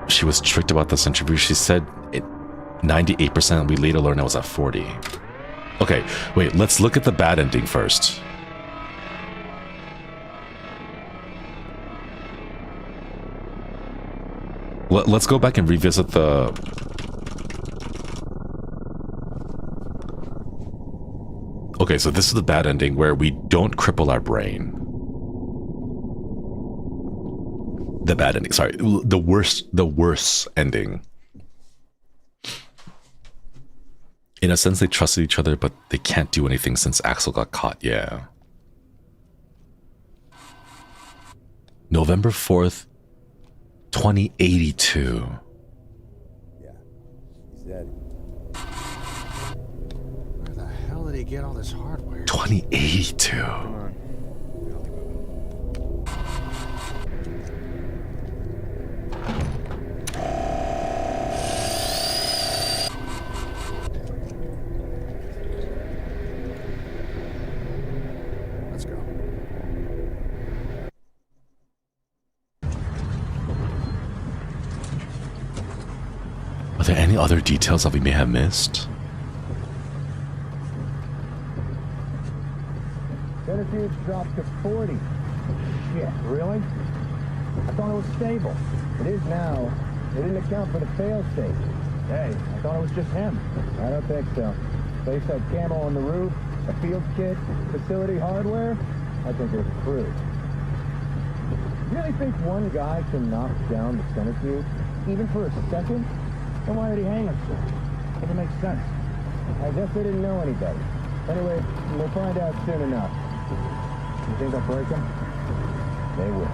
She was tricked about the centrifuge. She said 98%. We later learned it was at 40. Okay, wait, let's look at the bad ending first. Let's go back and revisit the... Okay, so this is the bad ending where we don't cripple our brain. The bad ending, sorry. The worst ending. In a sense, they trusted each other, but they can't do anything since Axel got caught, yeah. November 4th, 2082. Yeah, he's dead. Where the hell did he get all this hardware? 2082. Come on. I'll be moving. Let's go. Are there any other details that we may have missed? Centrifuge dropped to 40. Shit, really? I thought it was stable. It is now. They didn't account for the fail-safe. Hey, I thought it was just him. I don't think so. Place had camo on the roof, a field kit, facility hardware. I think it was crew. You really think one guy can knock down the centrifuge? Even for a second? Then why did he hang himself? Doesn't make sense. I guess they didn't know any better. Anyway, we'll find out soon enough. You think they'll break him? They will.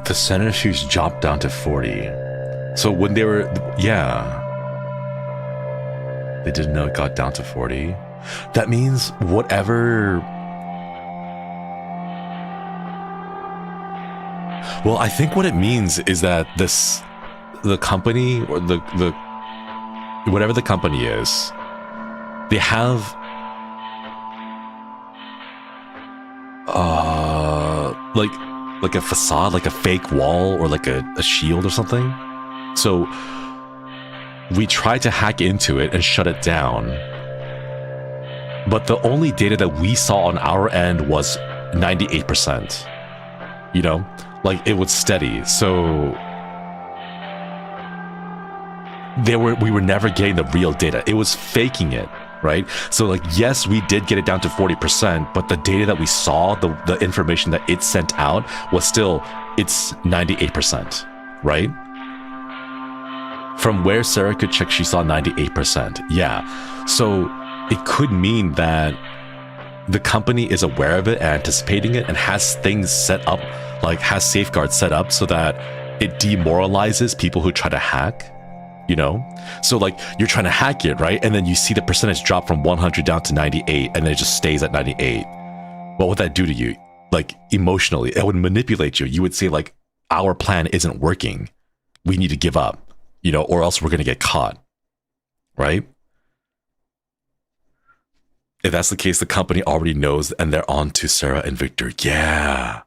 The centrifuge dropped down to 40. So when they were... Yeah. They didn't know it got down to 40. That means whatever... Well, I think what it means is that the company or the whatever the company is, they have like a facade, like a fake wall or like a shield or something. So we tried to hack into it and shut it down, but the only data that we saw on our end was 98%. You know, like it was steady. So we were never getting the real data. It was faking it, right? So like, yes, we did get it down to 40%, but the data that we saw, the information that it sent out was still, it's 98%, right? From where Sarah could check, she saw 98%. Yeah. So it could mean that the company is aware of it and anticipating it and has things set up, like has safeguards set up so that it demoralizes people who try to hack, you know? So like you're trying to hack it, right? And then you see the percentage drop from 100 down to 98 and then it just stays at 98. What would that do to you? Like emotionally, it would manipulate you. You would say like, our plan isn't working. We need to give up, you know, or else we're going to get caught, right? If that's the case, the company already knows and they're on to Sarah and Victor. Yeah.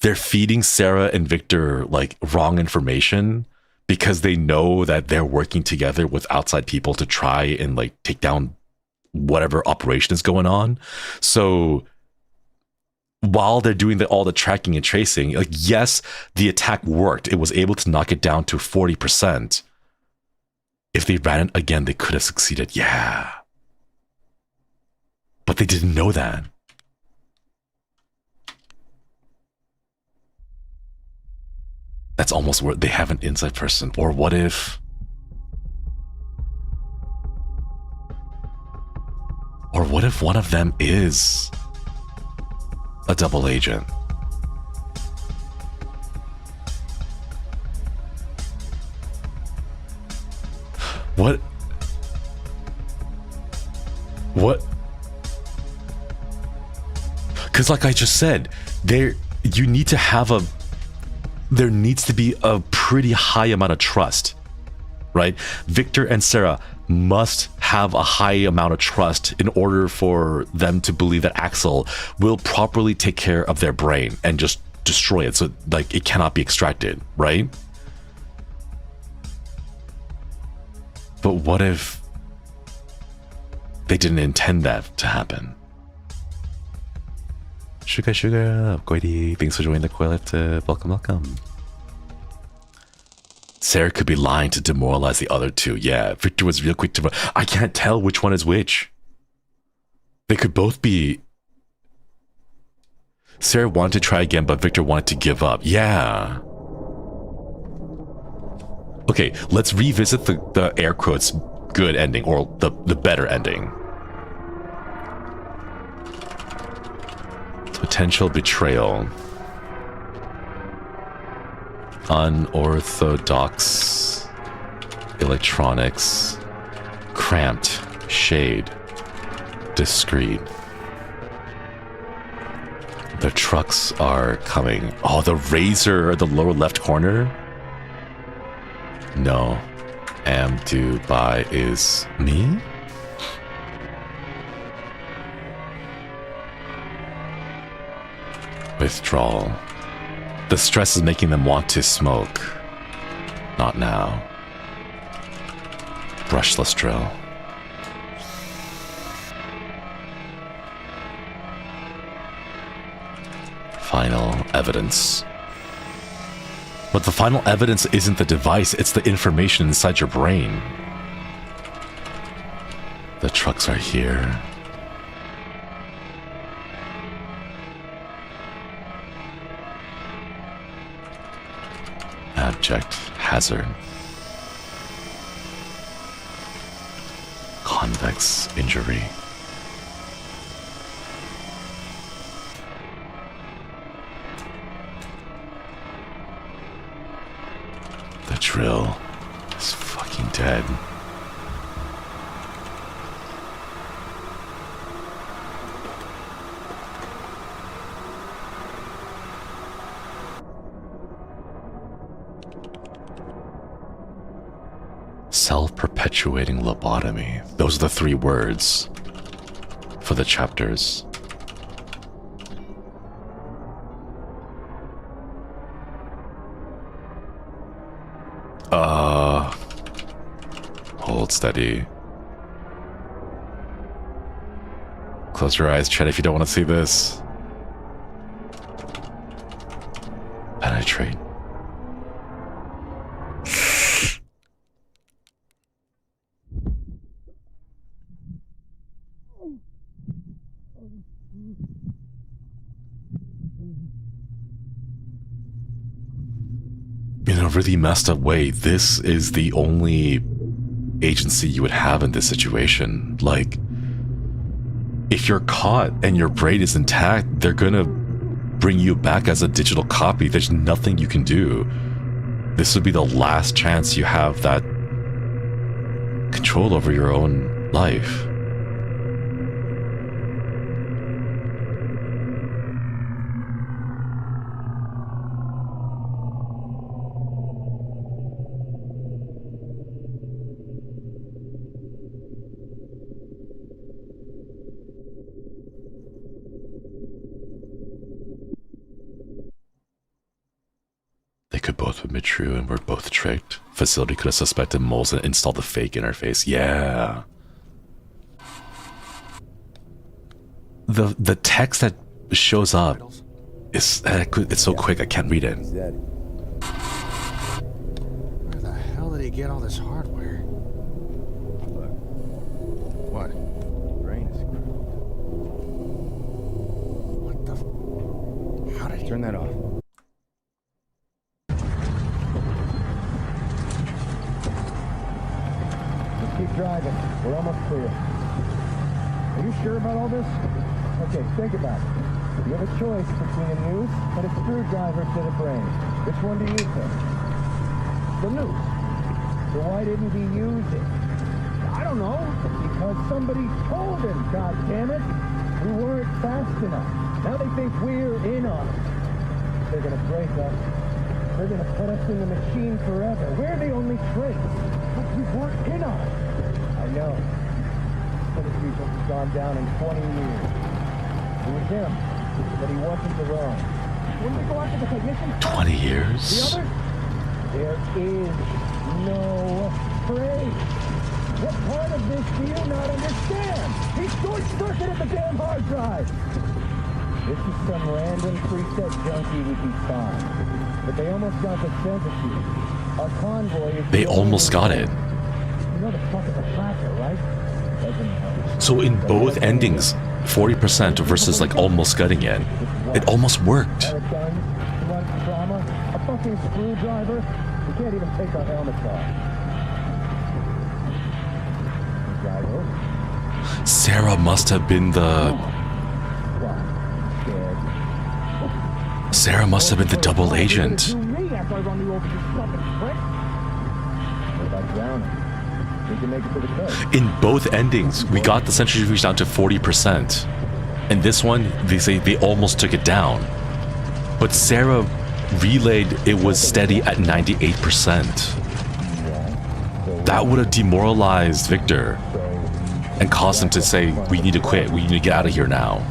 They're feeding Sarah and Victor like wrong information because they know that they're working together with outside people to try and like take down whatever operation is going on. So while they're doing all the tracking and tracing, like, yes, the attack worked. It was able to knock it down to 40%. If they ran it again, they could have succeeded. Yeah. But they didn't know that. That's almost where they have an inside person. Or what if... Or what if one of them is a double agent? What? Because like I just said, there needs to be a pretty high amount of trust, right? Victor and Sarah must have a high amount of trust in order for them to believe that Axel will properly take care of their brain and just destroy it, so like it cannot be extracted, right? But what if they didn't intend that to happen. Sugar, Goity, thanks for joining the collective. Welcome, welcome. Sarah could be lying to demoralize the other two. Yeah, Victor was real quick to... I can't tell which one is which. They could both be... Sarah wanted to try again, but Victor wanted to give up. Yeah. Okay, let's revisit the air quotes good ending, or the better ending. Potential betrayal. Unorthodox electronics. Cramped shade. Discreet. The trucks are coming. Oh, the razor, the lower left corner? No. Am to buy is me? Withdrawal. The stress is making them want to smoke. Not now. Brushless drill. Final evidence. But the final evidence isn't the device, it's the information inside your brain. The trucks are here. Abject hazard. Convex injury. The drill is fucking dead. Self-perpetuating lobotomy. Those are the 3 words for the chapters. Hold steady. Close your eyes, Chet, if you don't want to see this. Penetrate. In a really messed up way, this is the only agency you would have in this situation. Like, if you're caught and your brain is intact, they're gonna bring you back as a digital copy. There's nothing you can do. This would be the last chance you have that control over your own life. Could both admit true and we're both tricked. Facility could have suspected moles and installed the fake interface. Yeah. The text that shows up is it's so quick I can't read it. He's dead. Where the hell did he get all this hardware? Look, What? brain is screwed. What the? How did he? Turn that off. Keep driving. We're almost clear. Are you sure about all this? Okay, think about it. You have a choice between a noose and a screwdriver to the brain. Which one do you think? The noose. So why didn't he use it? I don't know. Because somebody told him, God damn it. We weren't fast enough. Now they think we're in on it. They're gonna break us. They're gonna put us in the machine forever. We're the only trace. But we weren't in on it. I know. But the people have gone down in 20 years. It was him, but he wasn't alone. When we go after the technician, 20 the years? others, there is no trace. What part of this do you not understand? He short-circuited the damn hard drive! This is some random preset junkie would be fine. But they almost got the centrifuge. Our convoy is... They almost got it. You know the fuck is a tracker, right? Doesn't matter. So in both endings, 40% versus like almost gutting it. It almost worked. Got it done. You want trauma? A fucking screwdriver? We can't even take our helmets off. Drive over. Sarah must have been the... Sarah must have been the double agent. In both endings, we got the centrifuge down to 40%. In this one, they say they almost took it down. But Sarah relayed it was steady at 98%. That would have demoralized Victor and caused him to say, we need to quit, we need to get out of here now.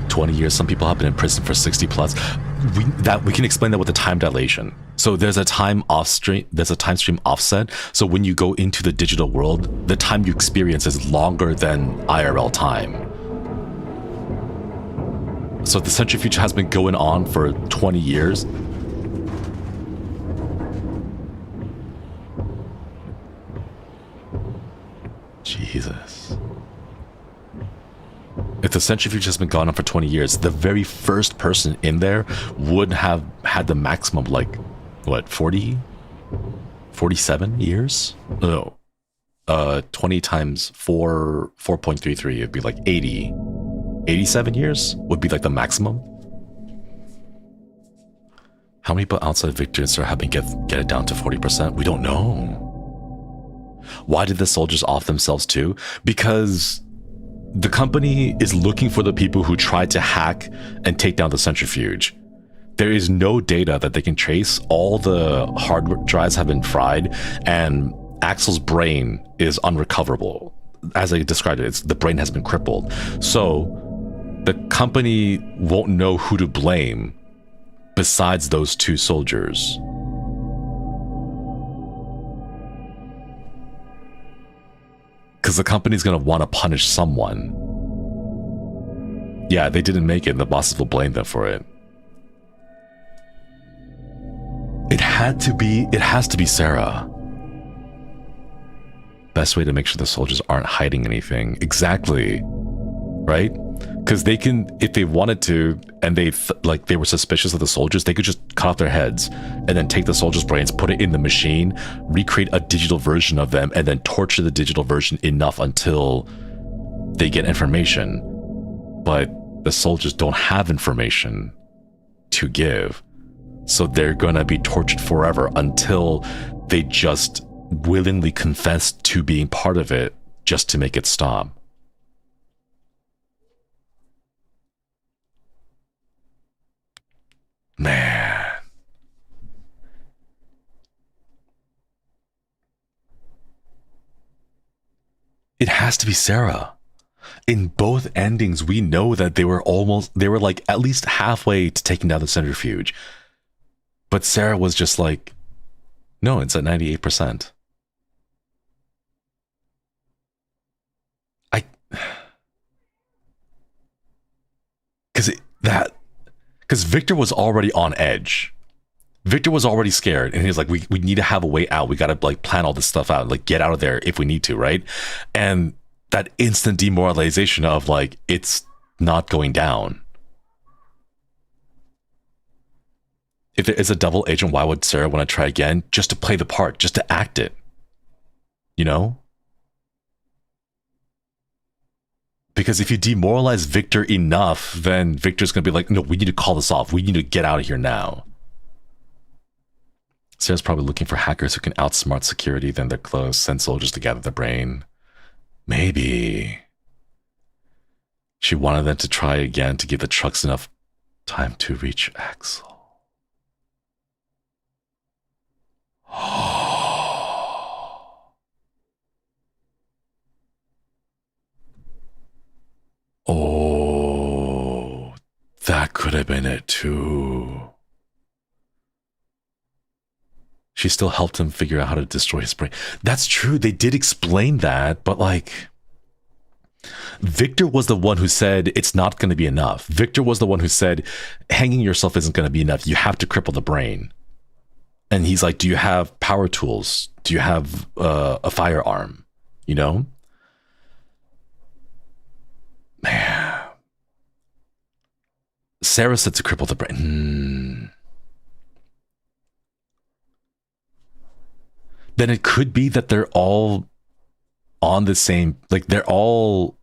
20 years. Some people have been in prison for 60 plus. We can explain that with the time dilation. So there's a time stream offset. So when you go into the digital world, the time you experience is longer than IRL time. So the centrifuge has been going on for 20 years. Jesus. If the centrifuge has been going on for 20 years, the very first person in there would have had the maximum, like, what, 40? 47 years? No. 20 times 4.33, it'd be like 80. 87 years would be like the maximum. How many people outside Victor have been get it down to 40%? We don't know. Why did the soldiers off themselves too? Because the company is looking for the people who tried to hack and take down the centrifuge. There is no data that they can trace. All the hard drives have been fried, and Axel's brain is unrecoverable. As I described it, the brain has been crippled. So the company won't know who to blame besides those two soldiers. Because the company's going to want to punish someone. Yeah, they didn't make it, and the bosses will blame them for it. It has to be Sarah. Best way to make sure the soldiers aren't hiding anything. Exactly. Right? Because they can, if they wanted to, and they were suspicious of the soldiers, they could just cut off their heads and then take the soldiers' brains, put it in the machine, recreate a digital version of them, and then torture the digital version enough until they get information. But the soldiers don't have information to give. So they're gonna be tortured forever until they just willingly confess to being part of it just to make it stop. Man. It has to be Sarah. In both endings, we know that they were like at least halfway to taking down the centrifuge. But Sarah was just like, no, it's at 98%. Because Victor was already on edge. Victor was already scared, and he was like, we need to have a way out. We got to like plan all this stuff out, like get out of there if we need to, right? And that instant demoralization of like, it's not going down. If there is a double agent, why would Sarah want to try again? Just to play the part, just to act it. You know? Because if you demoralize Victor enough, then Victor's going to be like, no, we need to call this off. We need to get out of here now. Sarah's probably looking for hackers who can outsmart security, then they're close, send soldiers to gather the brain. Maybe. She wanted them to try again to give the trucks enough time to reach Axel. Oh, that could have been it too. She still helped him figure out how to destroy his brain. That's true. They did explain that, but like, Victor was the one who said it's not going to be enough. Victor was the one who said hanging yourself isn't going to be enough. You have to cripple the brain. And he's like, do you have power tools? Do you have a firearm? You know? Man. Sarah said to cripple the brain. Then it could be that they're all on the same, like they're all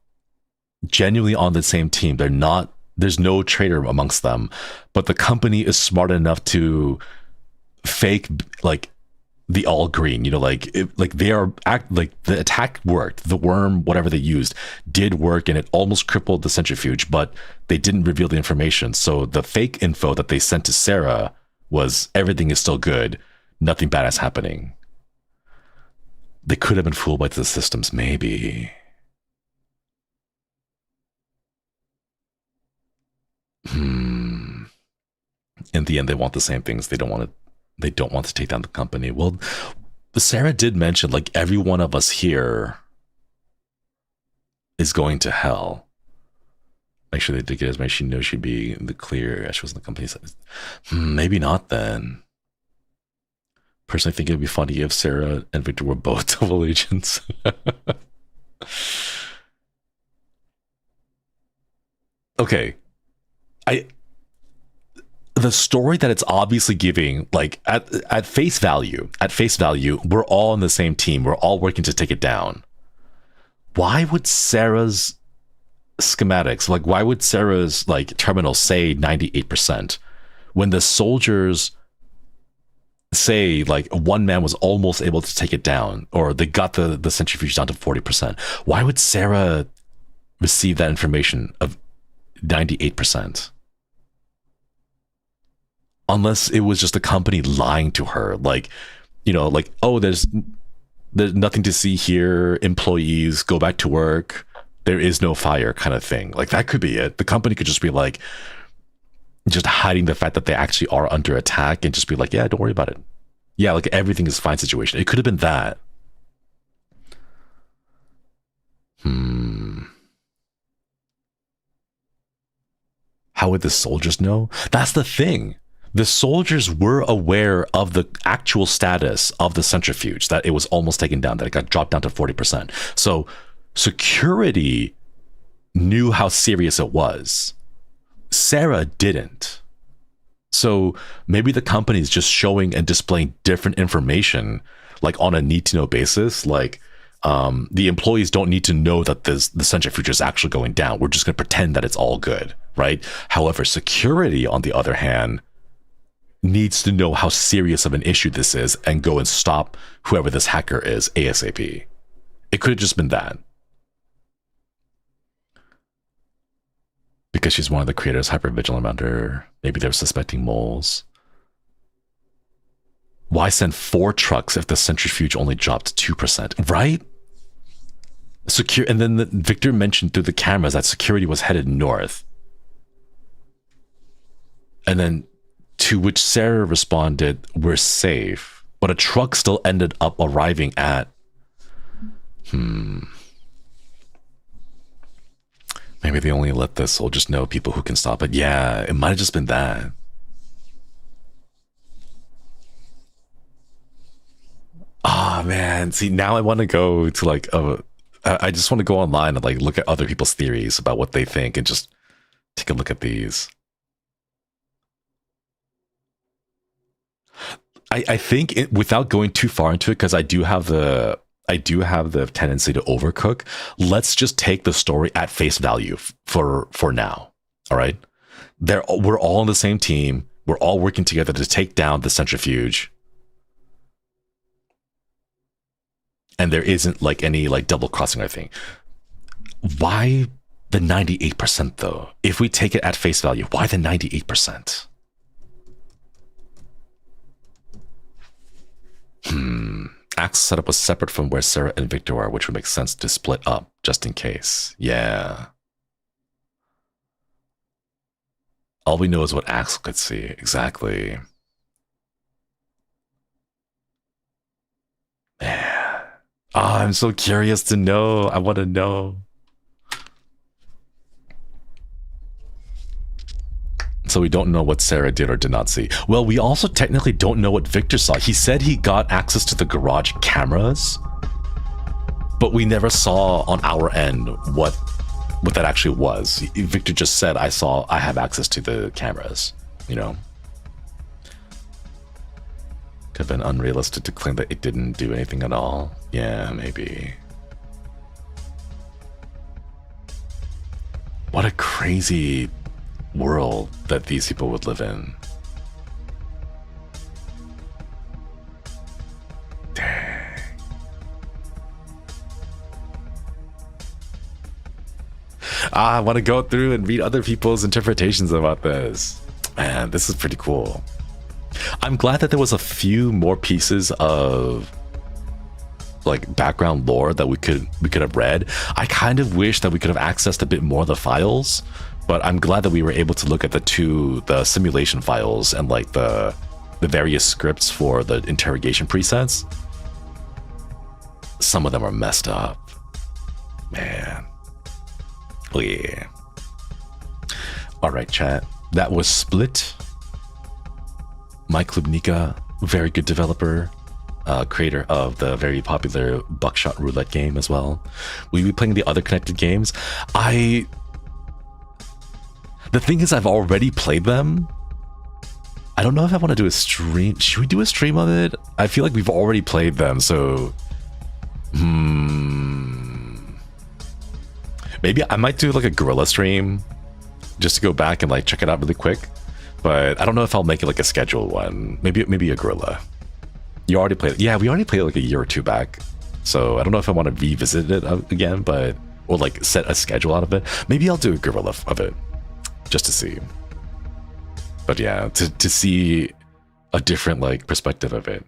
genuinely on the same team. They're not, there's no traitor amongst them, but the company is smart enough to fake like the all green, you know, like they are like the attack worked, the worm, whatever they used did work, and it almost crippled the centrifuge, but they didn't reveal the information. So the fake info that they sent to Sarah was everything is still good, nothing bad is happening. They could have been fooled by the systems, maybe. In the end, they want the same things. They don't want to take down the company. Well, Sarah did mention, like, every one of us here is going to hell. Make sure they did get as much. She knows she'd be in the clear. She was in the company. Maybe not then. Personally, I think it'd be funny if Sarah and Victor were both double agents. Okay. The story that it's obviously giving, like at face value, we're all on the same team. We're all working to take it down. Why would Sarah's schematics, like why would Sarah's like terminal say 98% when the soldiers say like one man was almost able to take it down, or they got the centrifuge down to 40%? Why would Sarah receive that information of 98%? Unless it was just a company lying to her, like, you know, like, oh, there's nothing to see here, employees go back to work, there is no fire kind of thing. Like, that could be it. The company could just be like just hiding the fact that they actually are under attack and just be like, yeah, don't worry about it. Yeah, like everything is fine situation. It could have been that. How would the soldiers know? That's the thing. The soldiers were aware of the actual status of the centrifuge, that it was almost taken down, that it got dropped down to 40%. So security knew how serious it was. Sarah didn't. So maybe the company is just showing and displaying different information, like on a need to know basis. Like the employees don't need to know that the centrifuge is actually going down. We're just going to pretend that it's all good, right? However, security, on the other hand, needs to know how serious of an issue this is and go and stop whoever this hacker is ASAP. It could have just been that. Because she's one of the creators, hyper-vigilant around her. Maybe they're suspecting moles. Why send 4 trucks if the centrifuge only dropped 2%? Right? And then Victor mentioned through the cameras that security was headed north. And then to which Sarah responded, we're safe. But a truck still ended up arriving at... Maybe they only let the soldiers know people who can stop it. Yeah, it might have just been that. Ah, man. See, now I want to go to like... I just want to go online and like look at other people's theories about what they think and just take a look at these. I think without going too far into it, because I do have the tendency to overcook. Let's just take the story at face value for now. All right, we're all on the same team. We're all working together to take down the centrifuge, and there isn't like any like double crossing or thing. Why the 98% though? If we take it at face value, why the 98%? Access setup was separate from where Sarah and Victor are, which would make sense to split up just in case. Yeah. All we know is what Axel could see. Exactly. Man. Oh, I'm so curious to know. I want to know. So we don't know what Sarah did or did not see. Well, we also technically don't know what Victor saw. He said he got access to the garage cameras, but we never saw on our end what that actually was. Victor just said, I have access to the cameras, you know? Could have been unrealistic to claim that it didn't do anything at all. Yeah, maybe. What a crazy world that these people would live in. Dang. I want to go through and read other people's interpretations about this. Man, this is pretty cool. I'm glad that there was a few more pieces of like background lore that we could have read. I kind of wish that we could have accessed a bit more of the files, but I'm glad that we were able to look at the simulation files and like the various scripts for the interrogation presets. Some of them are messed up, man. Oh yeah. All right, chat. That was S.p.l.i.t. Mike Klubnika, very good developer, creator of the very popular Buckshot Roulette game as well. We'll be playing the other connected games. The thing is, I've already played them. I don't know if I want to do a stream. Should we do a stream of it? I feel like we've already played them, so... Maybe I might do like a guerrilla stream just to go back and like check it out really quick. But I don't know if I'll make it like a scheduled one. Maybe a guerrilla. You already played it. Yeah, we already played it like a year or two back. So I don't know if I want to revisit it again, but or like set a schedule out of it. Maybe I'll do a guerrilla of it just to see. But yeah, to see a different like perspective of it.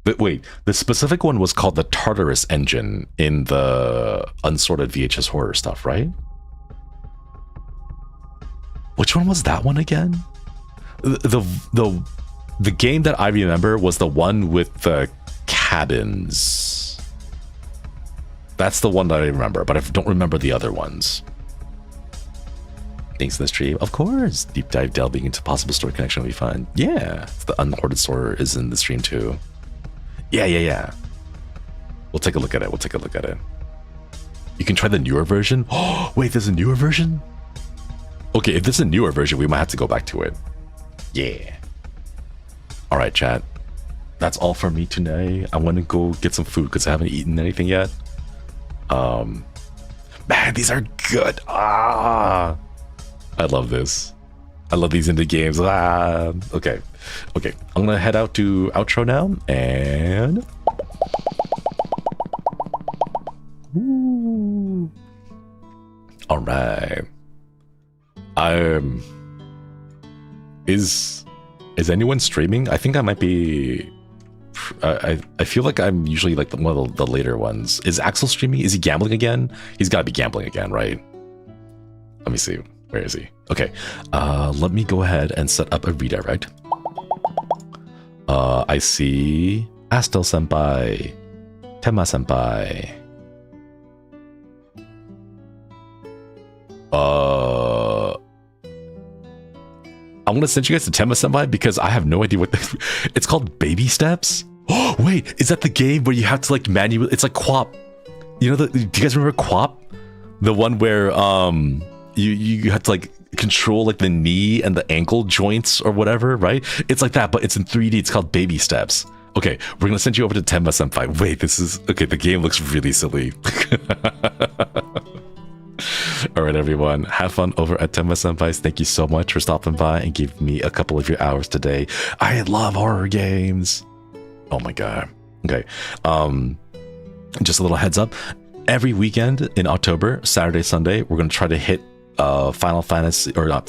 But wait, the specific one was called the Tartarus engine in the unsorted VHS horror stuff, right? Which one was that one again? The game that I remember was the one with the cabins. That's the one that I remember, but I don't remember the other ones. Thanks to the stream. Of course, deep dive delving into possible story connection will be fun. Yeah, the unhoarded store is in the stream too. Yeah. We'll take a look at it. You can try the newer version. Oh, wait, there's a newer version? Okay, if there's a newer version, we might have to go back to it. Yeah. All right, chat. That's all for me today. I want to go get some food because I haven't eaten anything yet. Man, these are good. I love this. I love these indie games. Okay. I'm gonna head out to outro now, and ooh. All right. Is anyone streaming? I think I might be. I feel like I'm usually like one of the later ones. Is Axel streaming? Is he gambling again? He's got to be gambling again, right? Let me see. Where is he? Okay. Let me go ahead and set up a redirect. I see Astel Senpai, Tema Senpai. I'm gonna send you guys to Tema Senpai because I have no idea what it's called. Baby Steps. Oh wait, is that the game where you have to like manually? It's like QWOP. You know, do you guys remember QWOP? The one where you have to like control like the knee and the ankle joints or whatever, right? It's like that, but it's in 3D. It's called Baby Steps. Okay, we're gonna send you over to Tenma Senpai. Wait, this is okay. The game looks really silly. All right, everyone, have fun over at Tenma Senpai's. Thank you so much for stopping by and giving me a couple of your hours today. I love horror games. Oh my god. Okay, just a little heads up. Every weekend in October, Saturday, Sunday, we're gonna try to hit Final Fantasy, or not,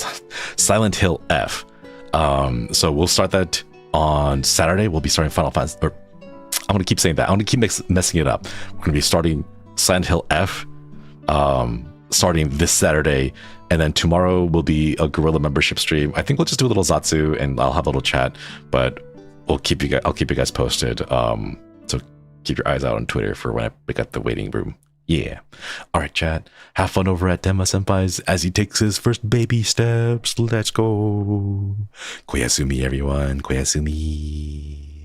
Silent Hill F. So we'll start that on Saturday. We'll be starting Final Fantasy, or I'm gonna keep saying that. I'm gonna keep messing it up. We're gonna be starting Silent Hill F starting this Saturday, and then tomorrow will be a Gorilla membership stream. I think we'll just do a little Zatsu, and I'll have a little chat, but I'll keep you guys posted. So keep your eyes out on Twitter for when I pick up the waiting room. Yeah. All right, chat. Have fun over at Tenma Senpai's as he takes his first baby steps. Let's go. Koyasumi, everyone. Koyasumi.